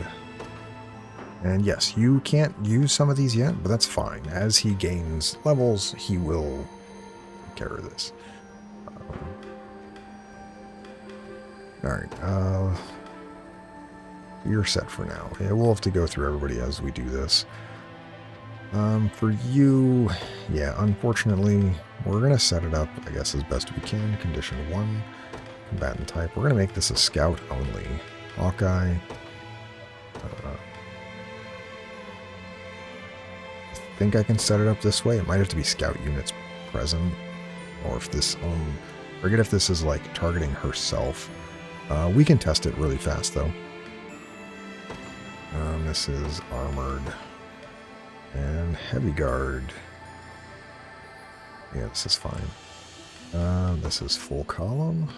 And yes, you can't use some of these yet, but that's fine. As he gains levels, he will take care of this. Alright, you're set for now. Yeah, we'll have to go through everybody as we do this. For you, yeah, unfortunately, we're going to set it up, I guess, as best we can. Condition 1, combatant type. We're going to make this a scout only. Hawkeye. I think I can set it up this way. It might have to be scout units present. Or if this, forget if this is like targeting herself. We can test it really fast though. This is armored. And heavy guard. Yeah, this is fine. This is full column.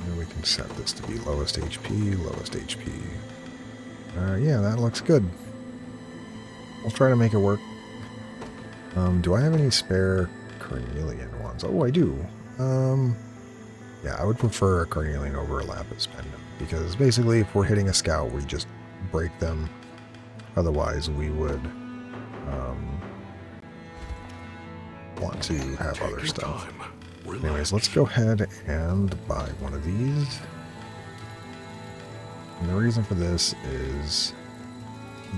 And we can set this to be lowest HP, lowest HP. Yeah, that looks good. We'll try to make it work. Do I have any spare carnelian ones? Oh, I do. Yeah, I would prefer a carnelian over a lapis pendant, because basically if we're hitting a scout, we just break them. Otherwise, we would want to have other stuff. Anyways, let's go ahead and buy one of these. And the reason for this is,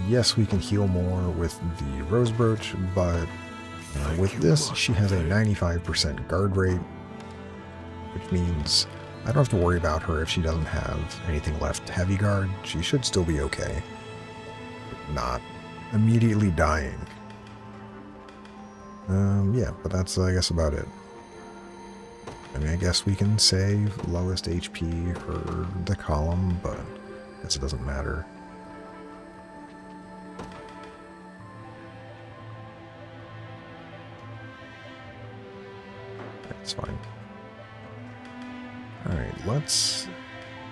yes, we can heal more with the rose brooch, but with this, she has a 95% guard rate, which means I don't have to worry about her if she doesn't have anything left heavy guard. She should still be okay. Not immediately dying. Yeah, but that's, I guess, about it. I mean, I guess we can save lowest HP for the column, but I guess it doesn't matter. That's fine. Alright, let's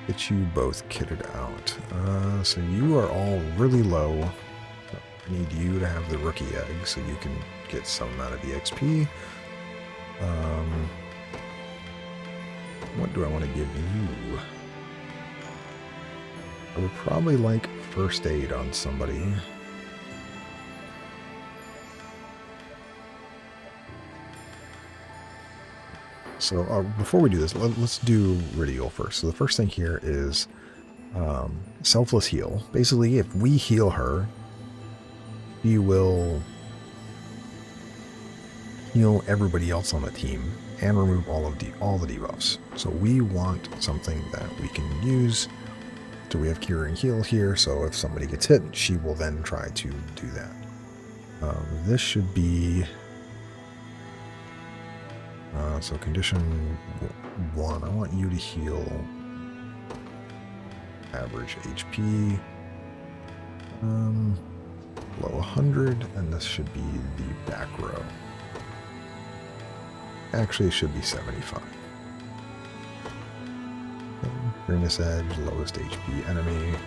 get you both kitted out. So you are all really low. I need you to have the rookie egg so you can get some amount of EXP. What do I want to give you? I would probably like first aid on somebody. So before we do this, let's do Ridial first. So the first thing here is selfless heal. Basically, if we heal her, he will heal everybody else on the team and remove all the debuffs. So we want something that we can use. So we have Cure and Heal here, so if somebody gets hit, she will then try to do that. This should be... so condition 1, I want you to heal average HP. Below 100, and this should be the back row. Actually, it should be 75. Grimace Edge, lowest HP enemy.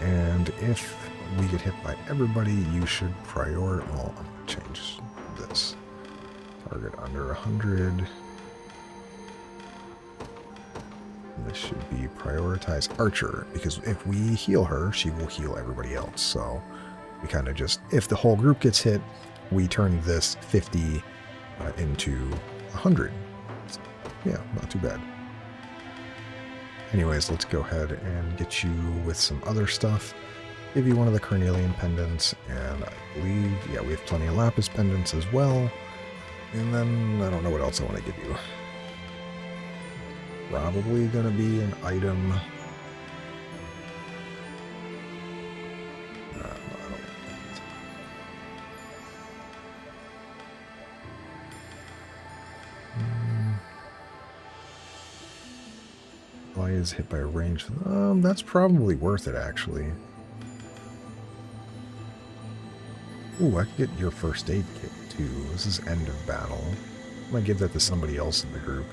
And if we get hit by everybody, you should prioritize. Oh, I'm going to change this. Target under 100. This should be prioritize Archer, because if we heal her, she will heal everybody else. So we kind of just, if the whole group gets hit, we turn this 50 into 100. Yeah, not too bad. anyways, let's go ahead and get you with some other stuff. Give you one of the carnelian pendants, and I believe, yeah, we have plenty of lapis pendants as well. And then I don't know what else I want to give you. Probably going to be an item. I don't. Why is hit by a range? That's probably worth it, actually. Ooh, I could get your first aid kit, too. This is end of battle. I might give that to somebody else in the group.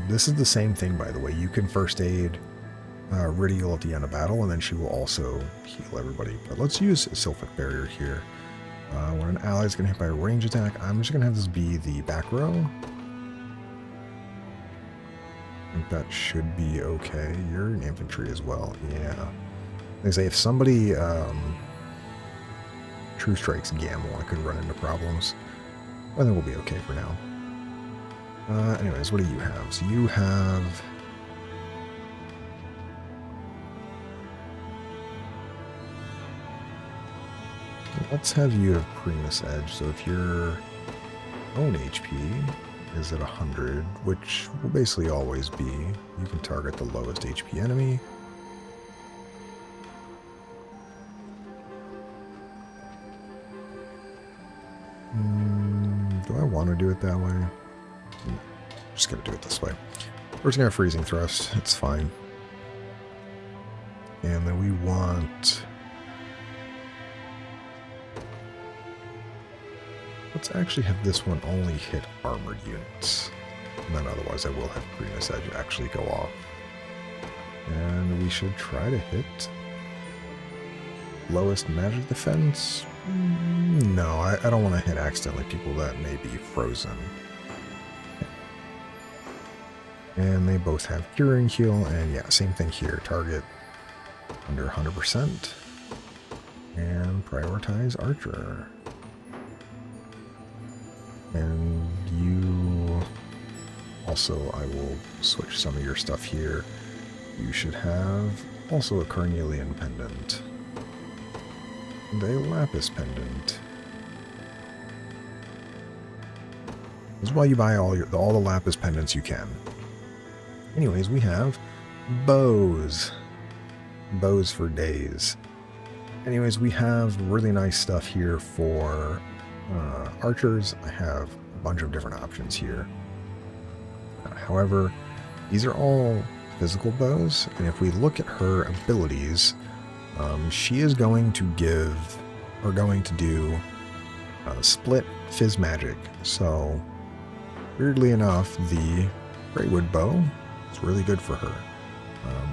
This is the same thing, by the way. You can first aid Ridial at the end of battle, and then she will also heal everybody. But let's use a Sylphic Barrier here. When an ally is going to hit by a range attack, I'm just going to have this be the back row. I think that should be okay. You're in infantry as well. Yeah. They say if somebody True Strikes Gamma, I could run into problems. I think we'll be okay for now. Anyways, what do you have? So you have... Let's have you have Primus Edge. So if your own HP is at 100, which will basically always be, you can target the lowest HP enemy. Do I want to do it that way? I'm just going to do it this way. We're just going to have Freezing Thrust. It's fine. And then we want... Let's actually have this one only hit armored units. And then otherwise I will have Primus Edge actually go off. And we should try to hit lowest magic defense. No, I don't want to hit accidentally people that may be frozen. And they both have Curing Heal, and yeah, same thing here. Target under 100%. And prioritize Archer. And you... Also, I will switch some of your stuff here. You should have also a Carnelian Pendant. And a Lapis Pendant. This is why you buy all the Lapis Pendants you can. Anyways, we have bows. Bows for days. Anyways, we have really nice stuff here for archers. I have a bunch of different options here. However, these are all physical bows, and if we look at her abilities, she is going to give, or going to do, split Fizz Magic. So, weirdly enough, the Greywood Bow is really good for her.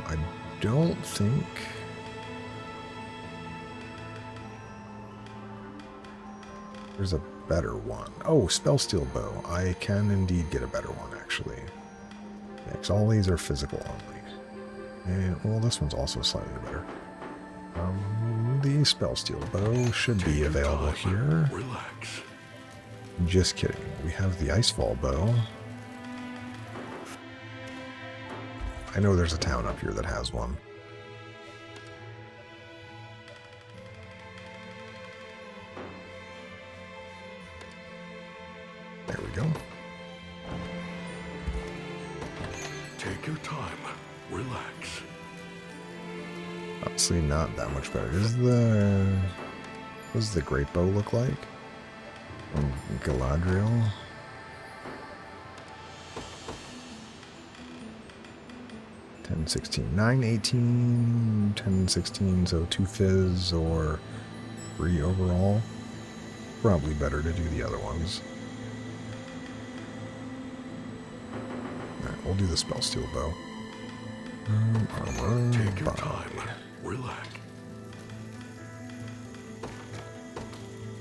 I don't think... There's a better one. Oh, Spellsteel Bow. I can indeed get a better one, actually. Yeah, 'cause all these are physical only. And, well, this one's also slightly better. The Spellsteel Bow should be available here. Relax. Just kidding. We have the Icefall Bow. I know there's a town up here that has one. There we go. Take your time. Relax. Obviously not that much better. What does the Great Bow look like? Galadriel. $10, 16, $9, 18, $10, 16, so 2 Fizz or 3 overall. Probably better to do the other ones. Alright, we'll do the Spellsteel Bow. Armor, Take your body. time. Relax.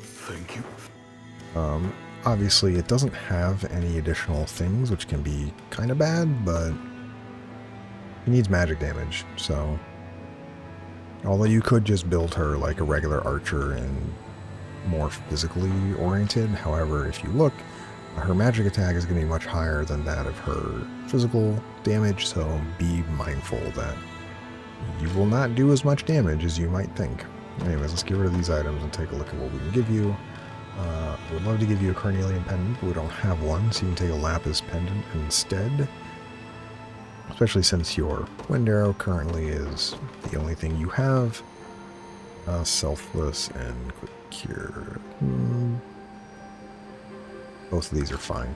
Thank you. Obviously it doesn't have any additional things, which can be kind of bad, but it needs magic damage, so... Although you could just build her like a regular archer and more physically oriented, however, if you look, Her magic attack is going to be much higher than that of her physical damage, so be mindful that you will not do as much damage as you might think. Anyways, let's get rid of these items and take a look at what we can give you. I would love to give you a carnelian pendant, but we don't have one, so you can take a lapis pendant instead. Especially since your wind arrow currently is the only thing you have. Selfless and quick cure. Both of these are fine.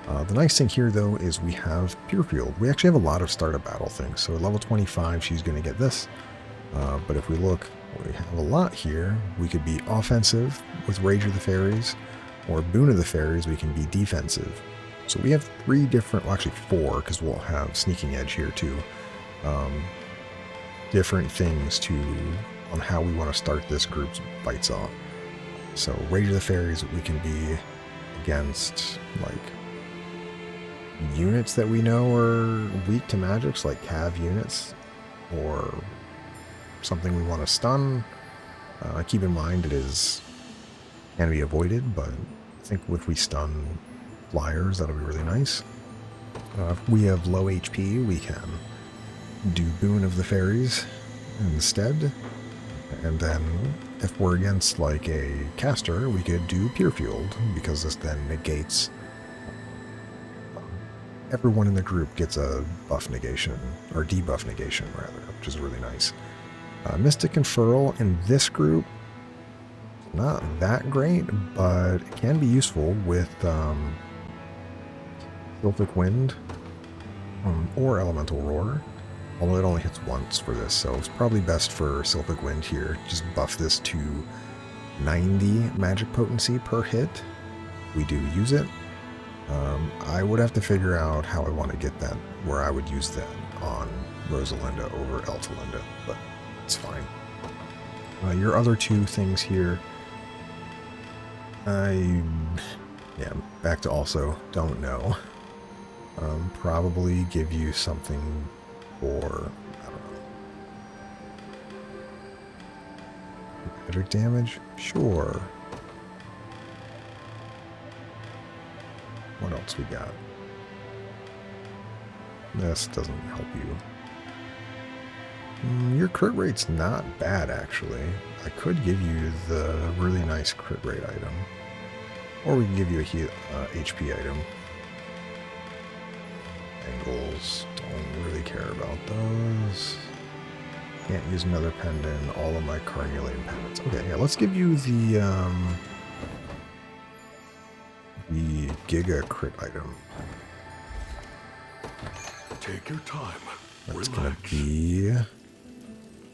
The nice thing here, though, is we have Pure Field. We actually have a lot of start of battle things. So at level 25, she's going to get this. But if we look, we have a lot here. We could be offensive with Rage of the Fairies, or Boon of the Fairies, we can be defensive. So we have 3 different, well actually 4, because we'll have Sneaking Edge here too. Different things on how we want to start this group's fights off. So Rage of the Fairies, we can be against like units that we know are weak to magics, like cav units, or something we want to stun. Keep in mind it can be avoided, but I think if we stun flyers, that'll be really nice. If we have low HP, we can do Boon of the Fairies instead. And then if we're against like a caster, we could do Pure Field, because this then negates everyone in the group gets a buff negation, or debuff negation rather, which is really nice. Mystic Conferral in this group, not that great, but it can be useful with Sylphic Wind or Elemental Roar. Although it only hits once for this, so it's probably best for Sylphic Wind here. Just buff this to 90 magic potency per hit. We do use it. I would have to figure out how I want to get that, where I would use that on Rosalinda over Eltalinda, but it's fine. Your other 2 things here, back to also don't know. Probably give you something for, I don't know, magic damage? Sure. What else we got? This doesn't help you. Your crit rate's not bad, actually. I could give you the really nice crit rate item. Or we can give you a HP item. Angles, don't really care about those. Can't use another pendant, all of my carnelian pendants. Okay, yeah, let's give you the Giga crit item. Take your time. That's Relax. gonna be,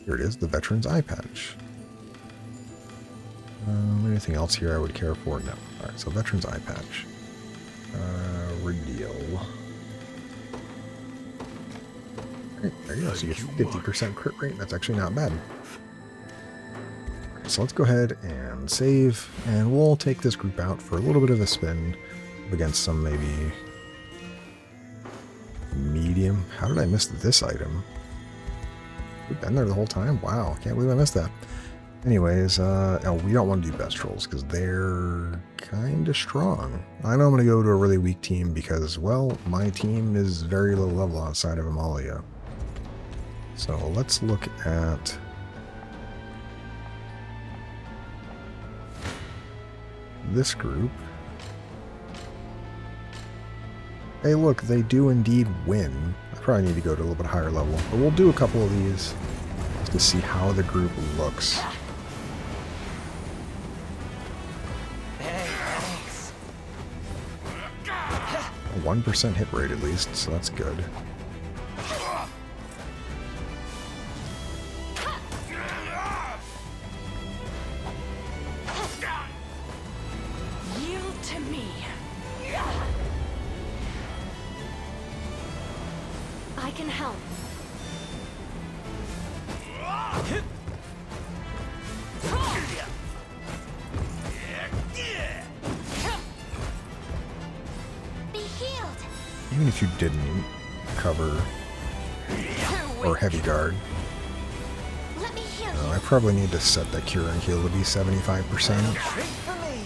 here it is, the Veteran's Eye Patch. Anything else here I would care for? No. Alright, so Veteran's Eye Patch. Redeal. There you go, so you get 50% crit rate. That's actually not bad. So let's go ahead and save, and we'll take this group out for a little bit of a spin against some maybe medium. How did I miss this item? We've been there the whole time? Wow, can't believe I missed that. Anyways, we don't want to do best trolls because they're kind of strong. I know I'm going to go to a really weak team because, well, my team is very low level outside of Amalia. So let's look at this group. Hey, look, they do indeed win. I probably need to go to a little bit higher level, but we'll do a couple of these just to see how the group looks. Hey, thanks. A 1% hit rate at least, so that's good. Yield to me. I can help. Be healed. Even if you didn't cover or heavy guard, Let me heal you. I probably need to set that cure and heal to be 75%. Treat for me.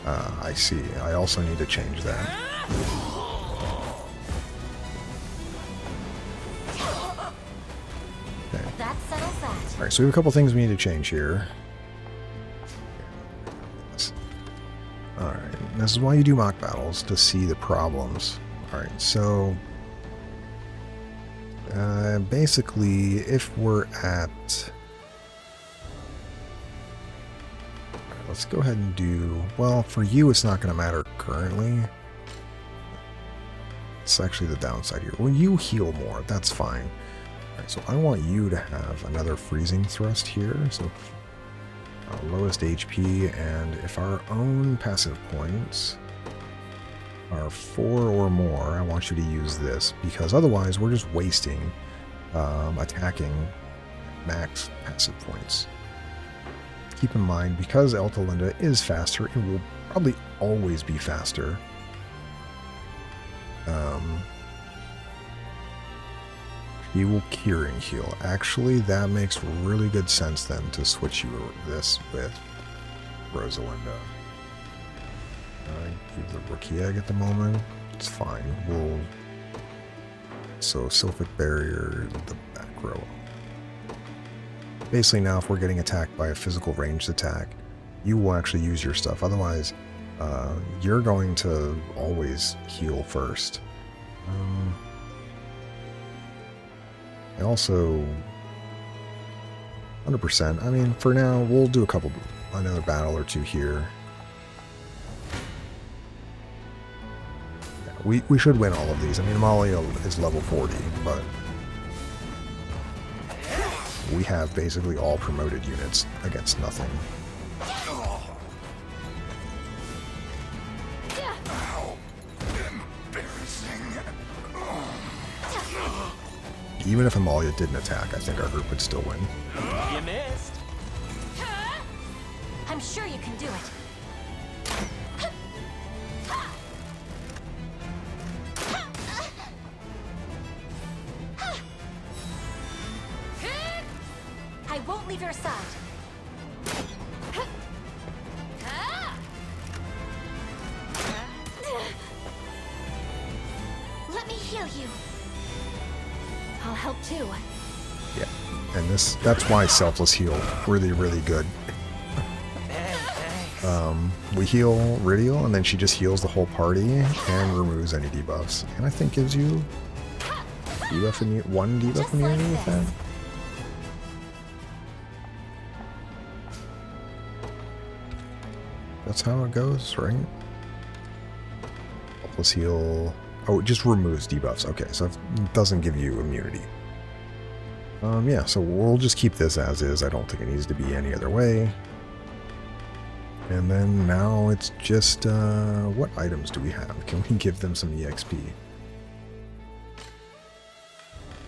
I see. I also need to change that. Okay. That settles that. Alright, so we have a couple things we need to change here. Alright, this is why you do mock battles, to see the problems. Alright, so... basically, if we're at... Let's go ahead and do... Well, for you, it's not going to matter currently. It's actually the downside here. Well, you heal more. That's fine. Alright, so I want you to have another freezing thrust here. So, lowest HP, and if our own passive points are 4 or more, I want you to use this, because otherwise we're just wasting attacking max passive points. Keep in mind, because Eltalinda is faster, it will probably always be faster. He will curing heal. Actually, that makes really good sense then to switch you this with Rosalinda. Give the rookie egg at the moment. It's fine. We'll... So, Sylphic Barrier, the back row. Basically now, if we're getting attacked by a physical ranged attack, you will actually use your stuff. Otherwise, you're going to always heal first. I also... 100%. I mean, for now, we'll do another battle or two here. Yeah, we should win all of these. I mean, Amalia is level 40, but... we have basically all promoted units against nothing. Even if Amalia didn't attack, I think our group would still win. You missed. I'm sure you can do it. I won't leave your side. Let me heal you. I'll help too. Yeah, and that's why Selfless Heal really, really good. We heal Ridial, and then she just heals the whole party and removes any debuffs. And I think gives you one debuff immunity with that. That's how it goes, right? Selfless Heal... Oh, it just removes debuffs. Okay, so it doesn't give you immunity. Yeah, so we'll just keep this as is. I don't think it needs to be any other way. And then now it's just, what items do we have? Can we give them some EXP?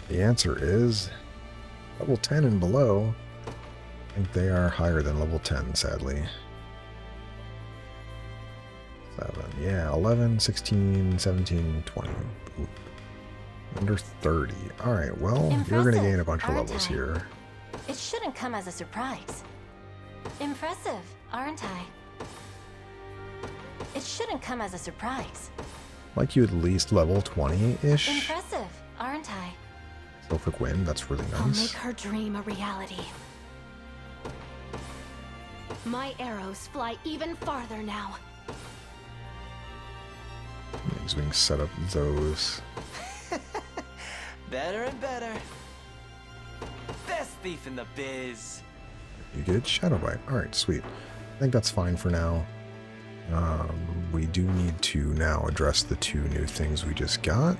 The answer is level 10 and below. I think they are higher than level 10, sadly. 7, yeah, 11, 16, 17, 20. Ooh. Under 30. Alright, well, Impressive, you're going to gain a bunch of aren't levels I? here. It shouldn't come as a surprise. Impressive, aren't I? It shouldn't come as a surprise. Like you at least level 20-ish. Impressive, aren't I? Sylphic Wind, that's really I'll make nice. her dream a reality. My arrows fly even farther now. Means we can set up those. Better and better. Best thief in the biz. You get Shadow Bite. Alright, sweet. I think that's fine for now. We do need to now address the two new things we just got.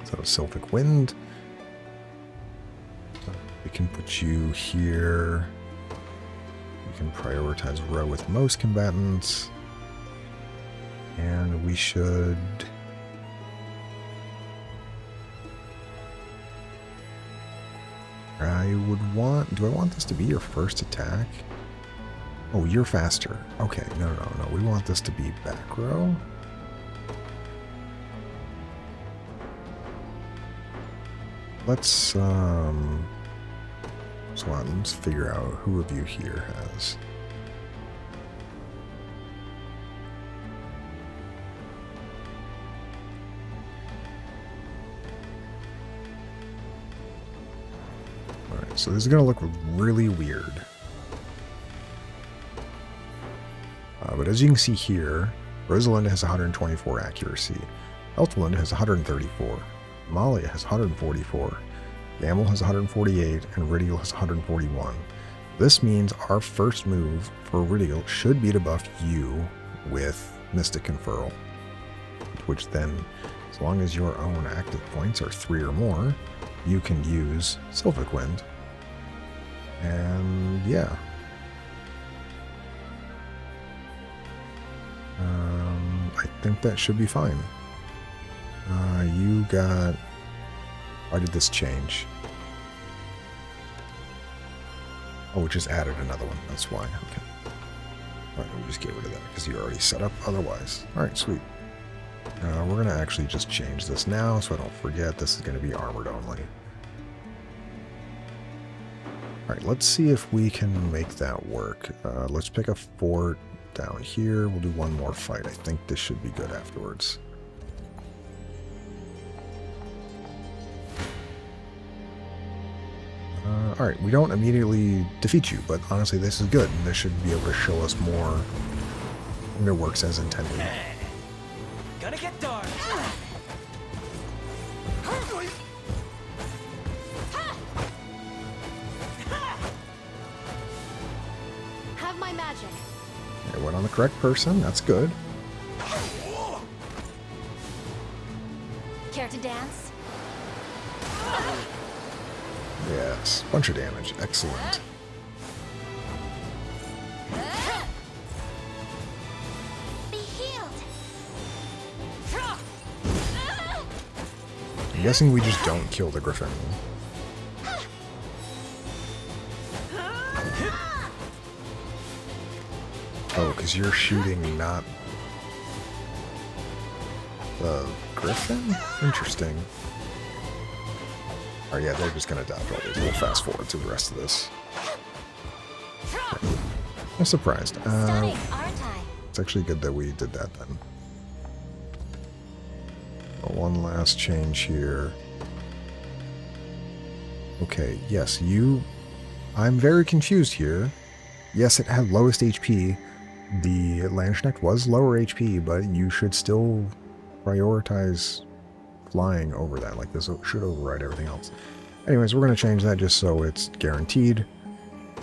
So Sylphic Wind. We can put you here. We can prioritize row with most combatants. And we should... I would want... Do I want this to be your first attack? Oh, you're faster. Okay, no. We want this to be back row. Let's, so let's figure out who of you here has... So this is going to look really weird. But as you can see here, Rosalind has 124 accuracy. Eltwland has 134. Amalia has 144. Gamble has 148. And Ridial has 141. This means our first move for Ridial should be to buff you with Mystic Conferral. Which then, as long as your own active points are 3 or more, you can use Sylphic Wind. And yeah. I think that should be fine. You got... Why did this change? Oh, we just added another one. That's why. Okay. Alright, we just get rid of that because you already set up otherwise. Alright, sweet. We're going to actually just change this now so I don't forget this is going to be armored only. Alright, let's see if we can make that work. Let's pick a fort down here. We'll do one more fight. I think this should be good afterwards. Alright, we don't immediately defeat you, but honestly this is good. This should be able to show us more when it works as intended. Gonna get dark. Have my magic. It went on the correct person. That's good. Care to dance? Yes, bunch of damage. Excellent. Be healed. I'm guessing we just don't kill the Griffin. Oh, because you're shooting not the Griffin? Interesting. Oh yeah, they're just gonna dodge all these. We'll fast forward to the rest of this. Okay. I'm surprised. Stunning, aren't I? It's actually good that we did that then. One last change here. Okay, yes, you... I'm very confused here. Yes, it had lowest HP. The Landsknecht was lower HP, but you should still prioritize flying over that. Like, this should override everything else. Anyways, we're going to change that just so it's guaranteed.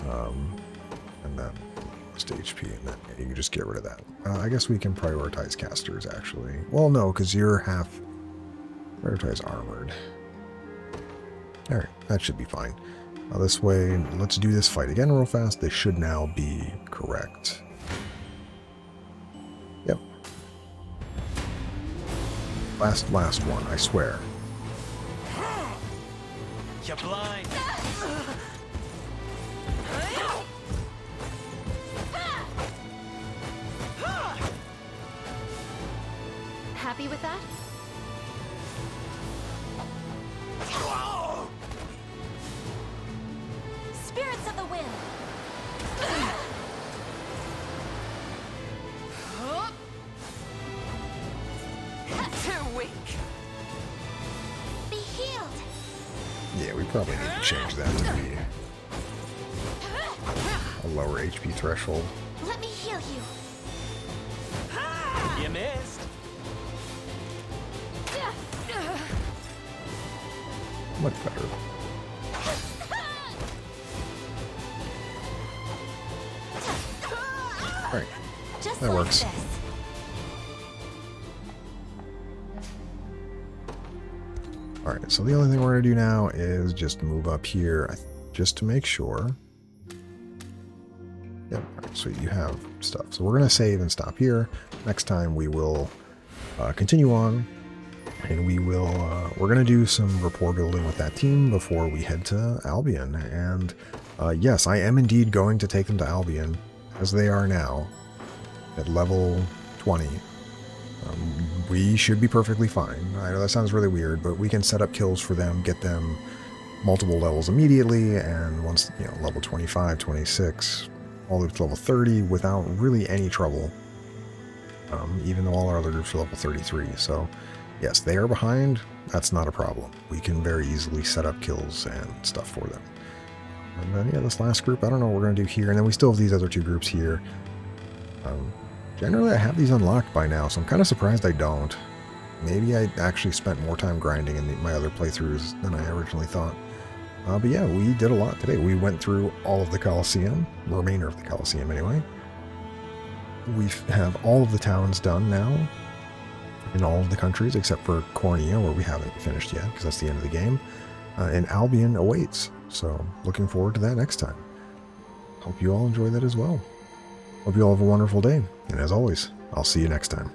And then lowest HP, and then you can just get rid of that. I guess we can prioritize casters, actually. Well, no, because you're half... Prioritize armored. Alright, that should be fine. This way, let's do this fight again real fast. They should now be correct. Yep. Last one, I swear. You're blind. Happy with that? Spirits of the wind. Too weak. Be healed. Yeah, we probably need to change that to be a lower HP threshold. Let me heal you. You missed. Much better. Alright, Just that like works. this. Alright, so the only thing we're going to do now is just move up here, just to make sure. Yep, alright, so you have stuff. So we're going to save and stop here. Next time we will continue on, and we will, we're going to do some rapport building with that team before we head to Albion. And yes, I am indeed going to take them to Albion, as they are now, at level 20. We should be perfectly fine. I know that sounds really weird, but we can set up kills for them, get them multiple levels immediately, and once, you know, level 25, 26, all the way to level 30 without really any trouble. Even though all our other groups are level 33. So, yes, they are behind. That's not a problem. We can very easily set up kills and stuff for them. And then, yeah, this last group, I don't know what we're going to do here. And then we still have these other two groups here. Generally, I have these unlocked by now, so I'm kind of surprised I don't. Maybe I actually spent more time grinding in my other playthroughs than I originally thought. But yeah, we did a lot today. We went through all of the Coliseum, the remainder of the Coliseum anyway. We have all of the towns done now, in all of the countries, except for Cornea, where we haven't finished yet, because that's the end of the game. And Albion awaits, so looking forward to that next time. Hope you all enjoy that as well. Hope you all have a wonderful day, and as always, I'll see you next time.